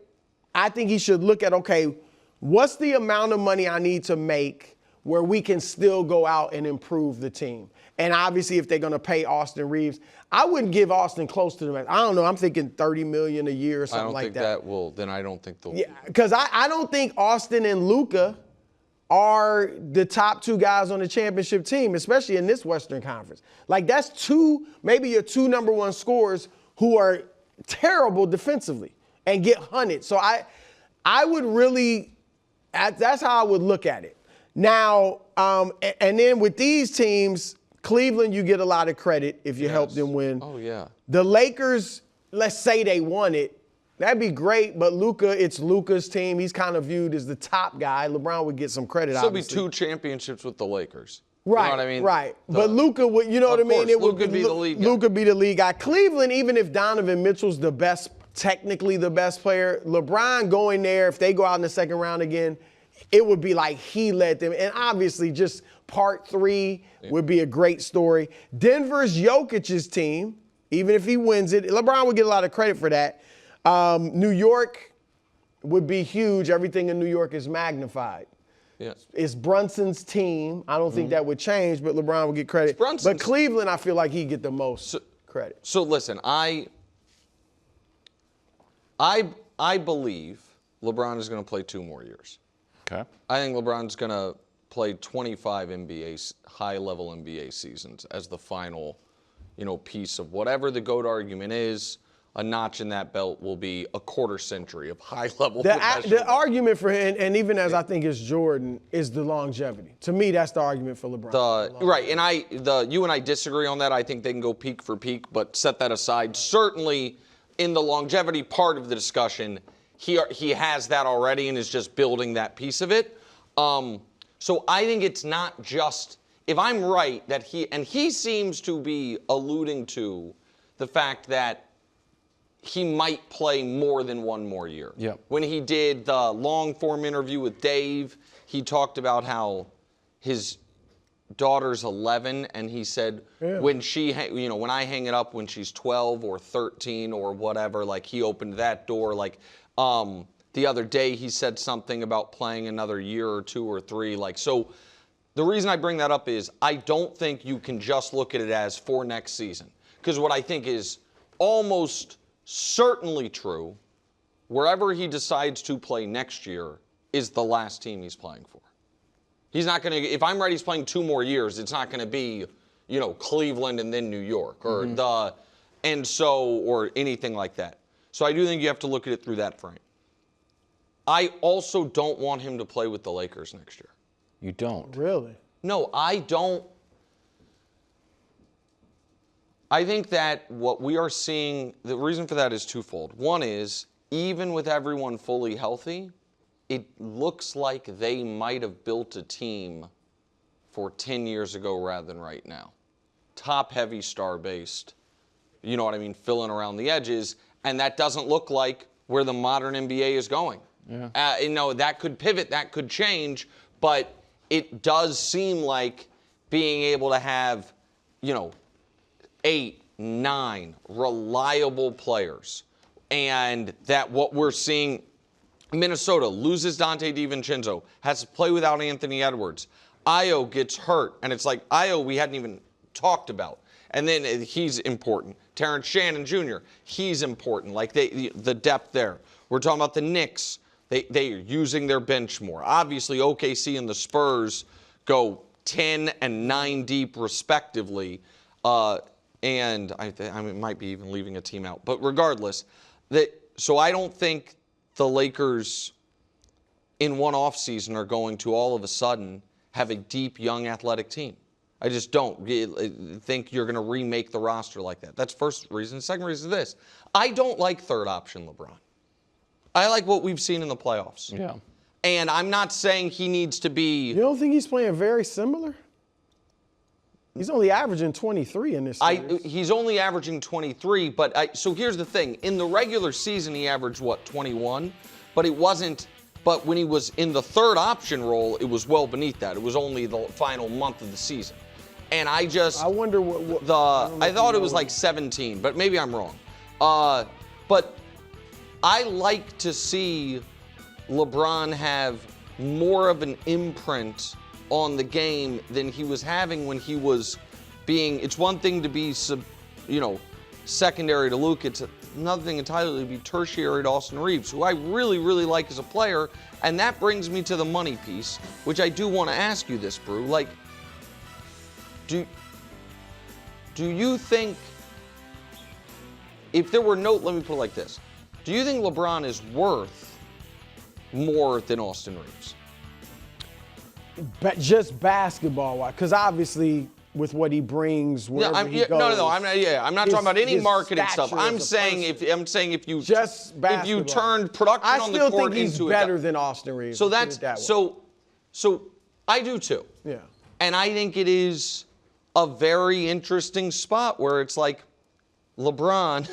I think he should look at, okay, what's the amount of money I need to make where we can still go out and improve the team? And obviously, if they're going to pay Austin Reeves, I wouldn't give Austin close to the. I don't know. I'm thinking $30 million a year or something like that. I don't think that will. Then I don't think they'll. Yeah, because I don't think Austin and Luka are the top 2 guys on the championship team, especially in this Western Conference. Like, that's maybe your 2 number 1 scorers who are terrible defensively and get hunted. So I would really, that's how I would look at it. Now, and then with these teams, Cleveland, you get a lot of credit if you help them win. Oh, yeah. The Lakers, let's say they won it. That'd be great, but it's Luka's team. He's kind of viewed as the top guy. LeBron would get some credit, obviously. Still be 2 championships with the Lakers. Right, you know what I mean? Right. But Luka would, you know what I mean? It would Luka be the lead guy. Luka be the lead guy. Cleveland, even if Donovan Mitchell's technically the best player, LeBron going there, if they go out in the second round again, it would be like he led them. And obviously, just part 3 would be a great story. Denver's Jokic's team, even if he wins it, LeBron would get a lot of credit for that. New York would be huge. Everything in New York is magnified. Yes. It's Brunson's team. I don't think that would change, but LeBron would get credit. But Cleveland, I feel like he'd get the most credit. So listen, I believe LeBron is going to play 2 more years. Okay. I think LeBron's going to play 25 high-level NBA seasons as the final, piece of whatever the GOAT argument is. A notch in that belt will be a quarter century of high-level The argument for him, and even as I think it's Jordan, is the longevity. To me, that's the argument for LeBron. Right, and you and I disagree on that. I think they can go peak for peak, but set that aside. Certainly, in the longevity part of the discussion, he has that already and is just building that piece of it. So I think it's not just, if I'm right, that he seems to be alluding to the fact that he might play more than 1 more year. Yep. When he did the long-form interview with Dave, he talked about how his daughter's 11, and he said when when I hang it up when she's 12 or 13 or whatever, like he opened that door. Like the other day, he said something about playing another year or 2 or 3. Like so, the reason I bring that up is I don't think you can just look at it as for next season, because what I think is almost certainly true, wherever he decides to play next year is the last team he's playing for. He's not going to, if I'm right, he's playing 2 more years, it's not going to be, Cleveland and then New York or or anything like that. So I do think you have to look at it through that frame. I also don't want him to play with the Lakers next year. You don't? Really? No, I don't. I think that what we are seeing, the reason for that is twofold. One is, even with everyone fully healthy, it looks like they might have built a team for 10 years ago rather than right now. Top-heavy, star-based, you know what I mean, filling around the edges, and that doesn't look like where the modern NBA is going. Yeah. That could pivot, that could change, but it does seem like being able to have, 8, 9 reliable players, and that what we're seeing, Minnesota loses Dante DiVincenzo, has to play without Anthony Edwards. Ayo gets hurt, and it's like Ayo we hadn't even talked about, and then he's important. Terrence Shannon Jr., he's important. Like the depth there. We're talking about the Knicks. They are using their bench more. Obviously, OKC and the Spurs go 10 and 9 deep respectively. And I might be even leaving a team out. But regardless, so I don't think the Lakers in one offseason are going to all of a sudden have a deep, young, athletic team. I just don't think you're going to remake the roster like that. That's first reason. Second reason is this. I don't like third option LeBron. I like what we've seen in the playoffs. Yeah. And I'm not saying he needs to be. You don't think he's playing very similar? He's only averaging 23 in this series. He's only averaging 23, but so here's the thing. In the regular season, he averaged, 21? But it wasn't, but when he was in the third option role, it was well beneath that. It was only the final month of the season. And I wonder I thought it was like 17, but maybe I'm wrong. But I like to see LeBron have more of an imprint on the game than he was having when he was being. It's one thing to be, secondary to Luka. It's another thing entirely to be tertiary to Austin Reeves, who I really, really like as a player. And that brings me to the money piece, which I do want to ask you this, Brew. Like, do you think, if there were no, let me put it like this. Do you think LeBron is worth more than Austin Reeves? But just basketball-wise, because obviously with what he brings, wherever he goes. No. I'm not talking about any marketing stuff. I'm saying if you turned production on the court into I still think he's better than Austin Reeves. So that's so I do too. Yeah. And I think it is a very interesting spot where it's like LeBron.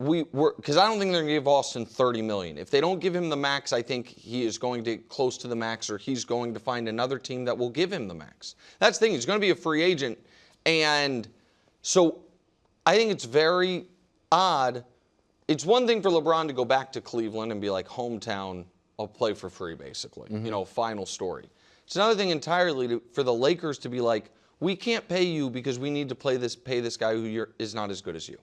Because I don't think they're going to give Austin $30 million. If they don't give him the max, I think he is going to get close to the max, or he's going to find another team that will give him the max. That's the thing. He's going to be a free agent. And so I think it's very odd. It's one thing for LeBron to go back to Cleveland and be like, hometown, I'll play for free, basically. Mm-hmm. Final story. It's another thing entirely for the Lakers to be like, we can't pay you because we need to pay this guy who is not as good as you.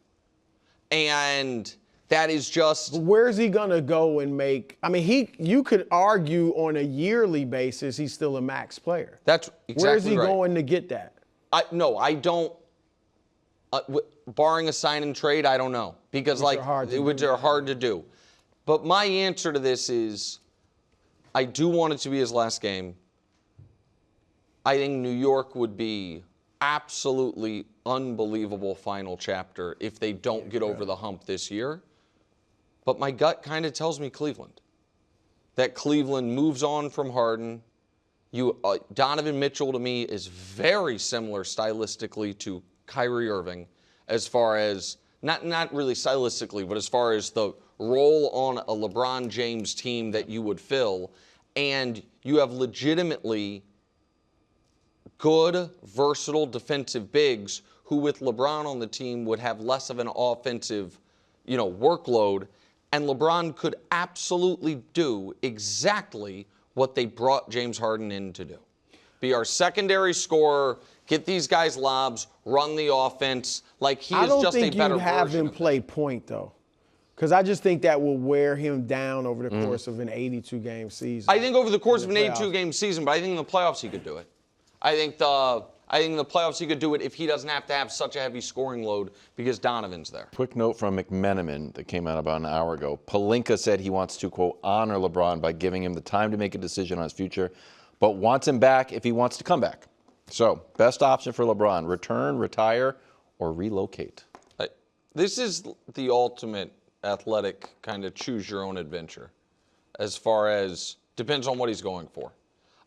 And That is just. Where's he gonna go and make? I mean, you could argue on a yearly basis he's still a max player. That's exactly Where's he right. going to get that? No, I don't. Barring a sign and trade, I don't know because Which are hard to do. But my answer to this is, I do want it to be his last game. I think New York would be absolutely unbelievable final chapter if they don't get over the hump this year. But my gut kind of tells me Cleveland. That Cleveland moves on from Harden. Donovan Mitchell to me is very similar stylistically to Kyrie Irving as far as, not really stylistically, but as far as the role on a LeBron James team that you would fill. And you have legitimately good, versatile defensive bigs who with LeBron on the team would have less of an offensive, workload. And LeBron could absolutely do exactly what they brought James Harden in to do. Be our secondary scorer, get these guys lobs, run the offense. Like he is just a better version. I don't think you'd have him play point, though. Because I just think that will wear him down over the course of an 82-game season. I think over the course of an 82-game season, but I think in the playoffs he could do it. I think in the playoffs he could do it if he doesn't have to have such a heavy scoring load because Donovan's there. Quick note from McMenamin that came out about an hour ago. Pelinka said he wants to, quote, honor LeBron by giving him the time to make a decision on his future, but wants him back if he wants to come back. So, best option for LeBron, return, retire, or relocate? This is the ultimate athletic kind of choose your own adventure as far as depends on what he's going for.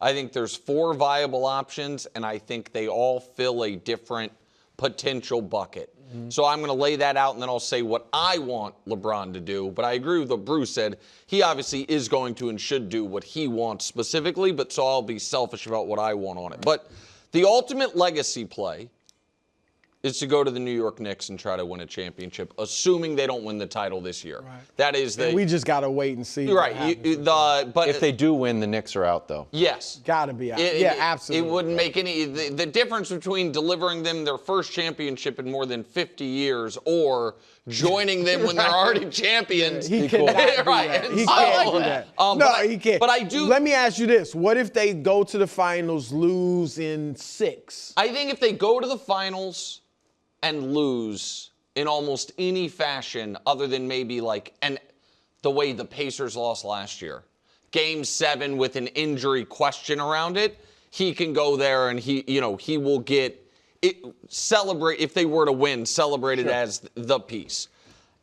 I think there's 4 viable options, and I think they all fill a different potential bucket. So I'm going to lay that out, and then I'll say what I want LeBron to do. But I agree with what Bruce said. He obviously is going to and should do what he wants specifically, but so I'll be selfish about what I want on it. But the ultimate legacy play is to go to the New York Knicks and try to win a championship, assuming they don't win the title this year. Right. That is the. And we just got to wait and see. Right. But if they do win, the Knicks are out, though. Yes. Got to be out. Absolutely. It wouldn't make any. The difference between delivering them their first championship in more than 50 years or joining them when they're already champions. He cannot do that. He can't do that. He can't. But I do. Let me ask you this. What if they go to the finals, lose in 6? I think if they go to the finals and lose in almost any fashion other than maybe the way the Pacers lost last year. Game 7 with an injury question around it, he can go there and he will get it celebrate if they were to win, celebrated as the piece.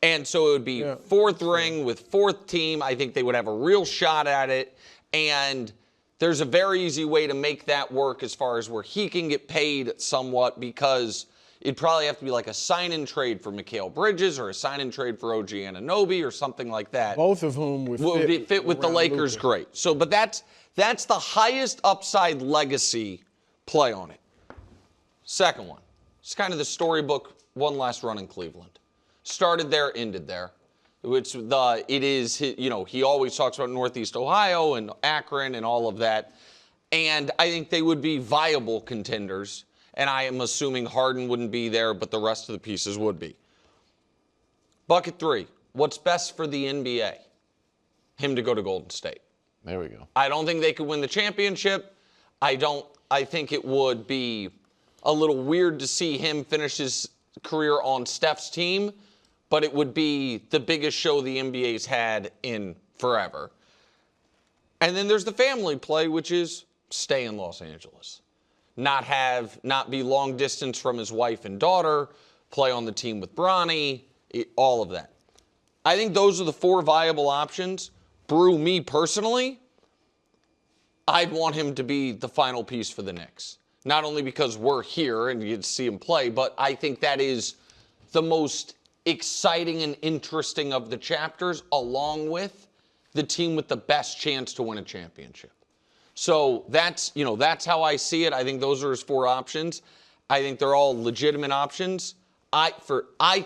And so it would be 4th ring with 4th team. I think they would have a real shot at it. And there's a very easy way to make that work as far as where he can get paid somewhat because it'd probably have to be like a sign-and trade for Mikal Bridges or a sign-and trade for OG Anunoby or something like that. Both of whom would fit with the Lakers Luka. great. So, but that's the highest upside legacy play on it. Second one. It's kind of the storybook one last run in Cleveland. Started there, ended there. He always talks about Northeast Ohio and Akron and all of that. And I think they would be viable contenders. And I am assuming Harden wouldn't be there, but the rest of the pieces would be. Bucket 3, what's best for the NBA? Him to go to Golden State. There we go. I don't think they could win the championship. I think it would be a little weird to see him finish his career on Steph's team, but it would be the biggest show the NBA's had in forever. And then there's the family play, which is stay in Los Angeles. Not be long distance from his wife and daughter, play on the team with Bronny, all of that. I think those are the 4 viable options. Brew, me personally, I'd want him to be the final piece for the Knicks. Not only because we're here and you get to see him play, but I think that is the most exciting and interesting of the chapters, along with the team with the best chance to win a championship. So that's how I see it. I think those are his 4 options. I think they're all legitimate options. I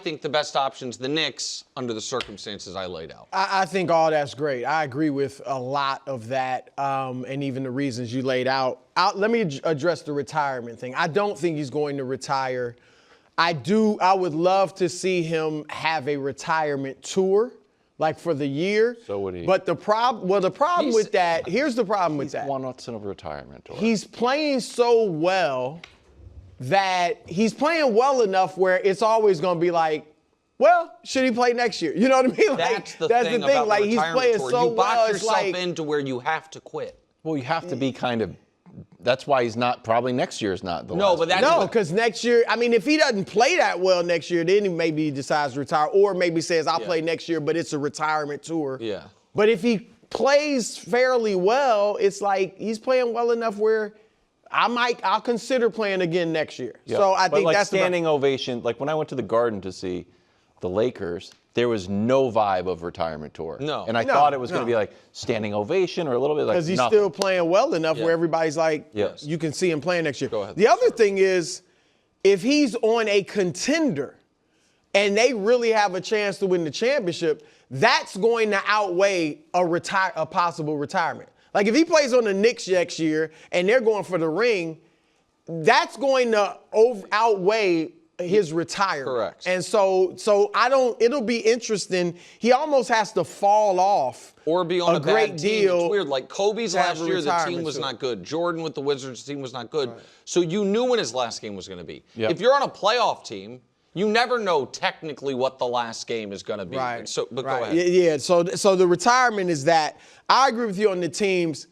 think the best option's the Knicks under the circumstances I laid out. I think all that's great. I agree with a lot of that, and even the reasons you laid out. Let me address the retirement thing. I don't think he's going to retire. I would love to see him have a retirement tour, like for the year. So would he. But the problem with that, here's the problem with that. Wants a retirement tour. He's playing so well that he's playing well enough where it's always going to be like, well, should he play next year? You know what I mean? That's the thing about like the he's retirement playing tour. so You box well. It's yourself like into where you have to quit. Well, you have to be kind of. That's why he's not. Probably next year is not the. No, last but that's year. no, because next year, I mean, if he doesn't play that well next year, then maybe he decides to retire, or maybe says I'll play next year, but it's a retirement tour. Yeah. But if he plays fairly well, it's like he's playing well enough where I'll consider playing again next year. Yeah. So I but think like that's standing ovation. Like when I went to the Garden to see the Lakers, there was no vibe of retirement tour. No. And I thought it was going to be like standing ovation or a little bit like because he's nothing. still playing well enough where everybody's like, Yes. you can see him playing next year. Go ahead. The other thing is, if he's on a contender and they really have a chance to win the championship, that's going to outweigh a possible retirement. Like if he plays on the Knicks next year and they're going for the ring, that's going to outweigh his retirement. Correct. And so it'll be interesting. He almost has to fall off Or be on a great bad team. deal. It's weird. Like Kobe's to have last a year, the team retirement was tour. not good. Jordan with the Wizards, the team was not good. So you knew when his last game was going to be. Yep. If you're on a playoff team, you never know technically what the last game is going to be. Right. So, but right. go ahead. Yeah. So the retirement is that. I agree with you on the teams.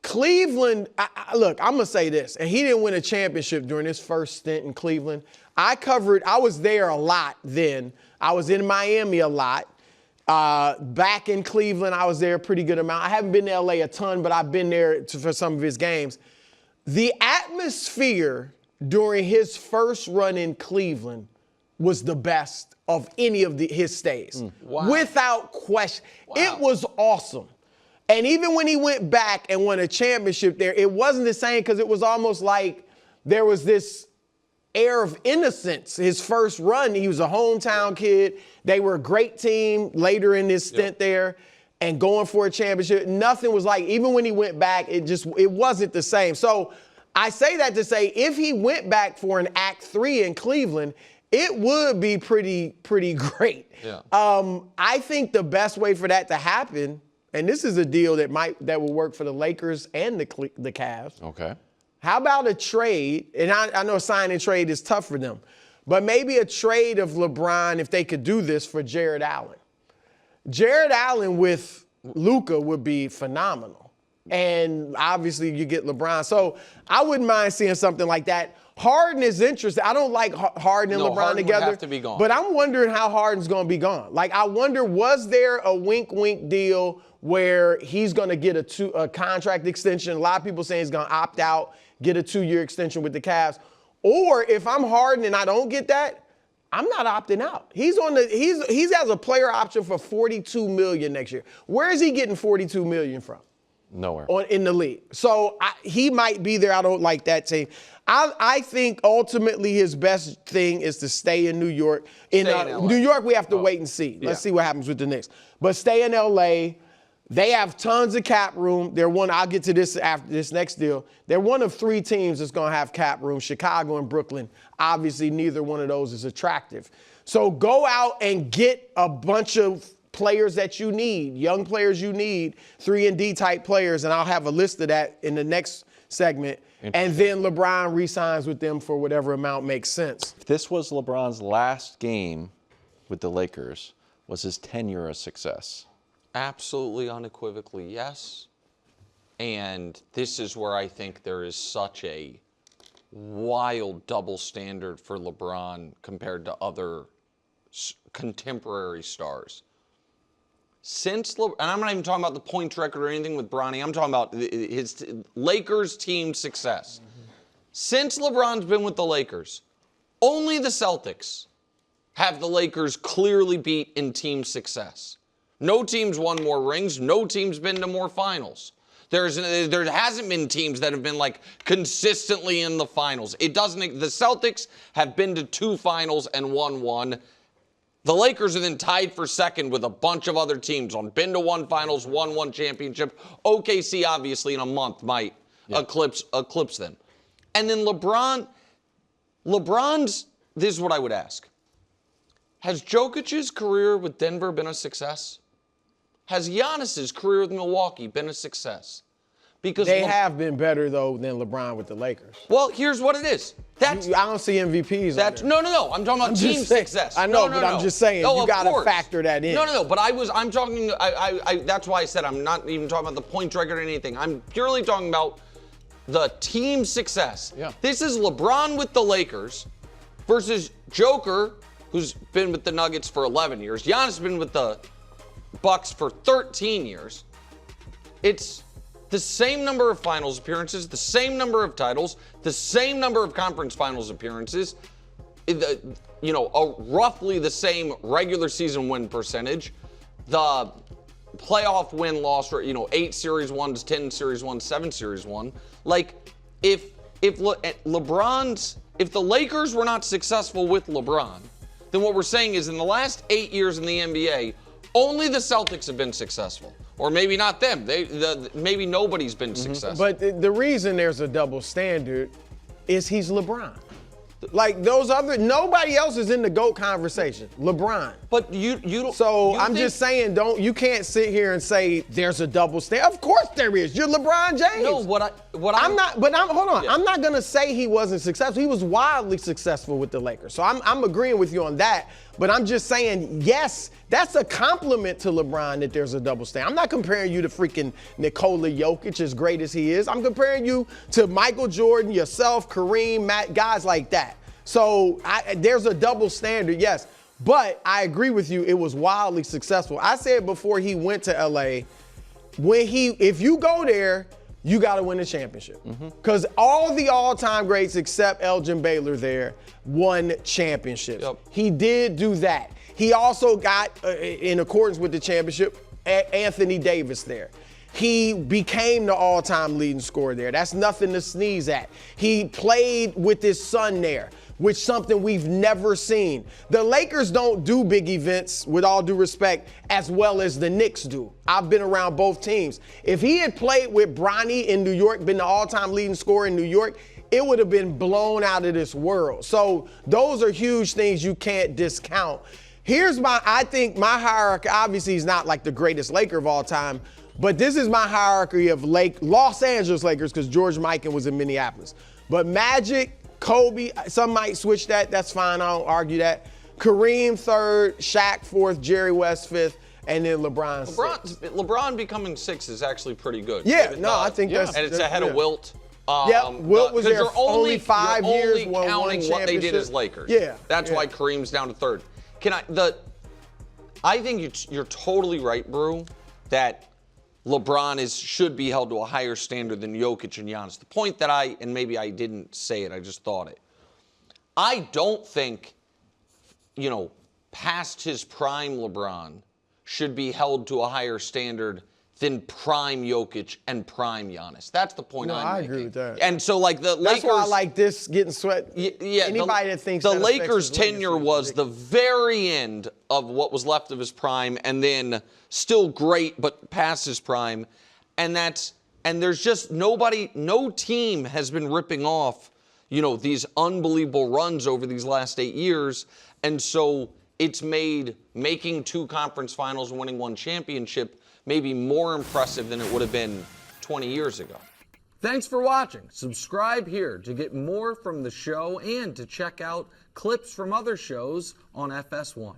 Cleveland, look, I'm going to say this, and he didn't win a championship during his first stint in Cleveland. I was there a lot then. I was in Miami a lot. Back in Cleveland, I was there a pretty good amount. I haven't been to LA a ton, but I've been there for some of his games. The atmosphere during his first run in Cleveland was the best of any of his stays. Wow. Without question. Wow. It was awesome. And even when he went back and won a championship there, it wasn't the same because it was almost like there was this air of innocence. His first run, he was a hometown kid. They were a great team later in his stint there and going for a championship. Nothing was like, even when he went back, it wasn't the same. So I say that to say if he went back for an Act 3 in Cleveland, it would be pretty great. Yeah. I think the best way for that to happen, and this is a deal that will work for the Lakers and the Cavs. Okay. How about a trade? And I know sign and trade is tough for them, but maybe a trade of LeBron, if they could do this, for Jared Allen. Jared Allen with Luka would be phenomenal. And obviously you get LeBron. So I wouldn't mind seeing something like that. Harden is interesting. I don't like Harden and LeBron Harden together. would have to be gone. But I'm wondering how Harden's going to be gone. Like, I wonder, was there a wink-wink deal where he's going to get a contract extension? A lot of people saying he's going to opt out, get a 2-year extension with the Cavs. Or if I'm Harden and I don't get that, I'm not opting out. He's has a player option for $42 million next year. Where is he getting $42 million from? Nowhere. In the league. So he might be there. I don't like that team. I think ultimately his best thing is to stay in New York. In LA. New York, we have to wait and see. Let's see what happens with the Knicks. But stay in LA. They have tons of cap room. I'll get to this after this next deal. They're one of 3 teams that's going to have cap room, Chicago and Brooklyn. Obviously, neither one of those is attractive. So go out and get a bunch of players that you need, young players you need, 3-and-D type players, and I'll have a list of that in the next segment. And then LeBron re-signs with them for whatever amount makes sense. If this was LeBron's last game with the Lakers, was his tenure a success? Absolutely, unequivocally, yes. And this is where I think there is such a wild double standard for LeBron compared to other contemporary stars. And I'm not even talking about the points record or anything with Bronny. I'm talking about his Lakers team success. Since LeBron's been with the Lakers, only the Celtics have the Lakers clearly beat in team success. No team's won more rings. No team's been to more finals. There hasn't been teams that have been like consistently in the finals. The Celtics have been to 2 finals and won 1. The Lakers are then tied for second with a bunch of other teams on been to 1 finals, won 1 championship. OKC obviously in a month might eclipse them. And then LeBron's this is what I would ask. Has Jokic's career with Denver been a success? Has Giannis's career with Milwaukee been a success? Because They have been better, though, than LeBron with the Lakers. Well, here's what it is. I don't see MVPs. That's no. I'm talking about team success. I know, No, but no. I'm just saying No, you of got to course. factor that in. No. But I'm talking. That's why I said I'm not even talking about the point record or anything. I'm purely talking about the team success. Yeah. This is LeBron with the Lakers versus Joker, who's been with the Nuggets for 11 years. Giannis has been with the Bucks for 13 years. It's the same number of finals appearances, the same number of titles, the same number of conference finals appearances, roughly the same regular season win percentage, the playoff win-loss rate, 8 series won, 10 series won, 7 series won. Like, if the Lakers were not successful with LeBron, then what we're saying is in the last 8 years in the NBA, only the Celtics have been successful. Or maybe not them. Maybe nobody's been successful. But the reason there's a double standard is he's LeBron. Like nobody else is in the GOAT conversation. LeBron. But you don't. So I'm just saying, you can't sit here and say there's a double standard. Of course there is. You're LeBron James. No, hold on. I'm not gonna say he wasn't successful. He was wildly successful with the Lakers. So I'm agreeing with you on that. But I'm just saying, yes, that's a compliment to LeBron that there's a double standard. I'm not comparing you to freaking Nikola Jokic, as great as he is. I'm comparing you to Michael Jordan, yourself, Kareem, Matt, guys like that. So there's a double standard, yes. But I agree with you, it was wildly successful. I said before he went to LA, if you go there, you got to win a championship. Because all the all-time greats except Elgin Baylor there won championships. Yep. He did do that. He also got, in accordance with the championship, Anthony Davis there. He became the all-time leading scorer there. That's nothing to sneeze at. He played with his son there, which is something we've never seen. The Lakers don't do big events, with all due respect, as well as the Knicks do. I've been around both teams. If he had played with Bronny in New York, been the all-time leading scorer in New York, it would have been blown out of this world. So those are huge things you can't discount. I think my hierarchy, obviously he's not like the greatest Laker of all time, but this is my hierarchy of Los Angeles Lakers, because George Mikan was in Minneapolis. But Magic, Kobe, some might switch that. That's fine. I don't argue that. Kareem third, Shaq fourth, Jerry West fifth, and then LeBron sixth. LeBron becoming 6 is actually pretty good. Yeah, I think that's. And it's ahead of Wilt. Wilt was there only 5 years. You're only counting what they did as Lakers. Yeah. That's why Kareem's down to third. I think you're totally right, Brew, that LeBron should be held to a higher standard than Jokic and Giannis. The point that and maybe I didn't say it, I just thought it. I don't think, past his prime LeBron should be held to a higher standard than prime Jokic and prime Giannis. That's the point I'm making. I agree with that. And so, the Lakers. That's why I like this getting sweat. Yeah, anybody that thinks the that affects Lakers' his legacy tenure was the very end of what was left of his prime, and then still great, but past his prime. And there's just no team has been ripping off, these unbelievable runs over these last 8 years. And so it's made making 2 conference finals and winning 1 championship maybe more impressive than it would have been 20 years ago. Thanks for watching. Subscribe here to get more from the show and to check out clips from other shows on FS1.